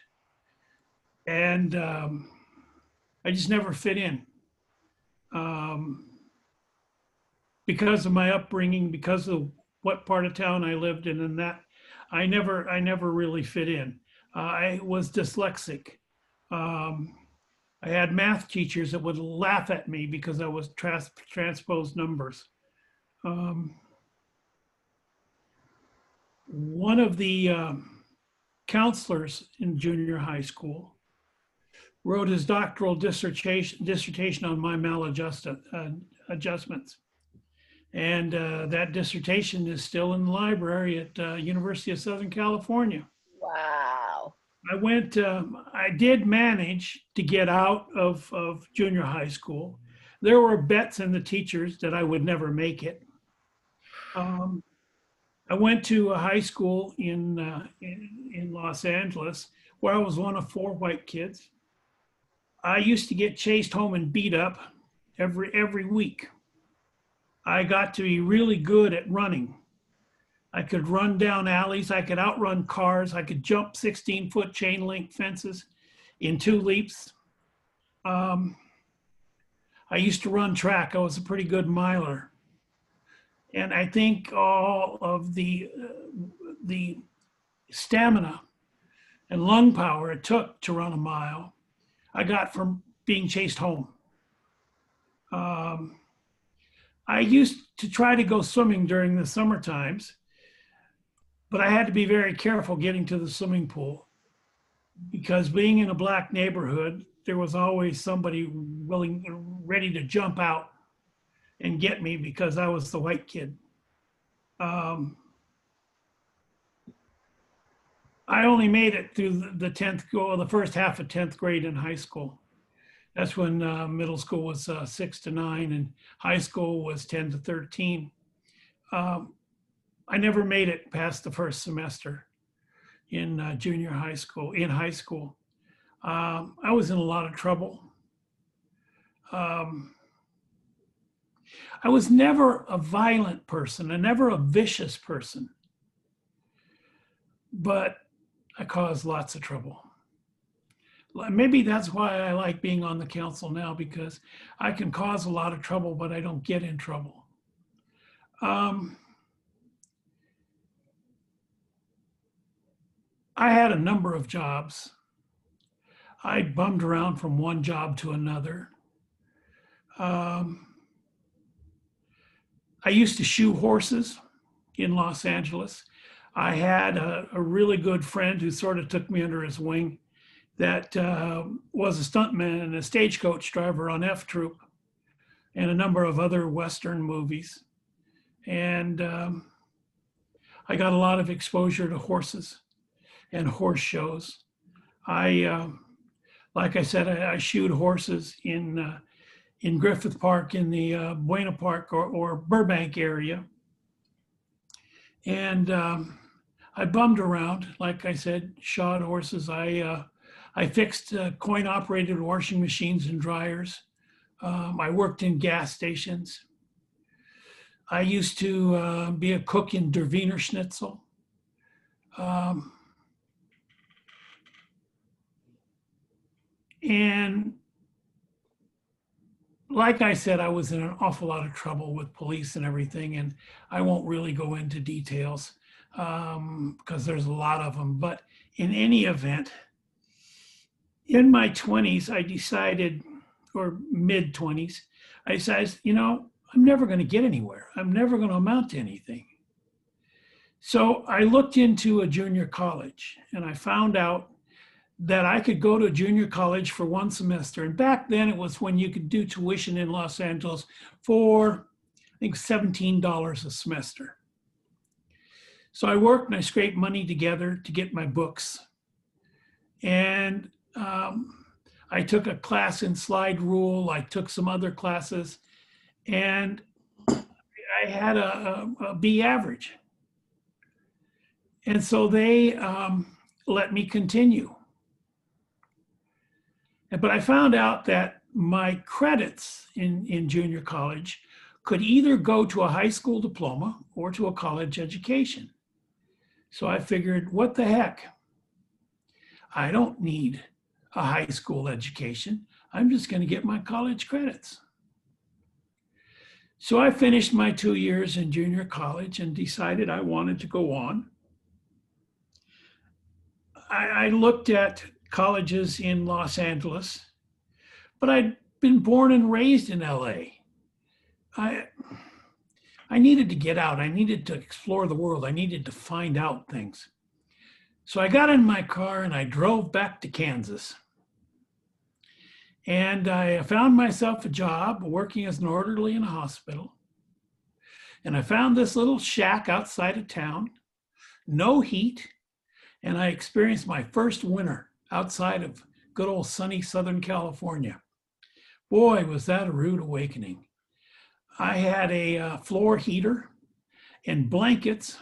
And I just never fit in. Because of my upbringing, because of what part of town I lived in, and that I never really fit in. I was dyslexic. I had math teachers that would laugh at me because I was transposed numbers. One of the counselors in junior high school wrote his doctoral dissertation on my maladjustments. And that dissertation is still in the library at University of Southern California. Wow. I did manage to get out of junior high school. There were bets in the teachers that I would never make it. I went to a high school in Los Angeles where I was one of 4 white kids. I used to get chased home and beat up every week. I got to be really good at running. I could run down alleys. I could outrun cars. I could jump 16-foot chain link fences in 2 leaps. I used to run track. I was a pretty good miler. And I think all of the stamina and lung power it took to run a mile, I got from being chased home. I used to try to go swimming during the summer times, but I had to be very careful getting to the swimming pool because being in a black neighborhood, there was always somebody ready to jump out and get me because I was the white kid. I only made it through the first half of 10th grade in high school. That's when middle school was 6 to 9 and high school was 10 to 13. I never made it past the first semester in high school. I was in a lot of trouble. I was never a violent person and never a vicious person, but I caused lots of trouble. Maybe that's why I like being on the council now, because I can cause a lot of trouble, but I don't get in trouble. I had a number of jobs. I bummed around from one job to another. I used to shoe horses in Los Angeles. I had a really good friend who sort of took me under his wing that was a stuntman and a stagecoach driver on F Troop and a number of other Western movies. And I got a lot of exposure to horses and horse shows. Like I said, I shoed horses in Griffith Park in the Buena Park or Burbank area. And I bummed around, like I said, shod horses. I fixed coin-operated washing machines and dryers. I worked in gas stations. I used to be a cook in Der Wiener Schnitzel. And like I said, I was in an awful lot of trouble with police and everything, and I won't really go into details because there's a lot of them. But in any event, in my 20s, I decided, or mid 20s, I decided, I'm never going to get anywhere. I'm never going to amount to anything. So I looked into a junior college, and I found out that I could go to a junior college for 1 semester. And back then it was when you could do tuition in Los Angeles for, I think, $17 a semester. So I worked and I scraped money together to get my books. And I took a class in slide rule. I took some other classes, and I had a B average. And so they let me continue. But I found out that my credits in junior college could either go to a high school diploma or to a college education. So I figured, what the heck? I don't need a high school education. I'm just going to get my college credits. So I finished my 2 years in junior college and decided I wanted to go on. I looked at colleges in Los Angeles, but I'd been born and raised in LA. I needed to get out. I needed to explore the world. I needed to find out things. So I got in my car and I drove back to Kansas. And I found myself a job working as an orderly in a hospital. And I found this little shack outside of town, no heat. And I experienced my first winter outside of good old sunny Southern California. Boy, was that a rude awakening. I had a floor heater and blankets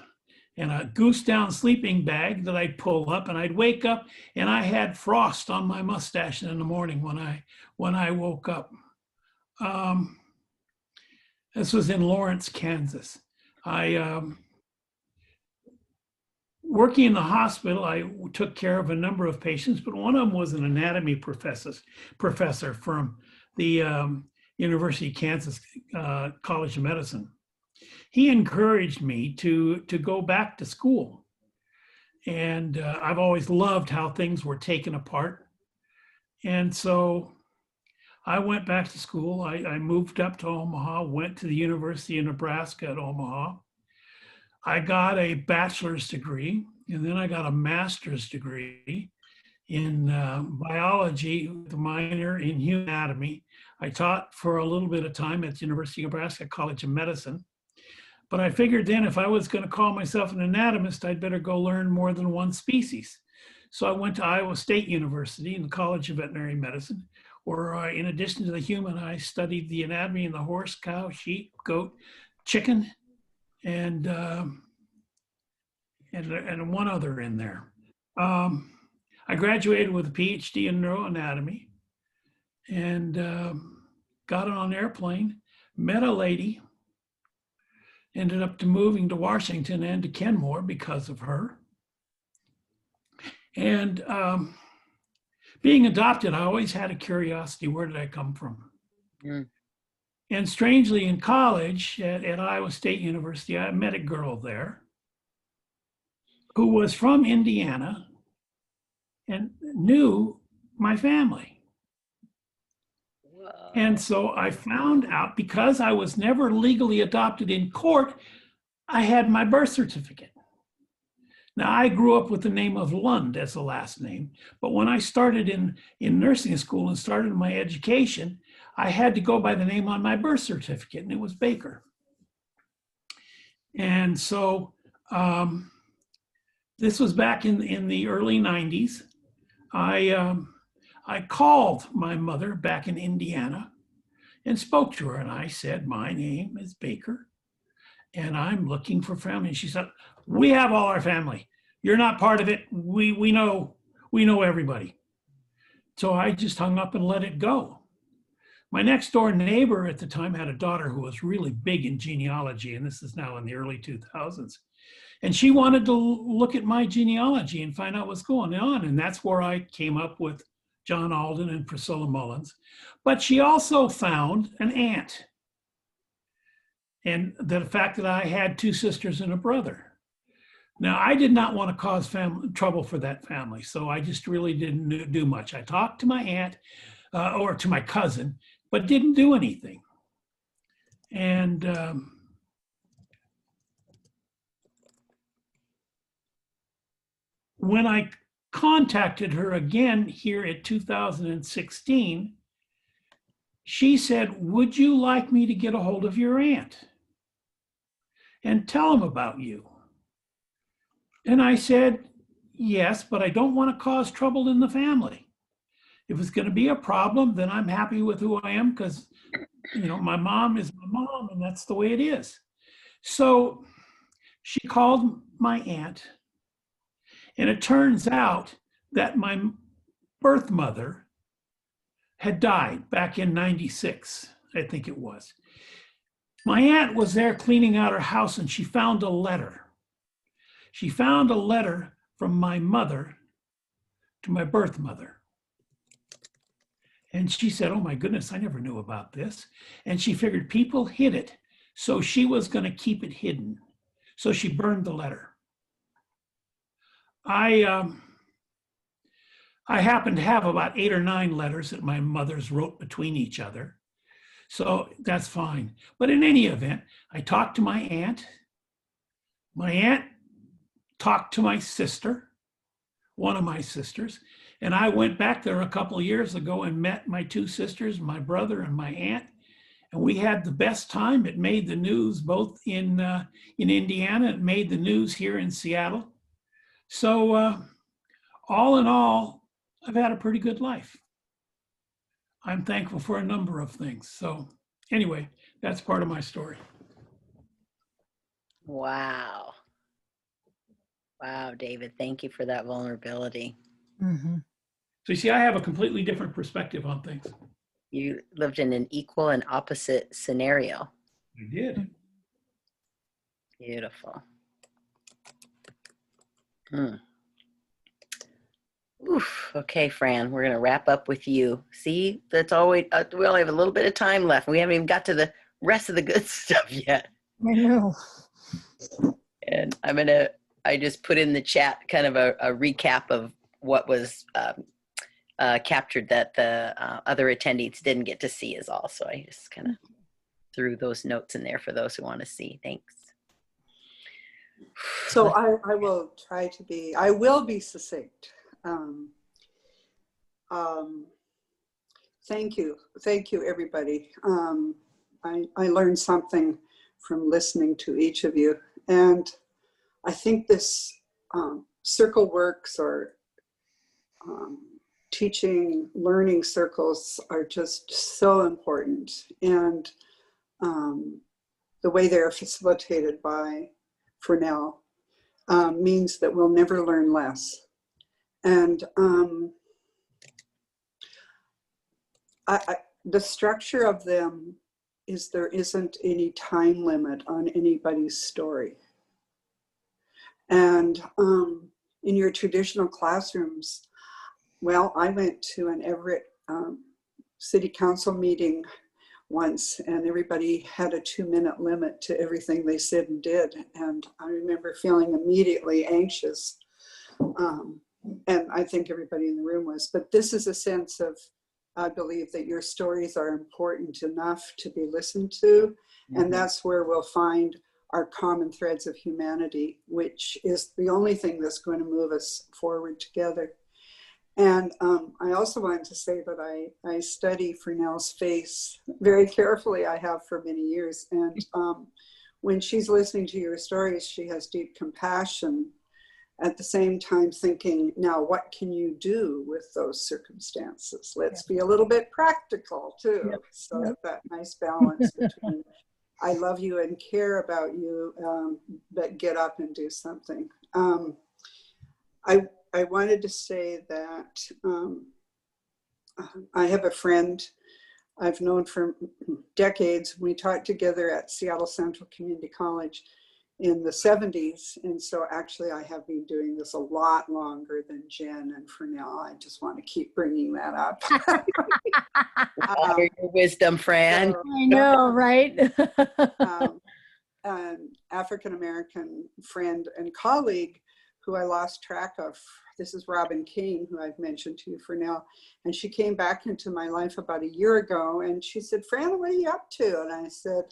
and a goose down sleeping bag that I'd pull up, and I'd wake up and I had frost on my mustache in the morning when I woke up. This was in Lawrence, Kansas. Working in the hospital, I took care of a number of patients, but one of them was an anatomy professor from the University of Kansas College of Medicine. He encouraged me to go back to school. And I've always loved how things were taken apart. And so I went back to school. I moved up to Omaha, went to the University of Nebraska at Omaha. I got a bachelor's degree, and then I got a master's degree in biology with a minor in human anatomy. I taught for a little bit of time at the University of Nebraska College of Medicine. But I figured then if I was going to call myself an anatomist, I'd better go learn more than one species. So I went to Iowa State University in the College of Veterinary Medicine, where in addition to the human, I studied the anatomy in the horse, cow, sheep, goat, chicken, and one other in there. I graduated with a PhD in neuroanatomy and got on an airplane, met a lady, ended up moving to Washington and to Kenmore because of her. And being adopted, I always had a curiosity, where did I come from? Mm. And strangely, in college at Iowa State University, I met a girl there who was from Indiana and knew my family. Whoa. And so I found out, because I was never legally adopted in court, I had my birth certificate. Now, I grew up with the name of Lund as the last name, but when I started in nursing school and started my education, I had to go by the name on my birth certificate, and it was Baker. And so this was back in the early 90s. I called my mother back in Indiana and spoke to her, and I said, my name is Baker, and I'm looking for family. And she said, we have all our family. You're not part of it. We know everybody. So I just hung up and let it go. My next door neighbor at the time had a daughter who was really big in genealogy, and this is now in the early 2000s. And she wanted to look at my genealogy and find out what's going on. And that's where I came up with John Alden and Priscilla Mullins. But she also found an aunt, and the fact that I had two sisters and a brother. Now, I did not want to cause trouble for that family, so I just really didn't do much. I talked to my aunt or to my cousin, but didn't do anything. And when I contacted her again here at 2016, she said, would you like me to get a hold of your aunt and tell them about you? And I said, yes, but I don't want to cause trouble in the family. If it's going to be a problem, then I'm happy with who I am, because, my mom is my mom, and that's the way it is. So she called my aunt, and it turns out that my birth mother had died back in '96, I think it was. My aunt was there cleaning out her house, and she found a letter. She found a letter from my mother to my birth mother. And she said, oh my goodness, I never knew about this. And she figured people hid it, so she was going to keep it hidden. So she burned the letter. I happen to have about 8 or 9 letters that my mothers wrote between each other. So that's fine. But in any event, I talked to my aunt. My aunt talked to my sister, one of my sisters, and I went back there a couple of years ago and met my 2 sisters, my brother and my aunt, and we had the best time. It made the news both in Indiana. It made the news here in Seattle. So all in all, I've had a pretty good life. I'm thankful for a number of things. So anyway, that's part of my story. Wow. Wow, David, thank you for that vulnerability. Mm-hmm. So you see, I have a completely different perspective on things. You lived in an equal and opposite scenario. I did. Beautiful. Oof. Okay, Fran, we're going to wrap up with you. See, that's always, we only have a little bit of time left. We haven't even got to the rest of the good stuff yet. I know. And I just put in the chat kind of a recap of what was captured that the other attendees didn't get to see is all. So I just kind of threw those notes in there for those who want to see. Thanks. So I will try to be, I will be succinct. Thank you, everybody. I learned something from listening to each of you, and I think this circle works or teaching, learning circles are just so important, and the way they are facilitated by Fresnel means that we'll never learn less. And the structure of them is there isn't any time limit on anybody's story. And in your traditional classrooms, well, I went to an Everett City Council meeting once, and everybody had a 2-minute limit to everything they said and did. And I remember feeling immediately anxious. And I think everybody in the room was, but this is a sense of, I believe that your stories are important enough to be listened to. And that's where we'll find our common threads of humanity, which is the only thing that's going to move us forward together. And I also wanted to say that I study Fresnel's face very carefully. I have for many years. And when she's listening to your stories, she has deep compassion, at the same time thinking, now what can you do with those circumstances? Let's be a little bit practical too. So that nice balance between I love you and care about you, but get up and do something. I wanted to say that I have a friend I've known for decades. We taught together at Seattle Central Community College in the 70s. And so actually I have been doing this a lot longer than Jen and Fresnel. I just want to keep bringing that up. Honor your wisdom, Fran. So, I know, right? an African-American friend and colleague who I lost track of. This is Robin King, who I've mentioned to you for now. And she came back into my life about a year ago and she said, Fran, what are you up to? And I said,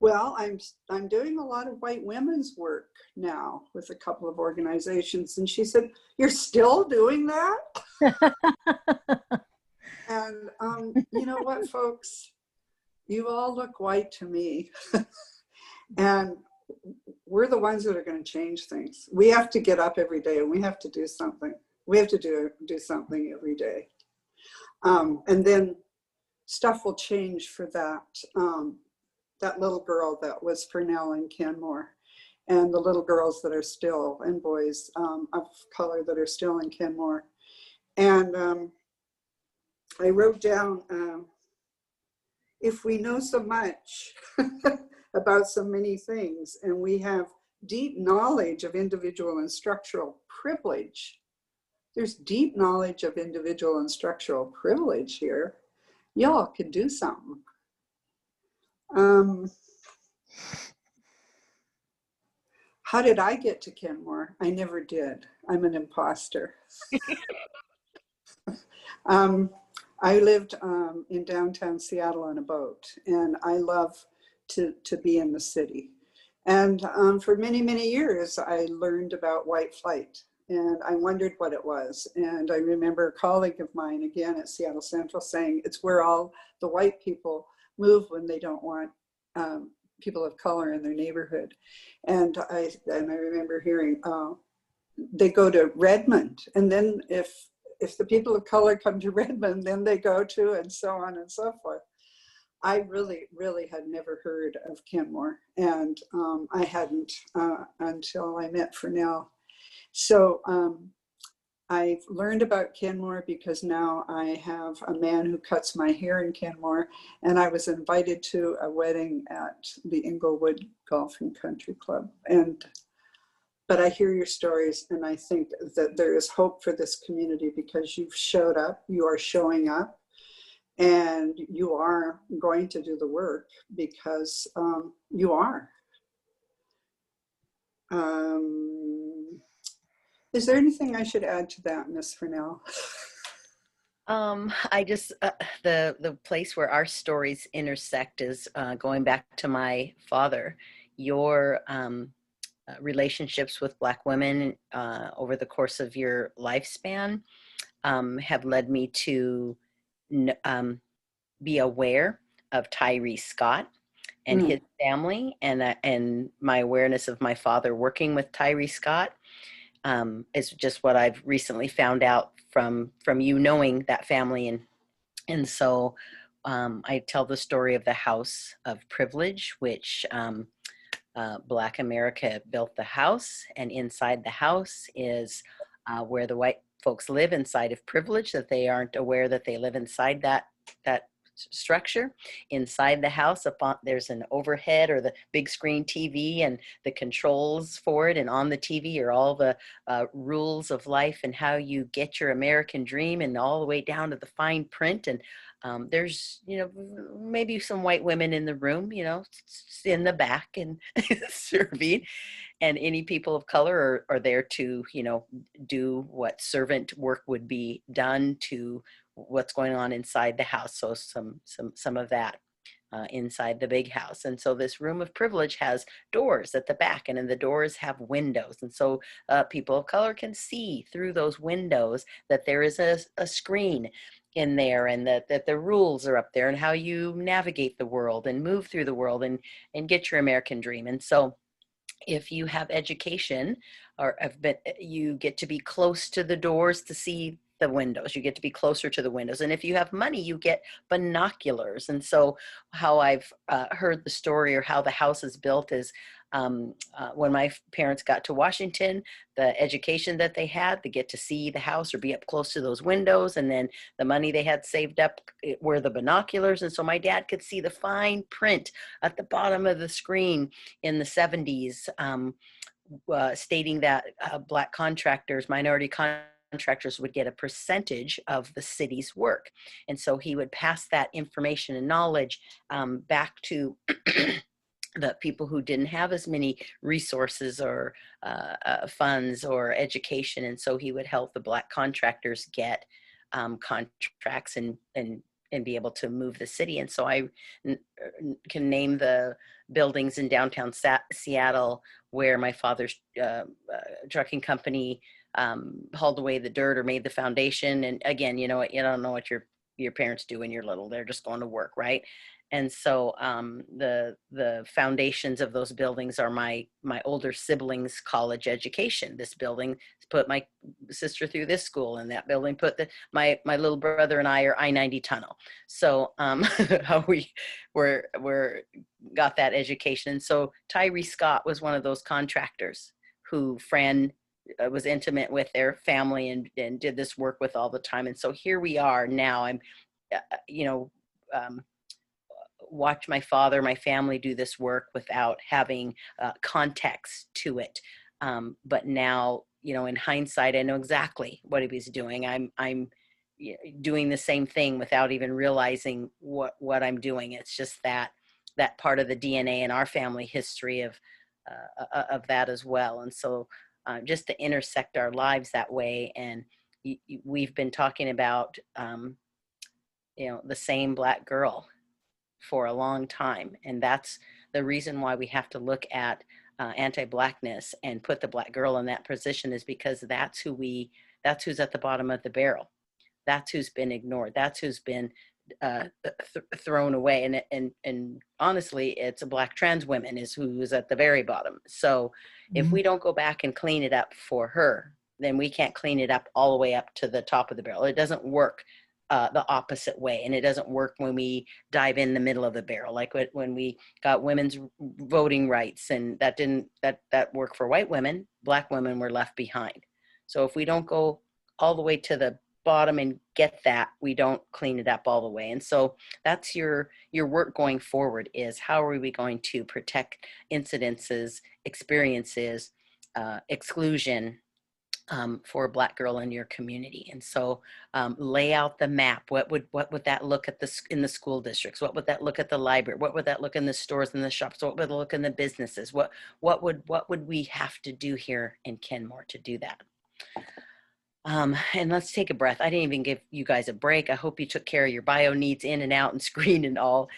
well, I'm doing a lot of white women's work now with a couple of organizations. And she said, you're still doing that? And you know what, folks? You all look white to me. And we're the ones that are going to change things. We have to get up every day and we have to do something. We have to do something every day. And then stuff will change for that. That little girl that was Fresnel and Kenmore, and the little girls that are still, and boys of color that are still in Kenmore. And I wrote down, if we know so much about so many things, and we have deep knowledge of individual and structural privilege, there's deep knowledge of individual and structural privilege here. y'all could do something. How did I get to Kenmore? I never did. I'm an imposter. I lived in downtown Seattle on a boat, and I love to be in the city. And for many, many years, I learned about white flight, and I wondered what it was. And I remember a colleague of mine, again at Seattle Central, saying it's where all the white people move when they don't want people of color in their neighborhood. And I remember hearing they go to Redmond, and then if the people of color come to Redmond, then they go to, and so on and so forth. I really, really had never heard of Kenmore, and I hadn't until I met Fernell. So I've learned about Kenmore because now I have a man who cuts my hair in Kenmore, and I was invited to a wedding at the Inglewood Golf and Country Club. But I hear your stories, and I think that there is hope for this community because you've showed up, you are showing up, and you are going to do the work because you are. Is there anything I should add to that, Miss Fernell? I just, the place where our stories intersect is going back to my father. Your relationships with Black women over the course of your lifespan have led me to be aware of Tyree Scott and his family, and my awareness of my father working with Tyree Scott is just what I've recently found out from you knowing that family. And so I tell the story of the House of Privilege, which Black America built the house, and inside the house is where the white folks live inside of privilege, that they aren't aware that they live inside that structure. Inside the house, there's an overhead or the big screen TV and the controls for it, and on the TV are all the rules of life and how you get your American dream, and all the way down to the fine print. And there's, maybe some white women in the room, in the back and serving, and any people of color are there to, do what servant work would be done to what's going on inside the house. So some of that inside the big house. And so this room of privilege has doors at the back, and then the doors have windows. And so people of color can see through those windows that there is a screen in there, and that the rules are up there, and how you navigate the world and move through the world and get your American dream. And so if you have education you get to be close to the doors to see the windows. You get to be closer to the windows. And if you have money, you get binoculars. And so how I've heard the story, or how the house is built, is when my parents got to Washington, the education that they had, they get to see the house or be up close to those windows. And then the money they had saved up were the binoculars. And so my dad could see the fine print at the bottom of the screen in the 70s, stating that Black contractors, minority contractors, would get a percentage of the city's work. And so he would pass that information and knowledge back to the people who didn't have as many resources or funds or education. And so he would help the Black contractors get contracts and be able to move the city. And so I can name the buildings in downtown Seattle where my father's trucking company hauled away the dirt or made the foundation. And again, you don't know what your parents do when you're little. They're just going to work, right? And so the foundations of those buildings are my older siblings' college education. This building put my sister through this school, and that building put my little brother and I are I-90 tunnel. So how we got that education. And so Tyree Scott was one of those contractors who Fran was intimate with their family and did this work with all the time. And so here we are now. I'm, watch my father, my family do this work without having context to it. But now, in hindsight, I know exactly what he was doing. I'm doing the same thing without even realizing what I'm doing. It's just that part of the DNA in our family history of that as well. And so just to intersect our lives that way. And we've been talking about, the same Black girl for a long time. And that's the reason why we have to look at anti-Blackness and put the Black girl in that position, is because that's who's at the bottom of the barrel. That's who's been ignored. That's who's been thrown away. And honestly, it's a Black trans woman is who's at the very bottom. So if we don't go back and clean it up for her, then we can't clean it up all the way up to the top of the barrel. It doesn't work the opposite way. And it doesn't work when we dive in the middle of the barrel, like when we got women's voting rights, and that didn't work for white women. Black women were left behind. So if we don't go all the way to the bottom and get that, we don't clean it up all the way. And so that's your work going forward, is how are we going to protect incidences, experiences, exclusion for a Black girl in your community. And so lay out the map. What would that look at in the school districts? What would that look at the library? What would that look in the stores and the shops? What would it look in the businesses? What would we have to do here in Kenmore to do that? And let's take a breath. I didn't even give you guys a break. I hope you took care of your bio needs in and out and screen and all.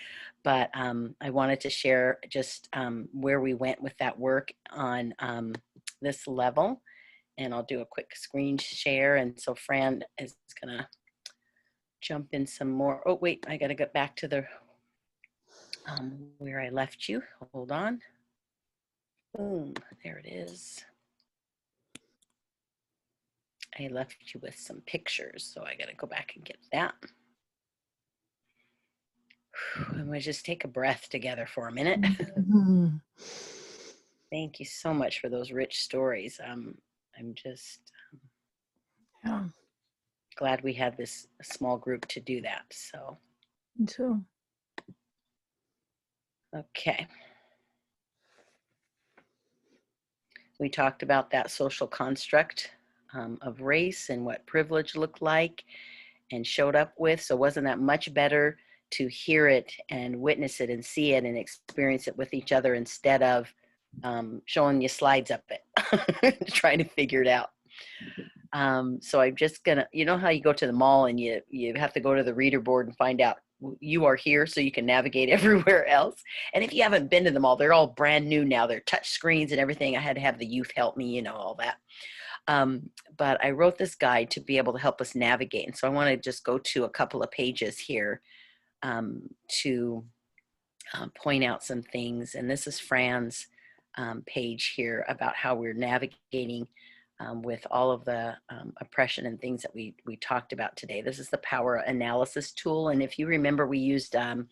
But I wanted to share just where we went with that work on this level. And I'll do a quick screen share. And so Fran is gonna jump in some more. Oh, wait, I gotta get back to the where I left you. Hold on. Boom, there it is. I left you with some pictures, so I gotta go back and get that. I'm gonna just take a breath together for a minute. Thank you so much for those rich stories. I'm just glad we had this small group to do that. So, Me too. Okay. We talked about that social construct of race and what privilege looked like and showed up with. So wasn't that much better to hear it and witness it and see it and experience it with each other instead of showing you slides of it, trying to figure it out. So I'm just gonna, you know how you go to the mall and you have to go to the reader board and find out you are here so you can navigate everywhere else. And if you haven't been to the mall, they're all brand new now. They're touch screens and everything. I had to have the youth help me, all that. But I wrote this guide to be able to help us navigate. And so I want to just go to a couple of pages here to point out some things. And this is Fran's page here about how we're navigating with all of the oppression and things that we talked about today. This is the power analysis tool. And if you remember, we used an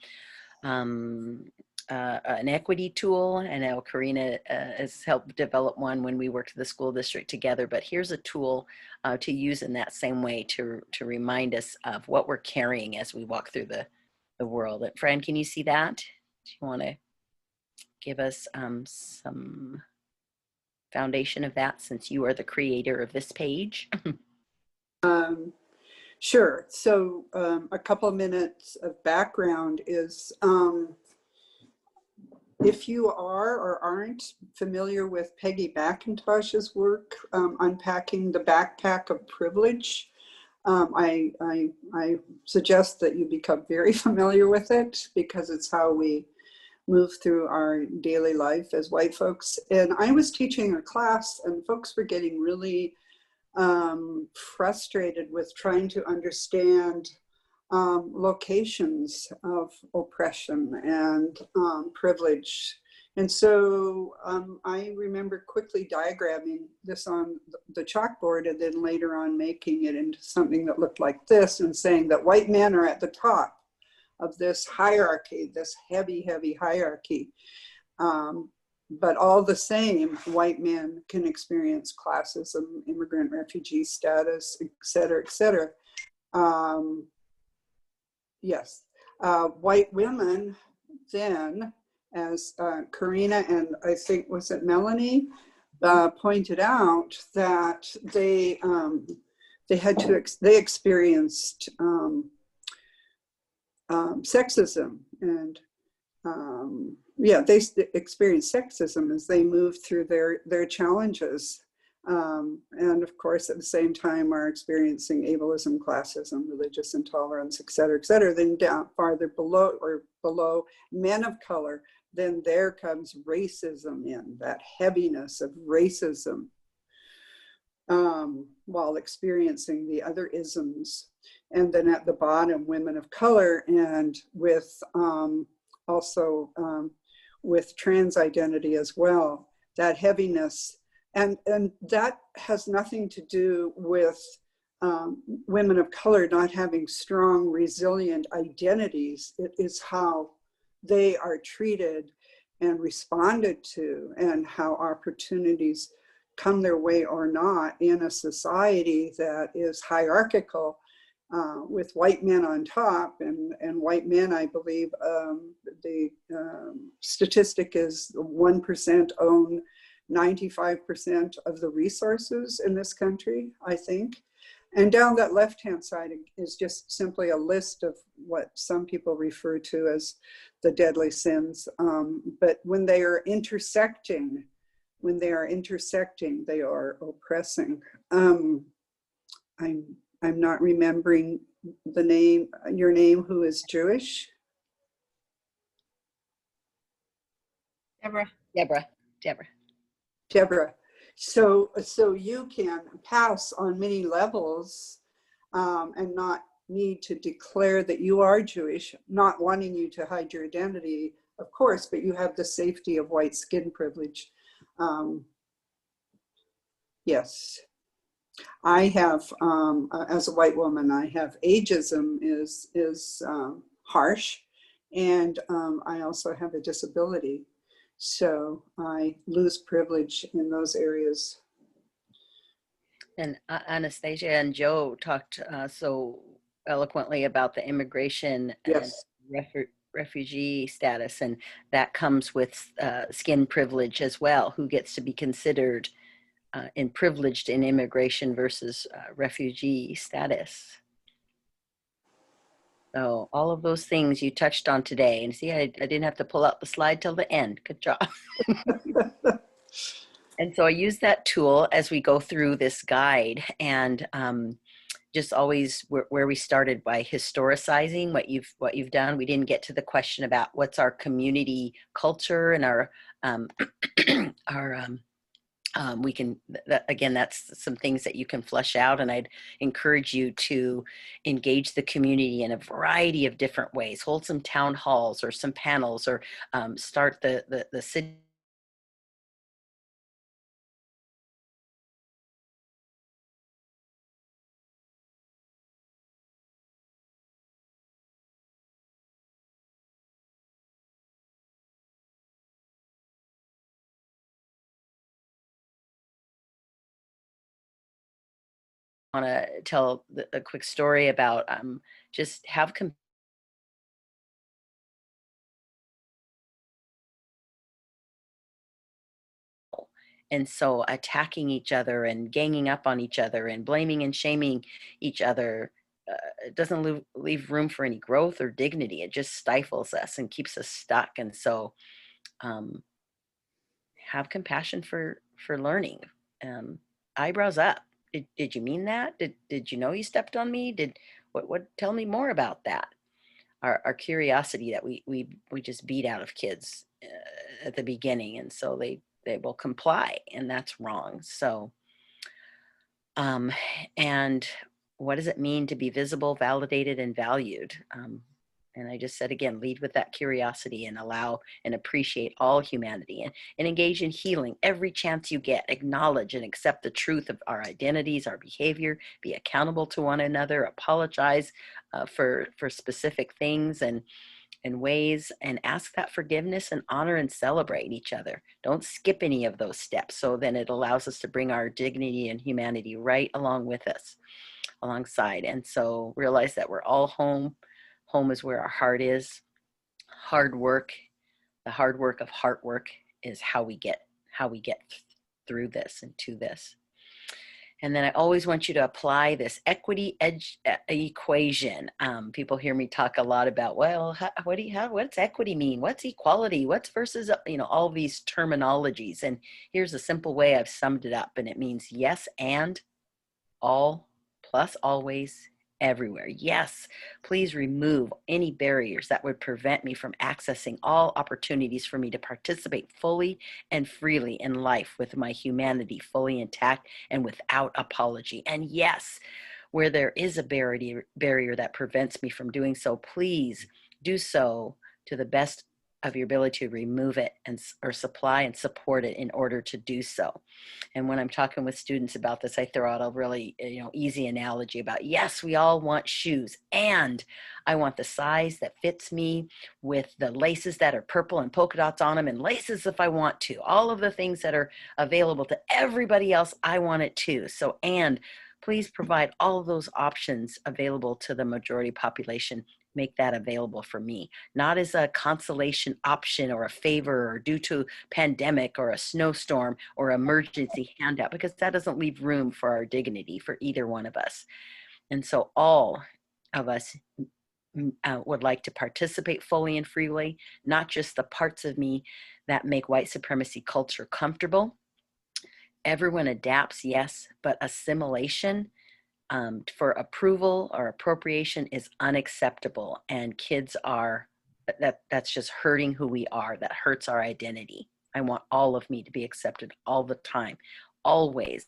equity tool. I know Karina has helped develop one when we worked at the school district together, but here's a tool to use in that same way to remind us of what we're carrying as we walk through the world. Fran, can you see that? Do you want to give us some foundation of that, since you are the creator of this page? Sure. So a couple of minutes of background is, if you are or aren't familiar with Peggy McIntosh's work, Unpacking the Backpack of Privilege, I suggest that you become very familiar with it, because it's how we move through our daily life as white folks. And I was teaching a class and folks were getting really frustrated with trying to understand locations of oppression and privilege. And so I remember quickly diagramming this on the chalkboard and then later on making it into something that looked like this and saying that white men are at the top of this hierarchy, this heavy, heavy hierarchy. But all the same, white men can experience classism, immigrant refugee status, et cetera, et cetera. Yes, white women then, as Karina and I think, was it Melanie, pointed out, that they they experienced sexism, and they experienced sexism as they moved through their challenges. And of course, at the same time, are experiencing ableism, classism, religious intolerance, et cetera, then down farther below men of color, then there comes racism in, that heaviness of racism, while experiencing the other isms. And then at the bottom, women of color, and with also with trans identity as well, that heaviness. And that has nothing to do with women of color not having strong, resilient identities. It is how they are treated and responded to, and how opportunities come their way or not in a society that is hierarchical, with white men on top, and white men, I believe, the statistic is 1% own 95% of the resources in this country, I think. And down that left-hand side is just simply a list of what some people refer to as the deadly sins. But when they are intersecting, they are oppressing. I'm not remembering your name, who is Jewish? Deborah. So you can pass on many levels, and not need to declare that you are Jewish, not wanting you to hide your identity, of course, but you have the safety of white skin privilege. Yes. I have, as a white woman, I have ageism is harsh, and I also have a disability. So I lose privilege in those areas. And Anastasia and Joe talked so eloquently about the immigration Yes. and refugee status, and that comes with skin privilege as well. Who gets to be considered privileged in immigration versus refugee status? So all of those things you touched on today, and see, I didn't have to pull out the slide till the end. Good job. And so I use that tool as we go through this guide, and just always where we started by historicizing what you've done. We didn't get to the question about what's our community culture and our we can, again, that's some things that you can flesh out, and I'd encourage you to engage the community in a variety of different ways. Hold some town halls or some panels, or start the city want to tell a quick story about just have and so attacking each other and ganging up on each other and blaming and shaming each other, it doesn't leave room for any growth or dignity. It just stifles us and keeps us stuck. And so have compassion for learning. Eyebrows up. Did you mean that? Did you know you stepped on me? What tell me more about that? Our curiosity that we just beat out of kids at the beginning, and so they will comply, and that's wrong. So and what does it mean to be visible, validated, and valued? And I just said again, lead with that curiosity and allow and appreciate all humanity, and engage in healing every chance you get. Acknowledge and accept the truth of our identities, our behavior, be accountable to one another, apologize for specific things and ways, and ask that forgiveness, and honor and celebrate each other. Don't skip any of those steps. So then it allows us to bring our dignity and humanity right along with us, alongside. And so realize that we're all home. Home is where our heart is. Hard work, the hard work of heart work, is how we get through this and to this. And then I always want you to apply this equity equation. People hear me talk a lot about, well, what's equity mean? What's equality? What's versus, all these terminologies. And here's a simple way I've summed it up. And it means yes and all plus always everywhere. Yes, please remove any barriers that would prevent me from accessing all opportunities for me to participate fully and freely in life with my humanity fully intact and without apology. And yes, where there is a barrier that prevents me from doing so, please do so to the best of your ability to remove it or supply and support it in order to do so. And when I'm talking with students about this, I throw out a really easy analogy about, yes, we all want shoes, and I want the size that fits me with the laces that are purple and polka dots on them, and laces if I want to. All of the things that are available to everybody else, I want it too. So, and please provide all of those options available to the majority population. Make that available for me, not as a consolation option or a favor or due to pandemic or a snowstorm or emergency handout, because that doesn't leave room for our dignity for either one of us. And so all of us would like to participate fully and freely, not just the parts of me that make white supremacy culture comfortable. Everyone adapts, yes, but assimilation for approval or appropriation is unacceptable, and kids are that's just hurting who we are. That hurts our identity. I want all of me to be accepted all the time, always.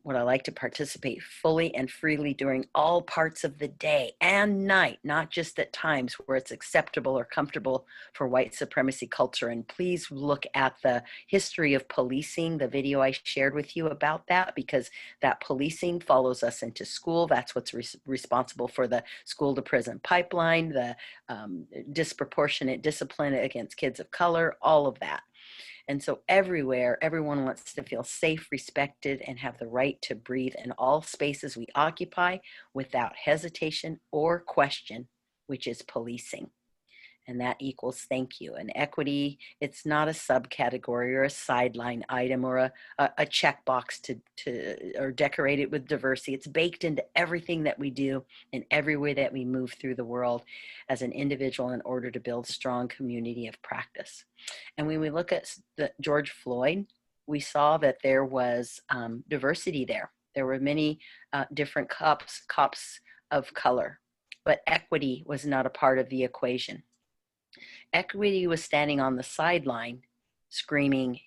Would I like to participate fully and freely during all parts of the day and night, not just at times where it's acceptable or comfortable for white supremacy culture. And please look at the history of policing, the video I shared with you about that, because that policing follows us into school. That's what's responsible for the school to prison pipeline, the disproportionate discipline against kids of color, all of that. And so everywhere, everyone wants to feel safe, respected, and have the right to breathe in all spaces we occupy without hesitation or question, which is policing. And that equals thank you. And equity, it's not a subcategory or a sideline item or a checkbox or decorated with diversity. It's baked into everything that we do in every way that we move through the world as an individual in order to build strong community of practice. And when we look at George Floyd, we saw that there was diversity there. There were many different cops of color, but equity was not a part of the equation. Equity was standing on the sideline screaming,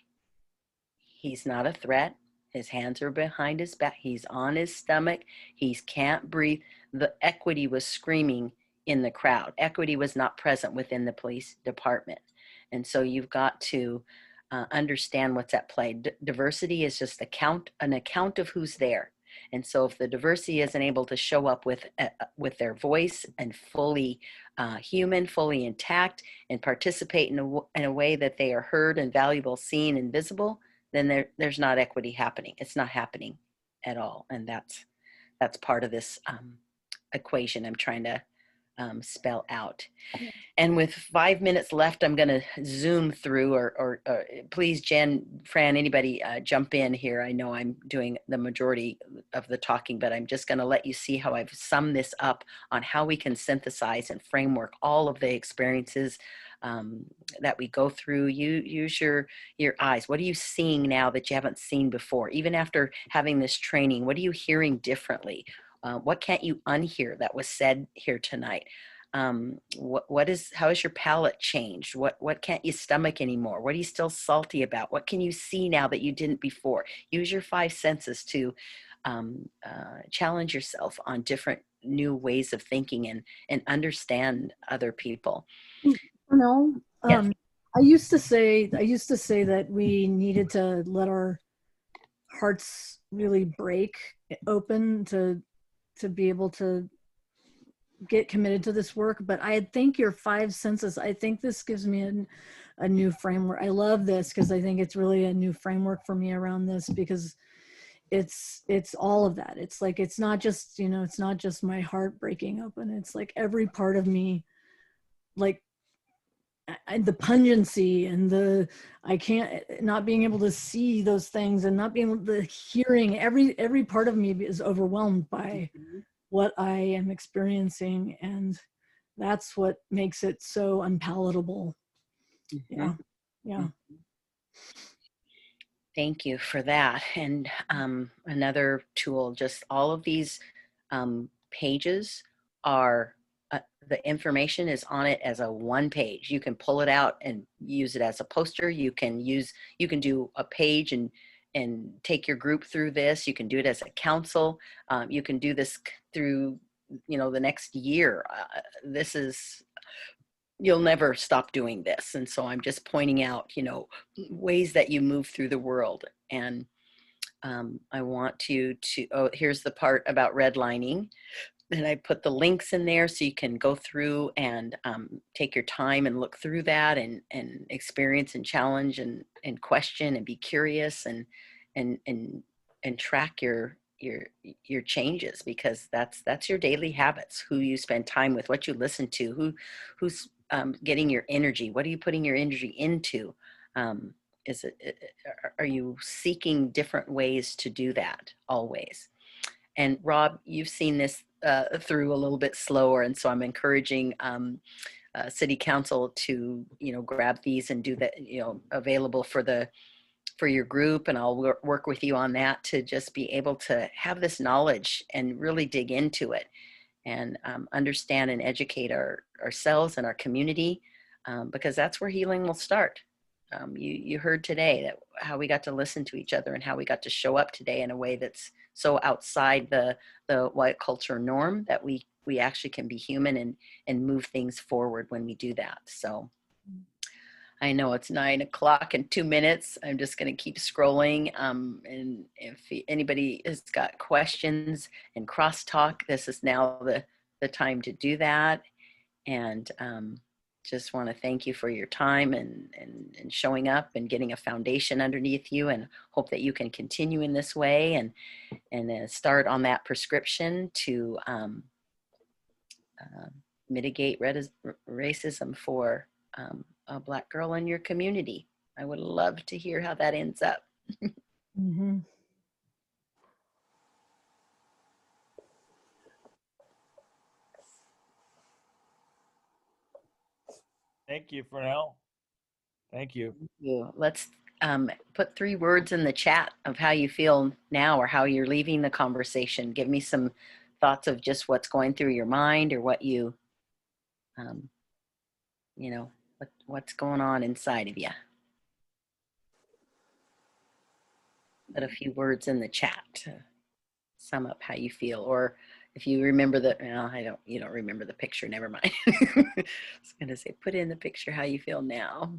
he's not a threat. His hands are behind his back. He's on his stomach. He can't breathe. The equity was screaming in the crowd. Equity was not present within the police department. And so you've got to understand what's at play. Diversity is just an account of who's there. And so if the diversity isn't able to show up with their voice and fully human, fully intact, and participate in a way that they are heard and valuable, seen and visible, then there's not equity happening. It's not happening at all. And that's part of this equation I'm trying to spell out. Yeah. And with 5 minutes left, I'm going to zoom through, or please, Jen, Fran, anybody jump in here. I know I'm doing the majority of the talking, but I'm just going to let you see how I've summed this up on how we can synthesize and framework all of the experiences that we go through. Use your eyes. What are you seeing now that you haven't seen before? Even after having this training, what are you hearing differently? What can't you unhear that was said here tonight? How has your palate changed? What can't you stomach anymore? What are you still salty about? What can you see now that you didn't before? Use your 5 senses to challenge yourself on different new ways of thinking and understand other people. Yes. I used to say that we needed to let our hearts really break open to be able to get committed to this work. But I think your 5 senses, I think this gives me a new framework. I love this because I think it's really a new framework for me around this, because it's all of that. It's like, it's not just, it's not just my heart breaking open. It's like every part of me, like the pungency and the I can't not being able to see those things and not being able to hearing every part of me is overwhelmed by what I am experiencing, and that's what makes it so unpalatable. Yeah. Thank you for that. And another tool, just all of these pages are, the information is on it as a one page. You can pull it out and use it as a poster. You can do a page and take your group through this. You can do it as a council. You can do this through, the next year. This is, you'll never stop doing this. And so I'm just pointing out, ways that you move through the world. And I want to, oh, here's the part about redlining. And I put the links in there so you can go through and take your time and look through that and experience and challenge and question and be curious and track your changes, because that's your daily habits, who you spend time with, what you listen to, who's getting your energy, what are you putting your energy into? Are you seeking different ways to do that always? And Rob, you've seen this through a little bit slower, and so I'm encouraging City Council to grab these and do that, available for your group, and I'll work with you on that to just be able to have this knowledge and really dig into it and understand and educate ourselves and our community, because that's where healing will start. You heard today that how we got to listen to each other and how we got to show up today in a way that's so outside the white culture norm, that we actually can be human and move things forward when we do that. So I know it's 9 o'clock and 2 minutes. I'm just going to keep scrolling. And if anybody has got questions and crosstalk, this is now the time to do that. And just want to thank you for your time and showing up and getting a foundation underneath you, and hope that you can continue in this way and start on that prescription to mitigate racism for a Black girl in your community. I would love to hear how that ends up. Mm-hmm. Thank you for now. Thank you. Let's put 3 words in the chat of how you feel now or how you're leaving the conversation. Give me some thoughts of just what's going through your mind, or what you, what's going on inside of you. Put a few words in the chat to sum up how you feel, or if you remember you don't remember the picture, never mind. I was gonna say, put in the picture how you feel now.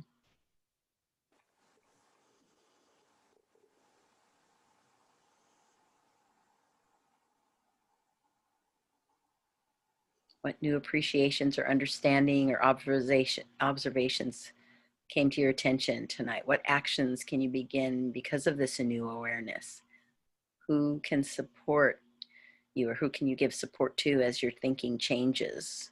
What new appreciations or understanding or observations came to your attention tonight? What actions can you begin because of this new awareness? Who can support you, or who can you give support to as your thinking changes?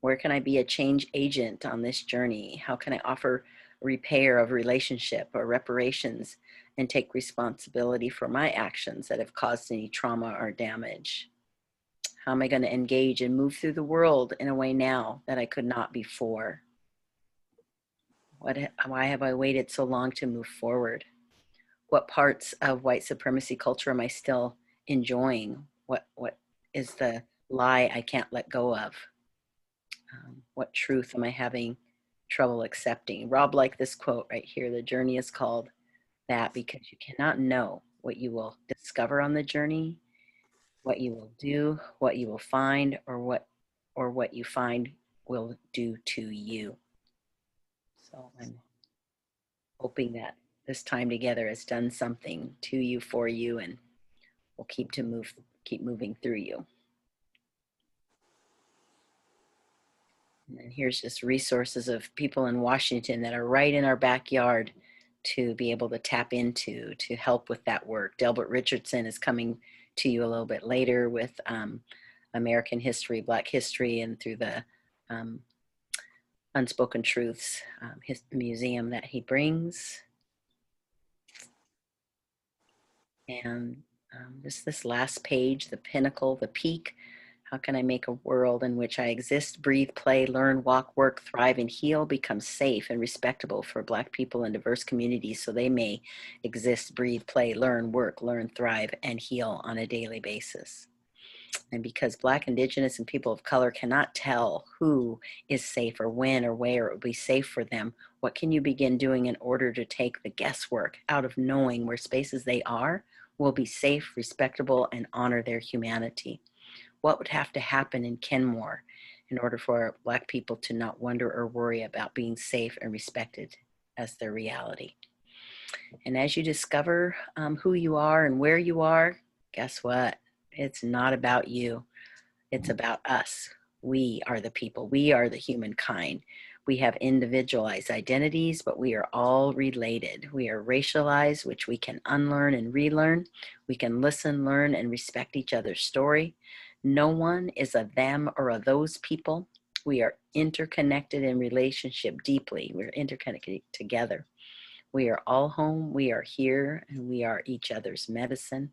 Where can I be a change agent on this journey? How can I offer repair of relationship or reparations and take responsibility for my actions that have caused any trauma or damage? How am I going to engage and move through the world in a way now that I could not before? Why have I waited so long to move forward? What parts of white supremacy culture am I still enjoying? What is the lie I can't let go of? What truth am I having trouble accepting? Rob liked this quote right here. The journey is called that because you cannot know what you will discover on the journey, what you will do, what you will find, or what you find will do to you. So I'm hoping that this time together has done something to you, for you, and will keep moving through you. And here's just resources of people in Washington that are right in our backyard to be able to tap into to help with that work. Delbert Richardson is coming to you a little bit later with American history, Black history, and through the unspoken truths, his museum that he brings. And just this last page, the pinnacle, the peak. How can I make a world in which I exist, breathe, play, learn, walk, work, thrive, and heal, become safe and respectable for Black people in diverse communities so they may exist, breathe, play, learn, work, learn, thrive, and heal on a daily basis? And because Black, Indigenous, and people of color cannot tell who is safe or when or where it will be safe for them, what can you begin doing in order to take the guesswork out of knowing where spaces they are will be safe, respectable, and honor their humanity? What would have to happen in Kenmore in order for Black people to not wonder or worry about being safe and respected as their reality? And as you discover who you are and where you are, guess what? It's not about you. It's about us. We are the people. We are the humankind. We have individualized identities, but we are all related. We are racialized, which we can unlearn and relearn. We can listen, learn, and respect each other's story. No one is a them or a those people. We are interconnected in relationship deeply. We're interconnected together. We are all home. We are here, and we are each other's medicine.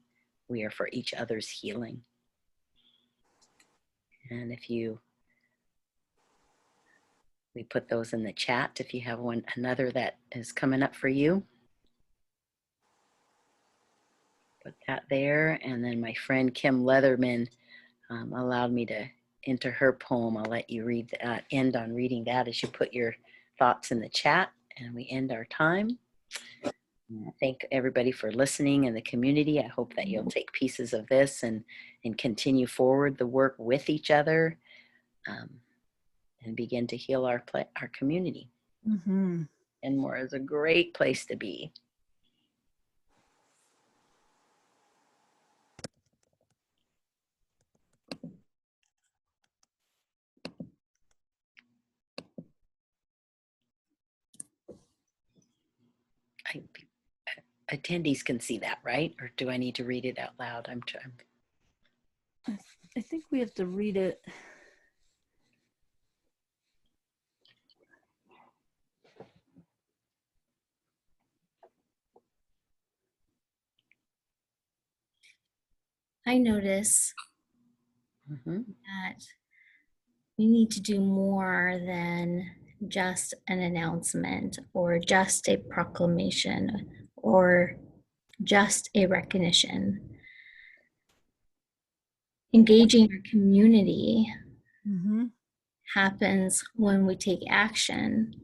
We are for each other's healing. And we put those in the chat if you have another that is coming up for you. Put that there. And then my friend Kim Leatherman allowed me to enter her poem. I'll let you end on reading that as you put your thoughts in the chat, and we end our time. Thank everybody for listening in the community. I hope that you'll take pieces of this and continue forward the work with each other, and begin to heal our community. Mm-hmm. Kenmore is a great place to be. Attendees can see that, right? Or do I need to read it out loud? I'm trying. I think we have to read it. I notice that we need to do more than just an announcement or just a proclamation or just a recognition. Engaging our community happens when we take action,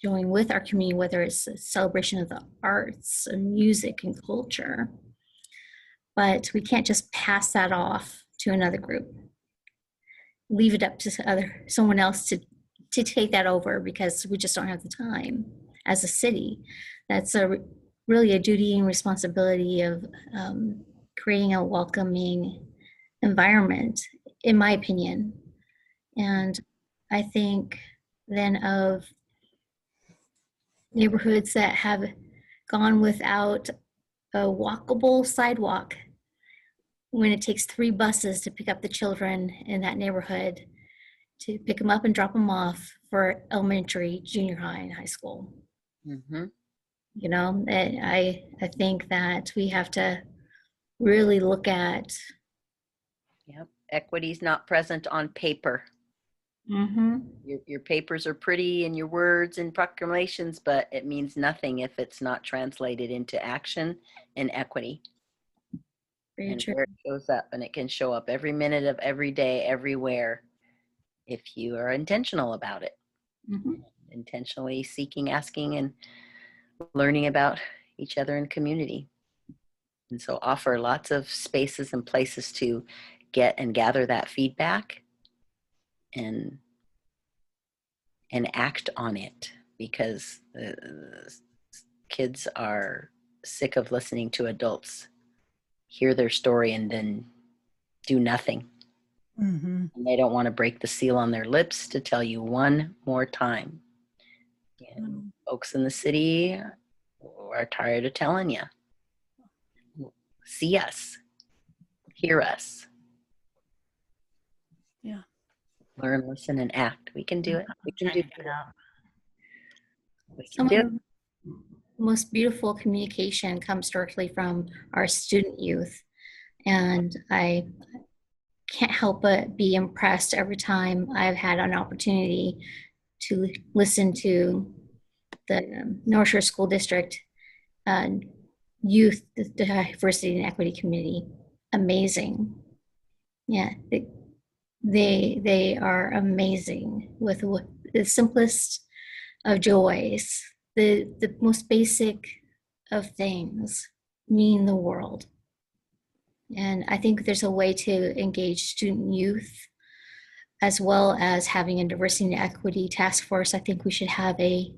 showing with our community, whether it's a celebration of the arts and music and culture. But we can't just pass that off to another group. Leave it up to someone else to take that over because we just don't have the time as a city. That's really a duty and responsibility of creating a welcoming environment, in my opinion. And I think then of neighborhoods that have gone without a walkable sidewalk when it takes 3 buses to pick up the children in that neighborhood, to pick them up and drop them off for elementary, junior high, and high school. You know, I think that we have to really look at. Yep, equity's not present on paper. Your papers are pretty and your words and proclamations, but it means nothing if it's not translated into action and equity. Very and true. where it shows up, and it can show up every minute of every day, everywhere, if you are intentional about it. Intentionally seeking, asking, and learning about each other in community. And so offer lots of spaces and places to get and gather that feedback and act on it, because kids are sick of listening to adults hear their story and then do nothing. And they don't want to break the seal on their lips to tell you one more time. And folks in the city are tired of telling you. See us, hear us. Yeah. Learn, listen, and act. We can do it. We can do it. We can Some do of it. the most beautiful communication comes directly from our student youth. And I can't help but be impressed every time I've had an opportunity to listen to the North Shore School District Youth Diversity and Equity Committee. Amazing. Yeah, they are amazing with the simplest of joys. The most basic of things mean the world. And I think there's a way to engage student youth as well as having a diversity and equity task force. I think we should have a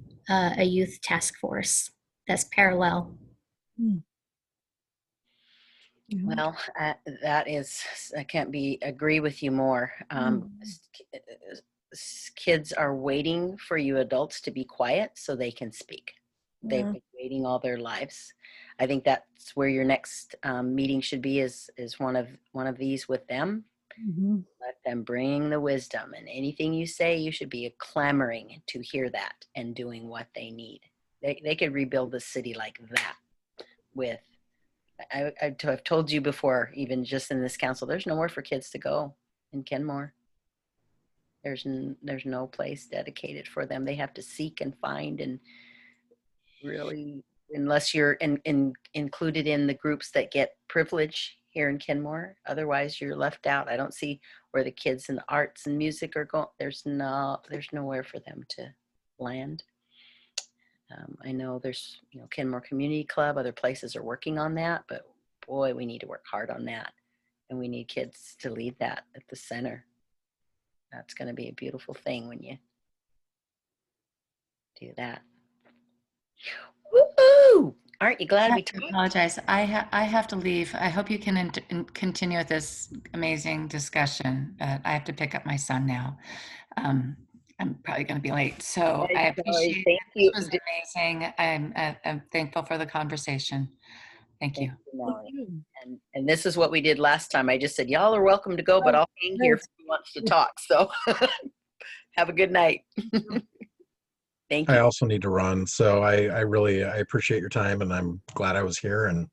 youth task force that's parallel. Well, that is, I can't agree with you more. Kids are waiting for you adults to be quiet so they can speak. They've been waiting all their lives. I think that's where your next meeting should be, is one of these with them. Let them bring the wisdom, and anything you say, you should be clamoring to hear that and doing what they need. They could rebuild the city like that. With, I've told you before, even just in this council, there's nowhere for kids to go in Kenmore. There's no place dedicated for them. They have to seek and find, and really, unless you're included in the groups that get privilege here in Kenmore, otherwise you're left out. I don't see where the kids in the arts and music are going. There's nowhere for them to land. I know there's, Kenmore Community Club, other places are working on that, but boy, we need to work hard on that. And we need kids to lead that at the center. That's going to be a beautiful thing when you do that. Woo-hoo! Aren't you glad we talked? Apologize. I have to leave. I hope you can continue with this amazing discussion. I have to pick up my son now. I'm probably going to be late. So I appreciate it. It was amazing. I'm thankful for the conversation. Thank you. And this is what we did last time. I just said, y'all are welcome to go, but I'll hang here if you wants to talk. So have a good night. Thank you. I also need to run. So I really appreciate your time, and I'm glad I was here, and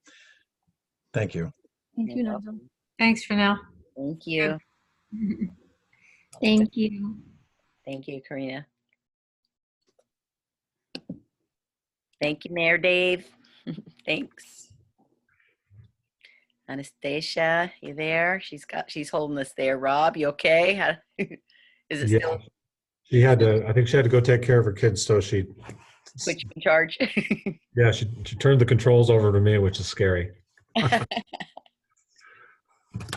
thank you. Thank you, Nigel. Thanks for now. Thank you. Thank you. Thank you, Karina. Thank you, Mayor Dave. Thanks. Anastasia, you there? She's holding us there. Rob, you okay? Is it still? I think she had to go take care of her kids, so she put you in charge. Yeah, she turned the controls over to me, which is scary.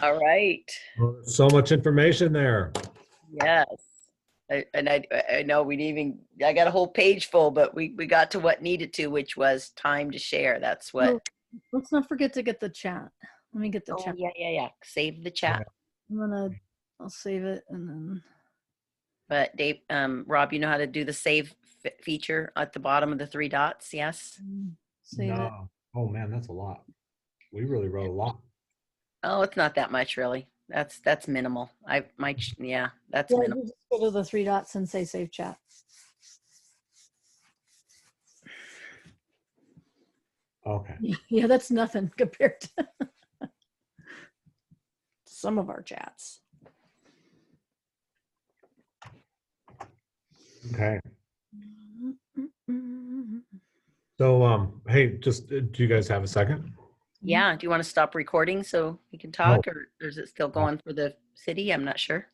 All right. Well, so much information there. Yes. I know I got a whole page full, but we got to what needed to, which was time to share. That's what. Oh, let's not forget to get the chat. Let me get the chat. Yeah. Save the chat. I'll save it and then. But Dave, Rob, you know how to do the save feature at the bottom of the 3 dots? Yes. Save it. Oh man, that's a lot. We really wrote a lot. Oh, it's not that much, really. That's minimal. That's minimal. Just go to the 3 dots and say save chat. Okay. Yeah, that's nothing compared to some of our chats. Okay. So, hey, do you guys have a second? Yeah. Do you want to stop recording so we can talk, or is it still going for the city? I'm not sure.